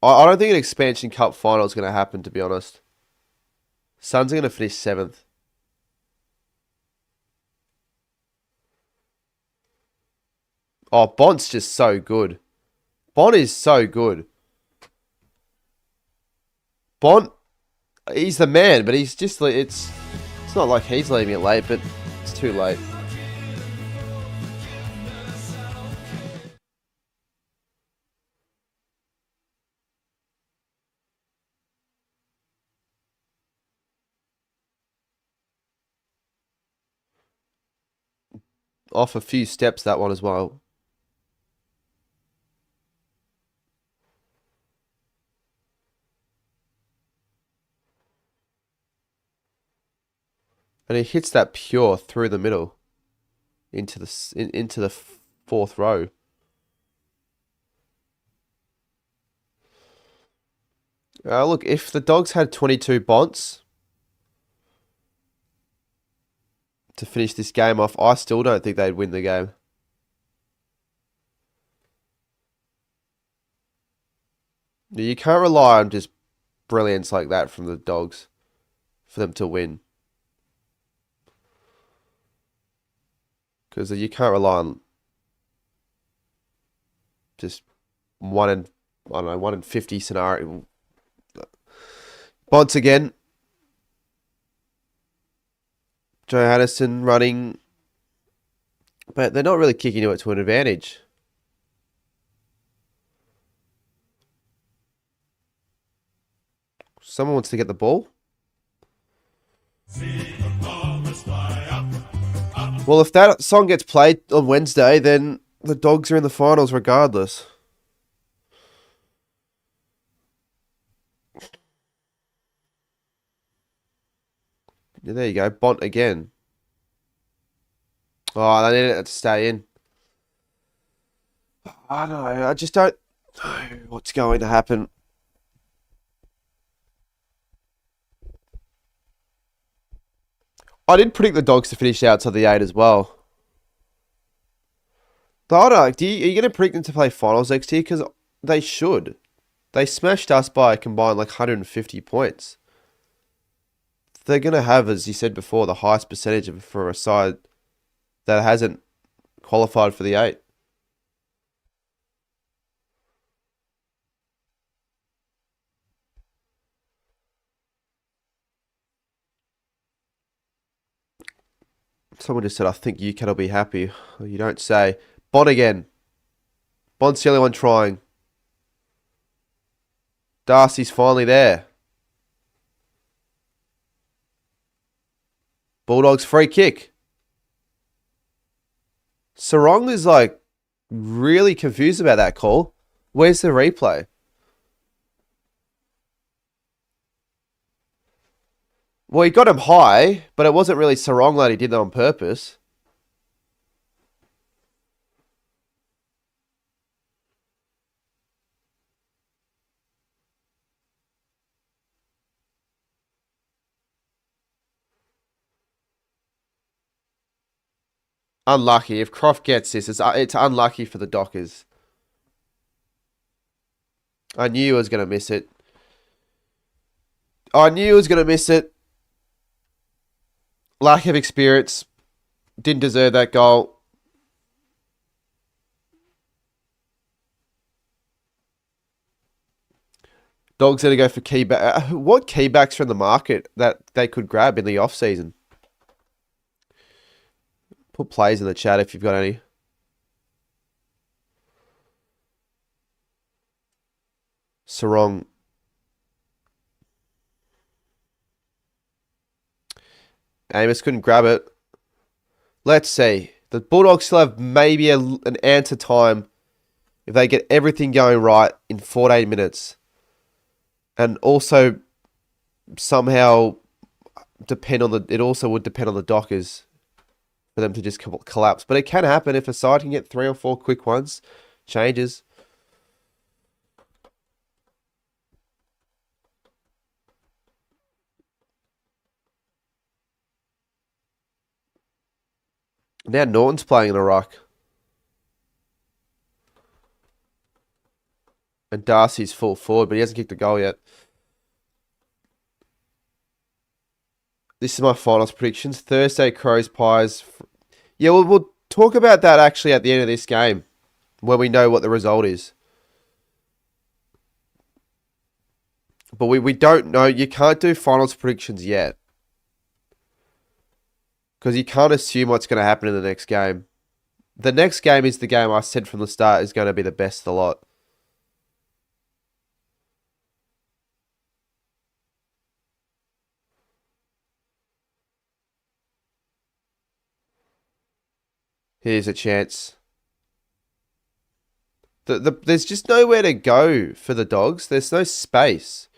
I don't think an expansion cup final is going to happen, to be honest. Suns are going to finish 7th. Oh, Bont's just so good. Bont is so good. Bont, he's the man, but he's just like, it's not like he's leaving it late, but it's too late. Off a few steps, that one as well. And he hits that pure through the middle into the fourth row. Look, if the Dogs had 22 Bonts to finish this game off, I still don't think they'd win the game. You can't rely on just brilliance like that from the Dogs for them to win. Because you can't rely on just 1 in 50 scenario. Bonds again. Johannesson running. But they're not really kicking it to an advantage. Someone wants to get the ball. Well, if that song gets played on Wednesday, then the Dogs are in the finals regardless. Yeah, there you go. Bont again. Oh, they need it to stay in. I don't know. I just don't know what's going to happen. I did predict the Dogs to finish outside the 8 as well. I don't know. Are you going to predict them to play finals next year? Because they should. They smashed us by a combined like 150 points. They're going to have, as you said before, the highest percentage for a side that hasn't qualified for the 8. Someone just said, I think UCAT will be happy. You don't say. Bont again. Bont's the only one trying. Darcy's finally there. Bulldogs free kick. Sarong is like really confused about that call. Where's the replay? Well, he got him high, but it wasn't really Sarong that he did that on purpose. Unlucky. If Croft gets this, it's unlucky for the Dockers. I knew he was going to miss it. I knew he was going to miss it. Lack of experience. Didn't deserve that goal. Dogs going to go for key back. What key backs from the market that they could grab in the off season? Put plays in the chat if you've got any. Sarong. Amos couldn't grab it. Let's see. The Bulldogs still have maybe an answer time if they get everything going right in 14 minutes. And also somehow it also would depend on the Dockers for them to just collapse. But it can happen if a side can get 3 or 4 quick ones. Changes. Now Norton's playing in a ruck. And Darcy's full forward, but he hasn't kicked a goal yet. This is my finals predictions. Thursday, Crows, Pies. Yeah, we'll talk about that actually at the end of this game when we know what the result is. But we don't know. You can't do finals predictions yet. Because you can't assume what's going to happen in the next game. The next game is the game I said from the start is going to be the best of the lot. Here's a chance. There's just nowhere to go for the Dogs. There's no space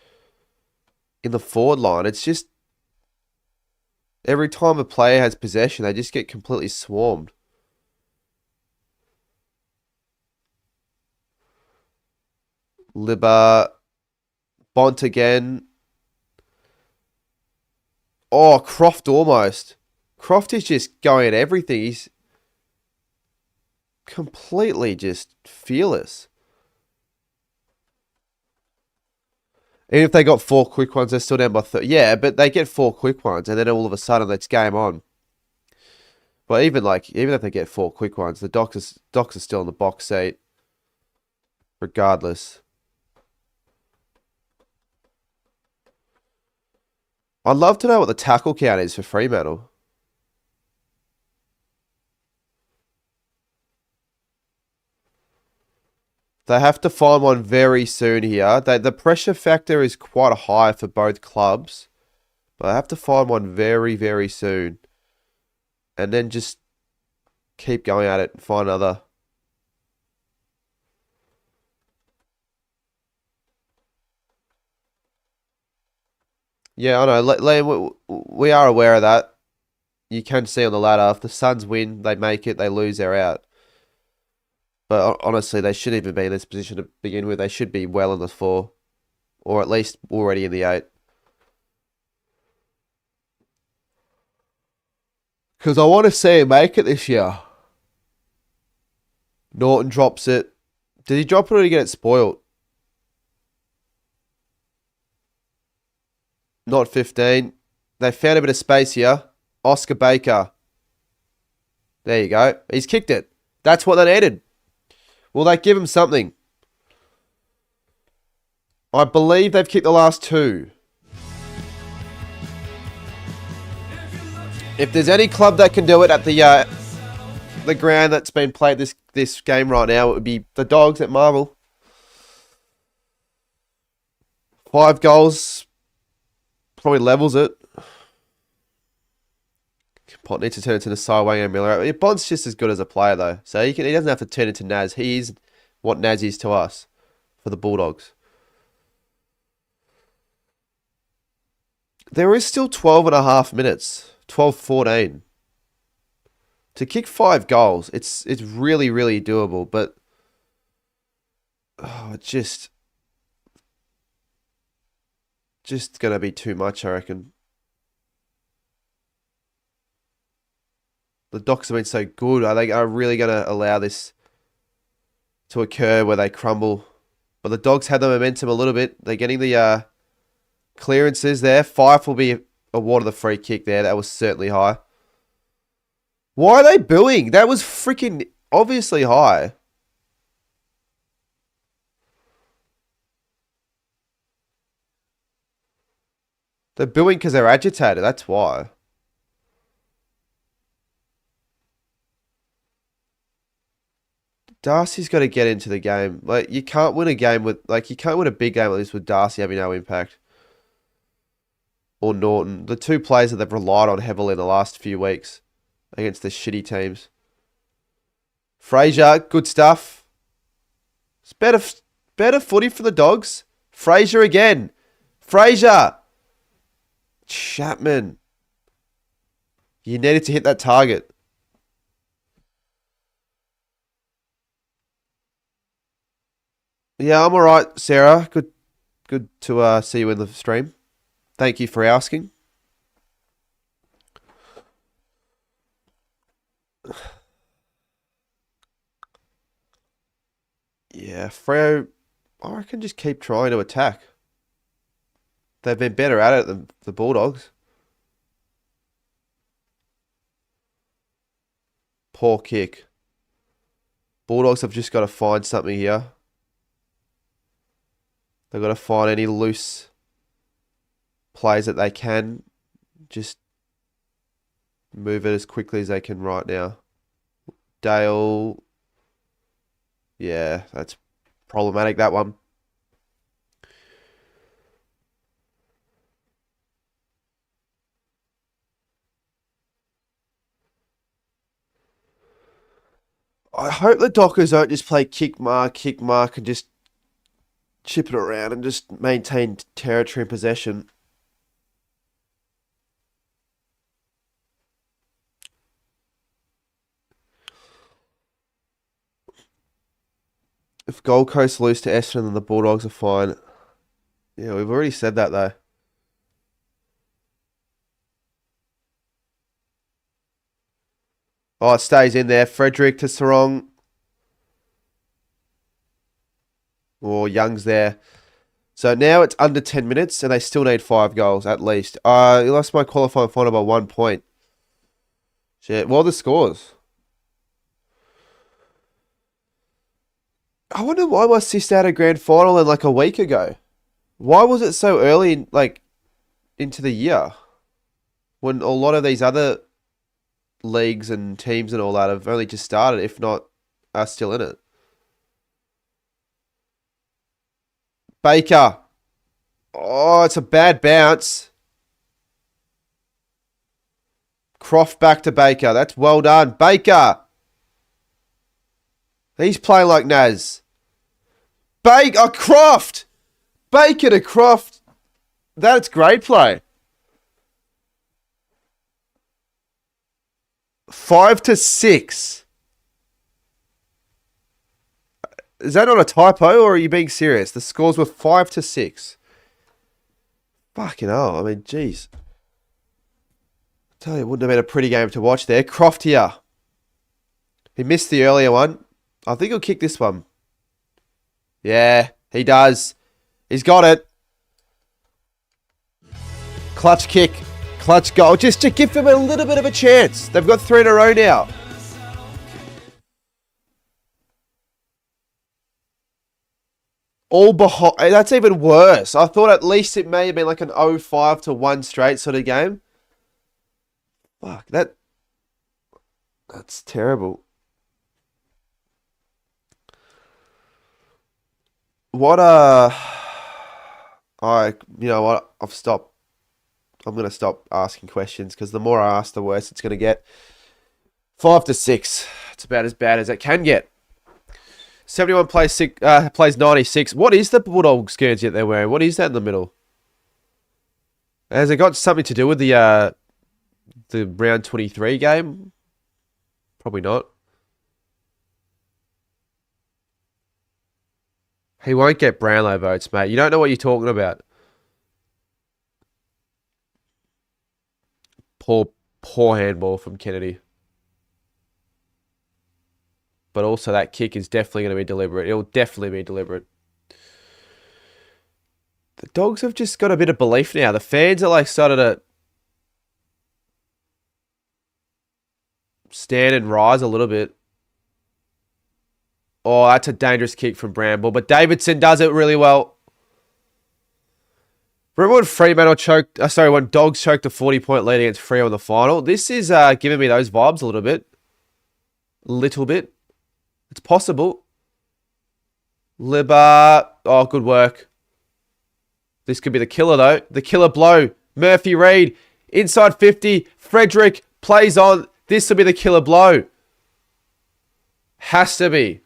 in the forward line. It's just every time a player has possession, they just get completely swarmed. Libba. Bont again. Oh, Croft almost. Croft is just going at everything. He's completely just fearless. Even if they got 4 quick ones, they're still down by 30. Yeah, but they get 4 quick ones, and then all of a sudden, it's game on. But even if they get 4 quick ones, the Docs are still in the box seat. Regardless. I'd love to know what the tackle count is for Fremantle. They have to find one very soon here. The pressure factor is quite high for both clubs. But I have to find one very, very soon. And then just keep going at it and find another. Yeah, I know. Liam, we are aware of that. You can see on the ladder, if the Suns win, they make it. They lose, they're out. But honestly, they shouldn't even be in this position to begin with. They should be well in the 4. Or at least already in the 8. Because I want to see him make it this year. Norton drops it. Did he drop it or did he get it spoiled? Not 15. They found a bit of space here. Oscar Baker. There you go. He's kicked it. That's what they needed. Will they give him something? I believe they've kicked the last 2. If there's any club that can do it at the ground that's been played this game right now, it would be the Dogs at Marvel. 5 goals. Probably levels it. Pont needs to turn into the Sideway and Miller. Bond's just as good as a player, though. So he doesn't have to turn into Naz. He is what Naz is to us for the Bulldogs. There is still 12 and a half minutes. 12-14. To kick 5 goals, it's really, really doable. But it's just going to be too much, I reckon. The Docs have been so good. Are they really going to allow this to occur where they crumble? But the Dogs had the momentum a little bit. They're getting the clearances there. Fife will be awarded the free kick there. That was certainly high. Why are they booing? That was freaking obviously high. They're booing because they're agitated. That's why. Darcy's got to get into the game. You can't win a game you can't win a big game like this with Darcy having no impact. Or Norton. The 2 players that they've relied on heavily in the last few weeks against the shitty teams. Fraser, good stuff. It's better footy for the Dogs. Fraser again. Fraser. Chapman. You needed to hit that target. Yeah, I'm alright, Sarah. Good to see you in the stream. Thank you for asking. Yeah, Freo I reckon just keep trying to attack. They've been better at it than the Bulldogs. Poor kick. Bulldogs have just got to find something here. They've got to find any loose plays that they can. Just move it as quickly as they can right now. Dale. Yeah, that's problematic, that one. I hope the Dockers don't just play kick mark, and just chip it around and just maintain territory and possession. If Gold Coast lose to Essendon, then the Bulldogs are fine. Yeah, we've already said that, though. Oh, it stays in there. Frederick to Sarong. Oh, Young's there. So now it's under 10 minutes, and they still need 5 goals, at least. I lost my qualifying final by 1 point. Shit, what are the scores? I wonder why my sister had a grand final in like a week ago. Why was it so early, into the year? When a lot of these other leagues and teams and all that have only just started, if not are still in it. Baker. Oh, it's a bad bounce. Croft back to Baker. That's well done. Baker. He's playing like Naz. Croft. Baker to Croft. That's great play. 5-6. Is that not a typo, or are you being serious? The scores were 5-6. Fucking hell. I mean, jeez. I tell you, it wouldn't have been a pretty game to watch there. Croft here. He missed the earlier one. I think he'll kick this one. Yeah, he does. He's got it. Clutch kick. Clutch goal. Just to give them a little bit of a chance. They've got 3 in a row now. All behind. That's even worse. I thought at least it may have been like an 0-5 to 1 straight sort of game. Fuck, that's terrible. You know what? I'm going to stop asking questions, because the more I ask, the worse it's going to get. 5-6. It's about as bad as it can get. 71 plays 96. What is the Bulldogs Guernsey that they're wearing? What is that in the middle? Has it got something to do with the round 23 game? Probably not. He won't get Brownlow votes, mate. You don't know what you're talking about. Poor handball from Kennedy. But also that kick is definitely going to be deliberate. It'll definitely be deliberate. The Dogs have just got a bit of belief now. The fans are started to stand and rise a little bit. Oh, that's a dangerous kick from Bramble. But Davidson does it really well. Remember when Fremantle choked... when Dogs choked a 40-point lead against Freo in the final? This is giving me those vibes a little bit. It's possible. Libba. Oh, good work. This could be the killer, though. The killer blow. Murphy Reid. Inside 50. Frederick plays on. This will be the killer blow. Has to be.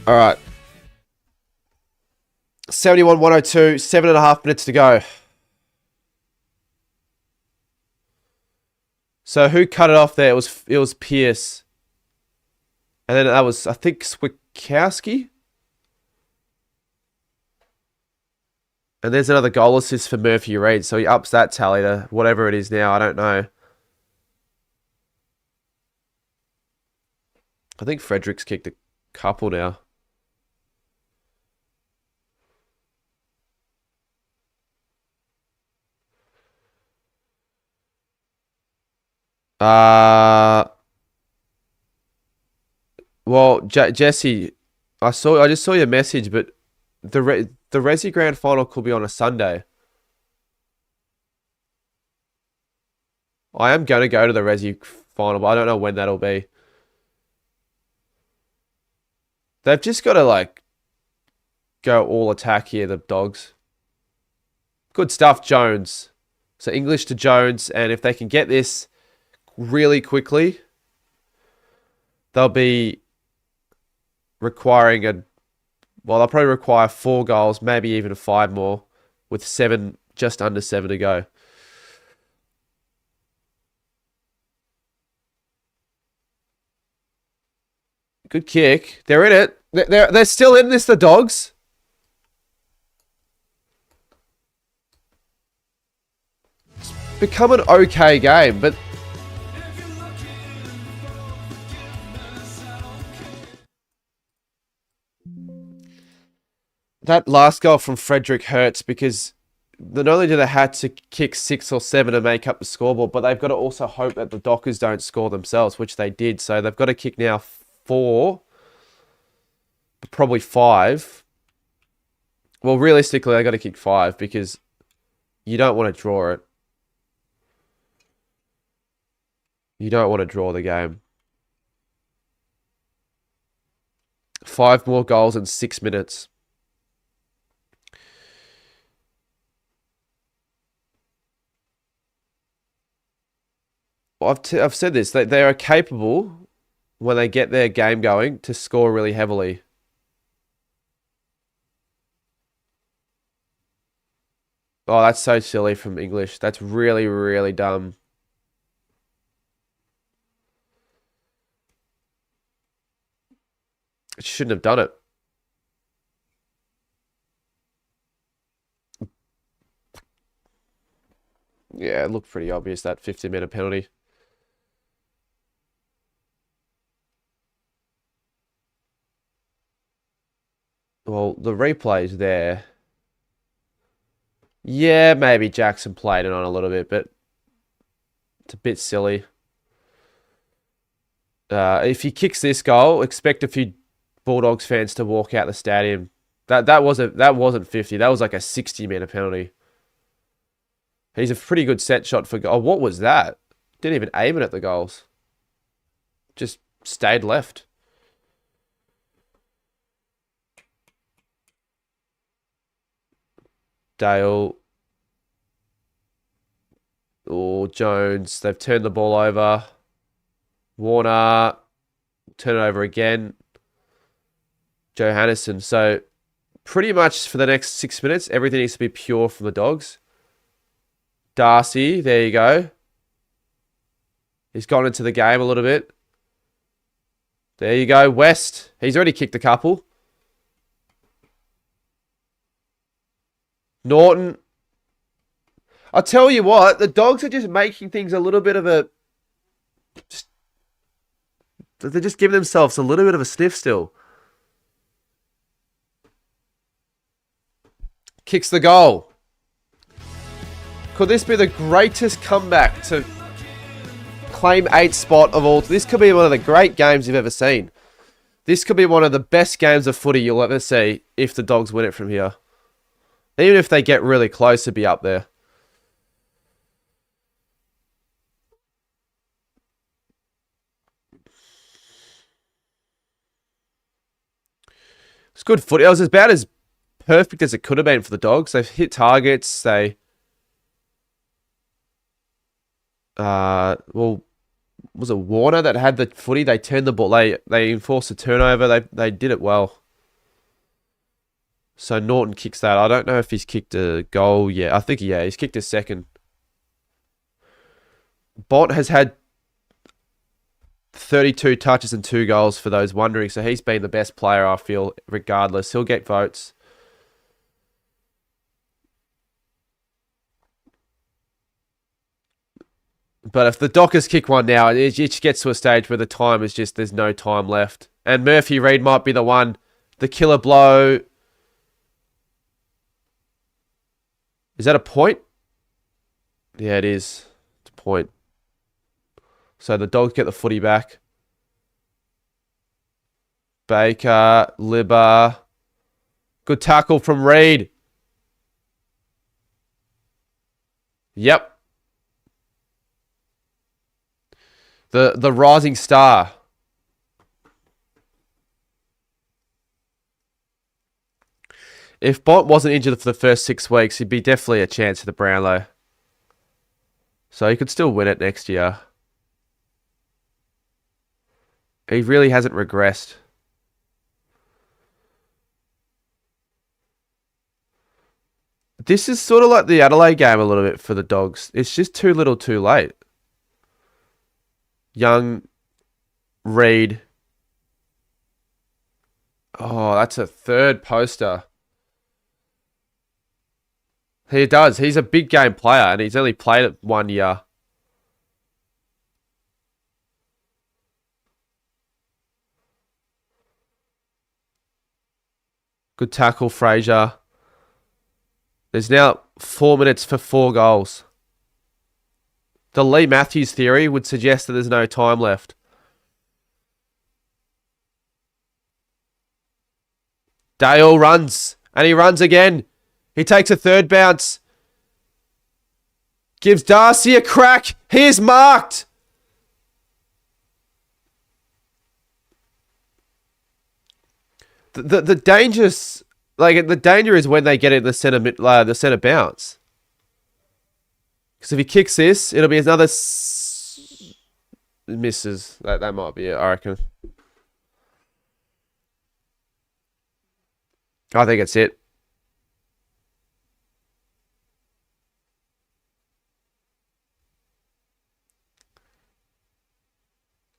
All right. 71-102. 7.5 minutes to go. So who cut it off there? It was Pierce. And then that was, I think, Swikowski. And there's another goal assist for Murphy Reid. So he ups that tally to whatever it is now. I don't know. I think Frederick's kicked a couple now. Well, Jesse, I just saw your message, but the Resi Grand Final could be on a Sunday. I am going to go to the Resi Final, but I don't know when that'll be. They've just got to like go all attack here, the Dogs. Good stuff, Jones. So English to Jones, and if they can get this really quickly, they'll be requiring they'll probably require 4 goals, maybe even 5 more, with just under 7 to go. Good kick. They're in it. They're still in this, the Dogs. It's become an okay game, but that last goal from Frederick hurts because not only do they have to kick 6 or 7 to make up the scoreboard, but they've got to also hope that the Dockers don't score themselves, which they did. So they've got to kick now 4, probably 5. Well, realistically, they got to kick 5 because you don't want to draw it. You don't want to draw the game. 5 more goals in 6 minutes. I've said this. They are capable, when they get their game going, to score really heavily. Oh, that's so silly from English. That's really, really dumb. It shouldn't have done it. Yeah, it looked pretty obvious, that 15-minute penalty. Well, the replay's there. Yeah, maybe Jackson played it on a little bit, but it's a bit silly. If he kicks this goal, expect a few Bulldogs fans to walk out the stadium. That wasn't 50. That was like a 60-meter penalty. He's a pretty good set shot for goal. Oh, what was that? Didn't even aim it at the goals. Just stayed left. Dale. Oh, Jones. They've turned the ball over. Warner. Turn it over again. Johannisen. So, pretty much for the next 6 minutes, everything needs to be pure from the Dogs. Darcy. There you go. He's gone into the game a little bit. There you go. West. He's already kicked a couple. Norton. I'll tell you what, the Dogs are just making things a little bit of a... They're just giving themselves a little bit of a sniff still. Kicks the goal. Could this be the greatest comeback to claim 8th spot of all? This could be one of the great games you've ever seen. This could be one of the best games of footy you'll ever see if the Dogs win it from here. Even if they get really close to be up there. It's good footy. It was about as perfect as it could have been for the Dogs. They've hit targets. Well, was it Warner that had the footy? They turned the ball. They enforced a turnover. They did it well. So Norton kicks that. I don't know if he's kicked a goal yet. I think, yeah, he's kicked a second. Bont has had 32 touches and 2 goals for those wondering. So he's been the best player, I feel, regardless. He'll get votes. But if the Dockers kick one now, it just gets to a stage where the time is just, there's no time left. And Murphy Reid might be the one, the killer blow. Is that a point? Yeah, it is. It's a point. So the Dogs get the footy back. Baker, Libba. Good tackle from Reid. Yep. The rising star. If Bont wasn't injured for the first 6 weeks, he'd be definitely a chance for the Brownlow. So he could still win it next year. He really hasn't regressed. This is sort of like the Adelaide game a little bit for the Dogs. It's just too little too late. Young, Reid. Oh, that's a third poster. He does. He's a big game player and he's only played it 1 year. Good tackle, Fraser. There's now 4 minutes for 4 goals. The Lee Matthews theory would suggest that there's no time left. Dale runs. And he runs again. He takes a third bounce. Gives Darcy a crack. He is marked. The dangerous, like the danger is when they get in the center bounce. Because if he kicks this, it'll be another misses. That might be it, I reckon. I think it's it.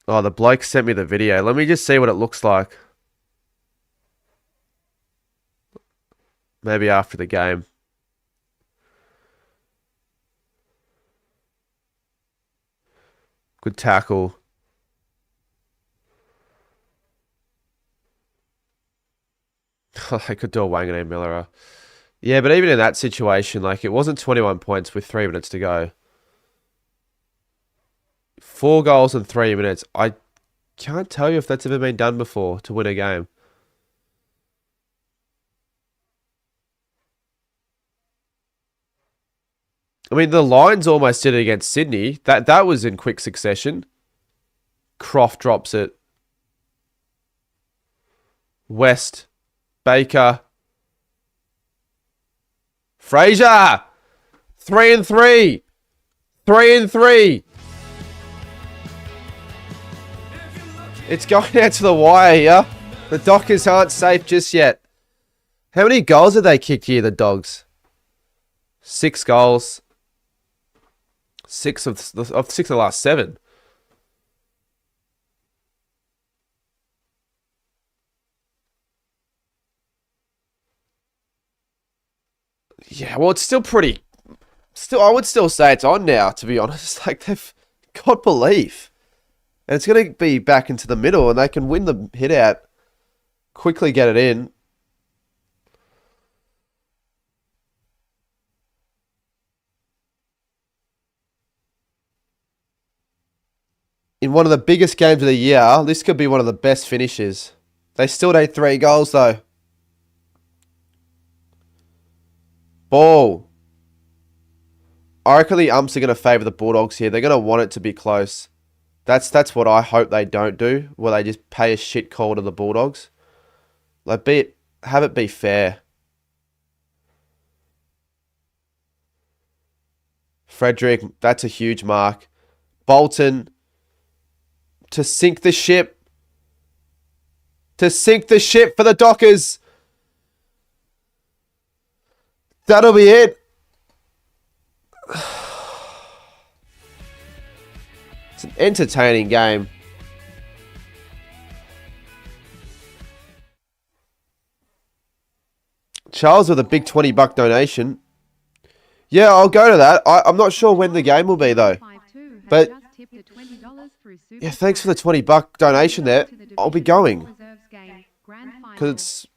Oh, the bloke sent me the video. Let me just see what it looks like. Maybe after the game. Good tackle. I could do a Wangan and Miller. Yeah, but even in that situation, like it wasn't 21 points with 3 minutes to go. 4 goals in 3 minutes. I can't tell you if that's ever been done before to win a game. I mean, the Lions almost did it against Sydney. That was in quick succession. Croft drops it. West. Baker. Fraser! 3 and 3. 3 and 3. It's going down to the wire here. The Dockers aren't safe just yet. How many goals have they kicked here, the Dogs? 6 goals. 6 of the last 7. Yeah, well, it's still pretty. I would still say it's on now, to be honest. Like, they've got belief. And it's going to be back into the middle, and they can win the hit out, quickly get it in. In one of the biggest games of the year, this could be one of the best finishes. They still need 3 goals, though. Ball. I reckon the umps are going to favour the Bulldogs here. They're going to want it to be close. That's what I hope they don't do, where they just pay a shit call to the Bulldogs. Like, have it be fair. Frederick, that's a huge mark. Bolton, to sink the ship. To sink the ship for the Dockers. That'll be it. It's an entertaining game. Charles with a big $20 donation. Yeah, I'll go to that. I'm not sure when the game will be, though. But just tipped a $20 through Super yeah, thanks for the Chat. $20 donation there. To the I'll be Division going. Four Reserves game, grand final. Because it's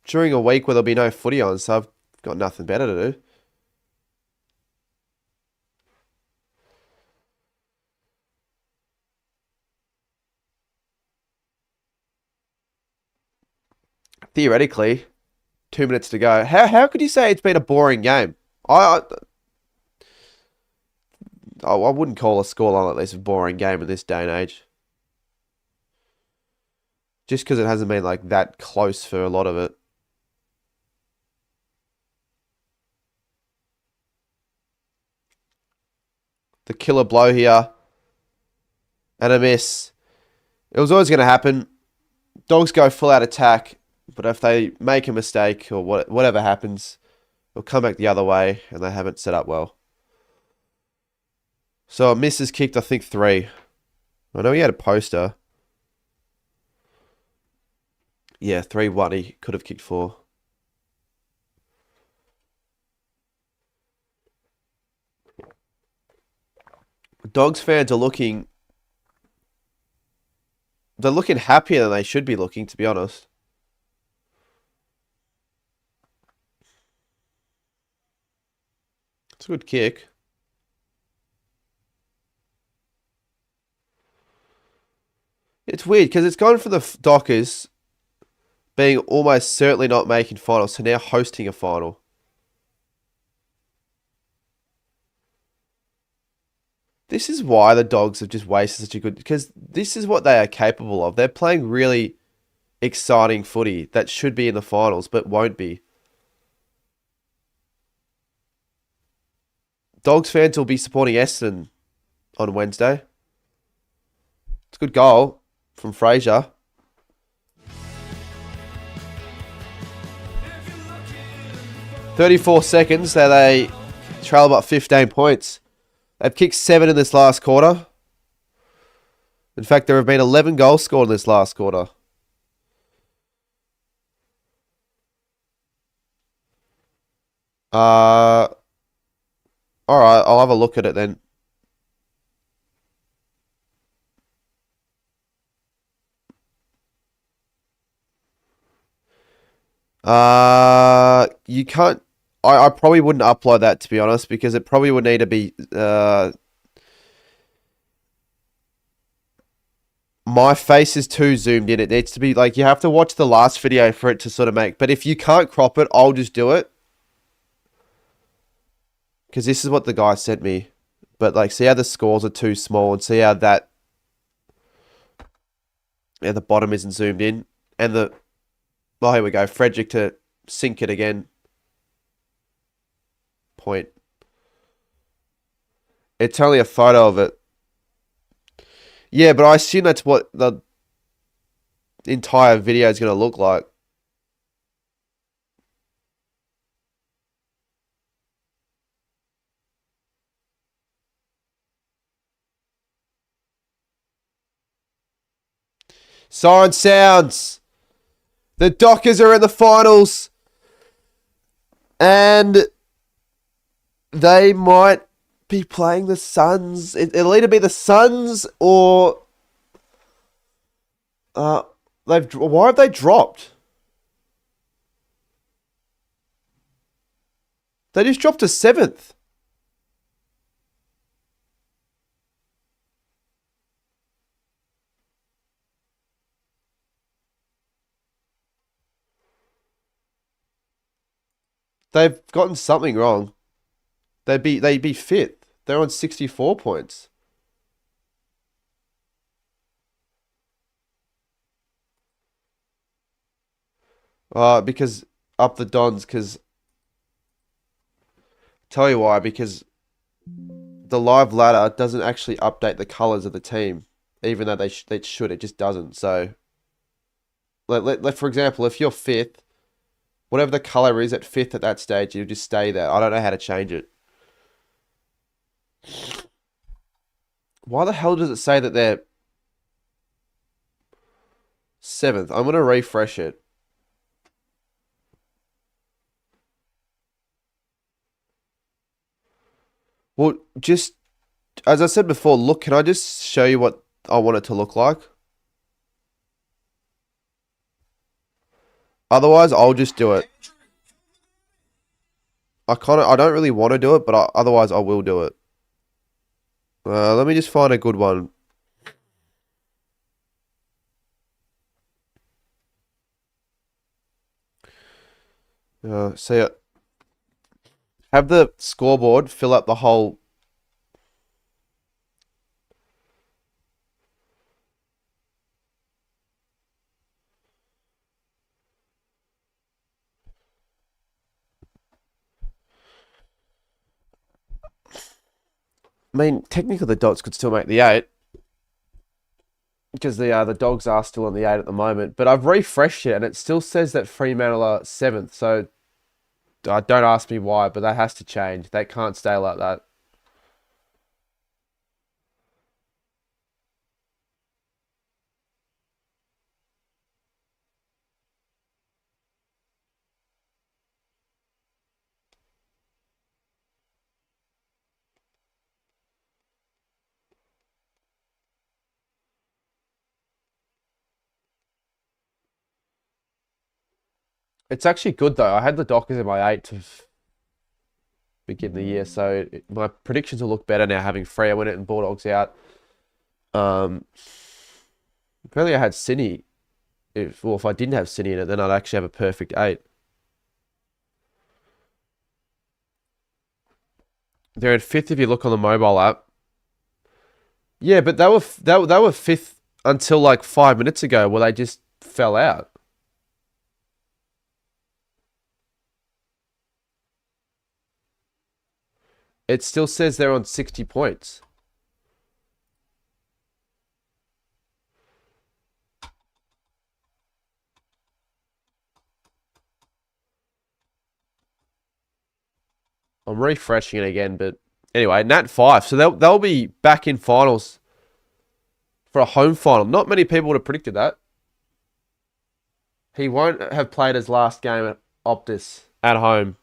during a week where there'll be no footy on, so I've got nothing better to do. Theoretically, 2 minutes to go. How could you say it's been a boring game? I wouldn't call a scoreline like this a boring game in this day and age. Just because it hasn't been like that close for a lot of it. The killer blow here. And a miss. It was always going to happen. Dogs go full out attack. But if they make a mistake or whatever happens, it'll come back the other way. And they haven't set up well. So a miss has kicked, I think, 3. I know he had a poster. Yeah, 3-1. He could have kicked 4. Dogs fans are looking... They're looking happier than they should be looking, to be honest. It's a good kick. It's weird, because it's gone for the Dockers being almost certainly not making finals to now hosting a final. This is why the Dogs have just wasted such a good... Because this is what they are capable of. They're playing really exciting footy that should be in the finals, but won't be. Dogs fans will be supporting Essendon on Wednesday. It's a good goal from Fraser. "34 seconds, so they trail about 15 points. They've kicked 7 in this last quarter. In fact, there have been 11 goals scored in this last quarter. Alright, I'll have a look at it then. You can't... I probably wouldn't upload that, to be honest, because it probably would need to be... my face is too zoomed in. It needs to be like... You have to watch the last video for it to sort of make... But if you can't crop it, I'll just do it. Because this is what the guy sent me. But like, see how the scores are too small, and see how that... Yeah, the bottom isn't zoomed in. And the... Oh, here we go. Frederick to sink it again. Point. It's only a photo of it. Yeah, but I assume that's what the entire video is going to look like. Siren sounds. The Dockers are in the finals. And they might be playing the Suns. It'll either be the Suns or... why have they dropped? They just dropped to 7th. They've gotten something wrong. They'd be 5th. They're on 64 points. Because up the Dons, because... Tell you why, because the live ladder doesn't actually update the colours of the team. Even though they should, it just doesn't. So, for example, if you're 5th, whatever the colour is at 5th at that stage, you'll just stay there. I don't know how to change it. Why the hell does it say that they're 7th? I'm going to refresh it. Well, just as I said before, look, can I just show you what I want it to look like? Otherwise, I'll just do it. I don't really want to do it, but otherwise I will do it. Let me just find a good one. See it. Have the scoreboard fill up the whole. I mean, technically the Dogs could still make the 8 because the Dogs are still on the 8 at the moment. But I've refreshed it and it still says that Fremantle are 7th. So don't ask me why, but that has to change. They can't stay like that. It's actually good though. I had the Dockers in my 8 to begin the year, so my predictions will look better now having Freo in it and Bulldogs out. If only I had Sydney. If I didn't have Sydney in it, then I'd actually have a perfect 8. They're in 5th if you look on the mobile app. Yeah, but they were 5th until like 5 minutes ago, where they just fell out. It still says they're on 60 points. I'm refreshing it again, but anyway, Nat 5. So they'll be back in finals for a home final. Not many people would have predicted that. He won't have played his last game at Optus at home.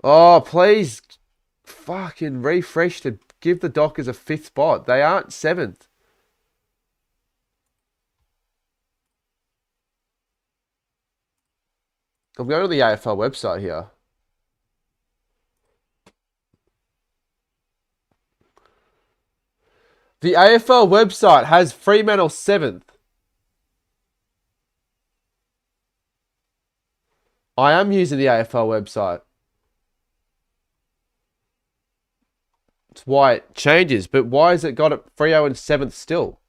Oh, please fucking refresh to give the Dockers a 5th spot. They aren't 7th. I'm going to the AFL website here. The AFL website has Fremantle 7th. I am using the AFL website. It's why it changes, but why has it got it Freo in 7th still?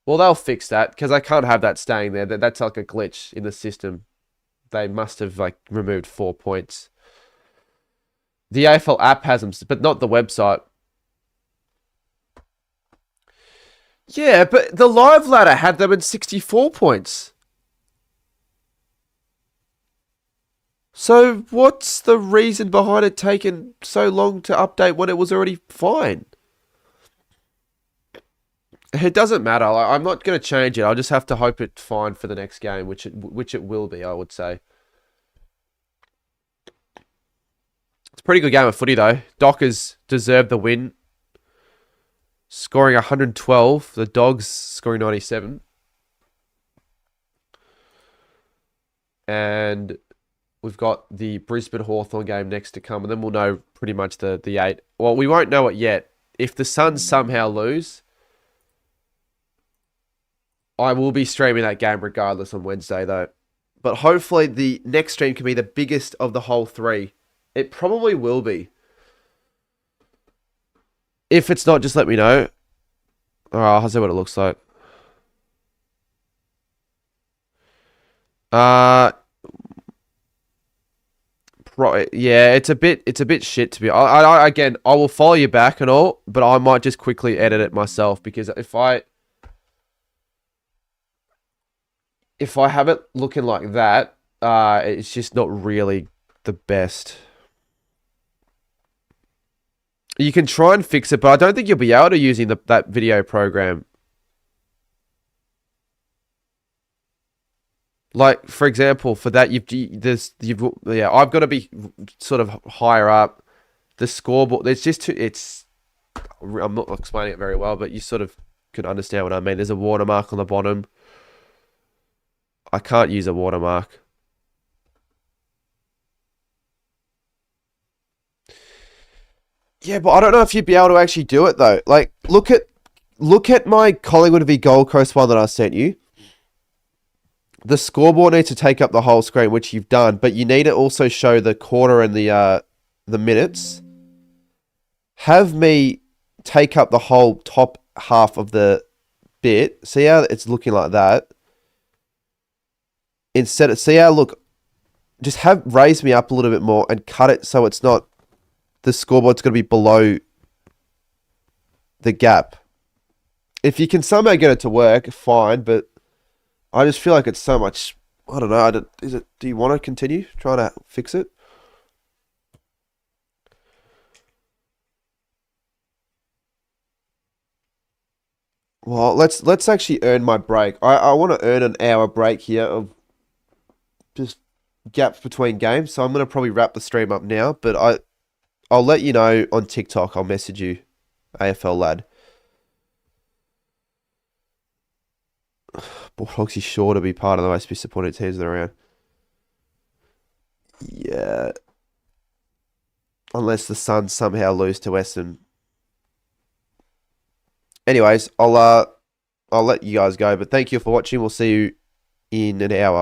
Well, they'll fix that because I can't have that staying there. That's like a glitch in the system. They must have like removed 4 points. The AFL app has them, but not the website. Yeah, but the live ladder had them in 64 points. So what's the reason behind it taking so long to update when it was already fine? It doesn't matter. I'm not going to change it. I'll just have to hope it's fine for the next game, which it will be, I would say. It's a pretty good game of footy, though. Dockers deserved the win. Scoring 112. The Dogs scoring 97. And we've got the Brisbane Hawthorn game next to come. And then we'll know pretty much the 8. Well, we won't know it yet. If the Suns somehow lose, I will be streaming that game regardless on Wednesday, though. But hopefully the next stream can be the biggest of the whole 3. It probably will be. If it's not, just let me know. Alright, I'll see what it looks like. Yeah, it's a bit shit to be. Again, I will follow you back and all, but I might just quickly edit it myself because if I have it looking like that, it's just not really the best. You can try and fix it, but I don't think you'll be able to using that video program. Like, for example, for that, I've got to be sort of higher up. the scoreboard. There's just two. I'm not explaining it very well, but you sort of can understand what I mean. There's a watermark on the bottom. I can't use a watermark. Yeah, but I don't know if you'd be able to actually do it though. Like, look at my Collingwood v Gold Coast one that I sent you. The scoreboard needs to take up the whole screen, which you've done, but you need to also show the quarter and the minutes. Have me take up the whole top half of the bit. See how it's looking like that? Instead of, see how, look, just raise me up a little bit more and cut it so it's not, the scoreboard's going to be below the gap. If you can somehow get it to work, fine, but I just feel like it's so much, I don't know, do you want to continue trying to fix it? Well, let's actually earn my break. I want to earn an hour break here of just gaps between games. So I'm going to probably wrap the stream up now, but I'll let you know on TikTok. I'll message you, AFL lad. Bulldogs is sure to be part of the most disappointed teams that are around. Yeah. Unless the Suns somehow lose to Western. Anyways, I'll let you guys go, but thank you for watching. We'll see you in an hour.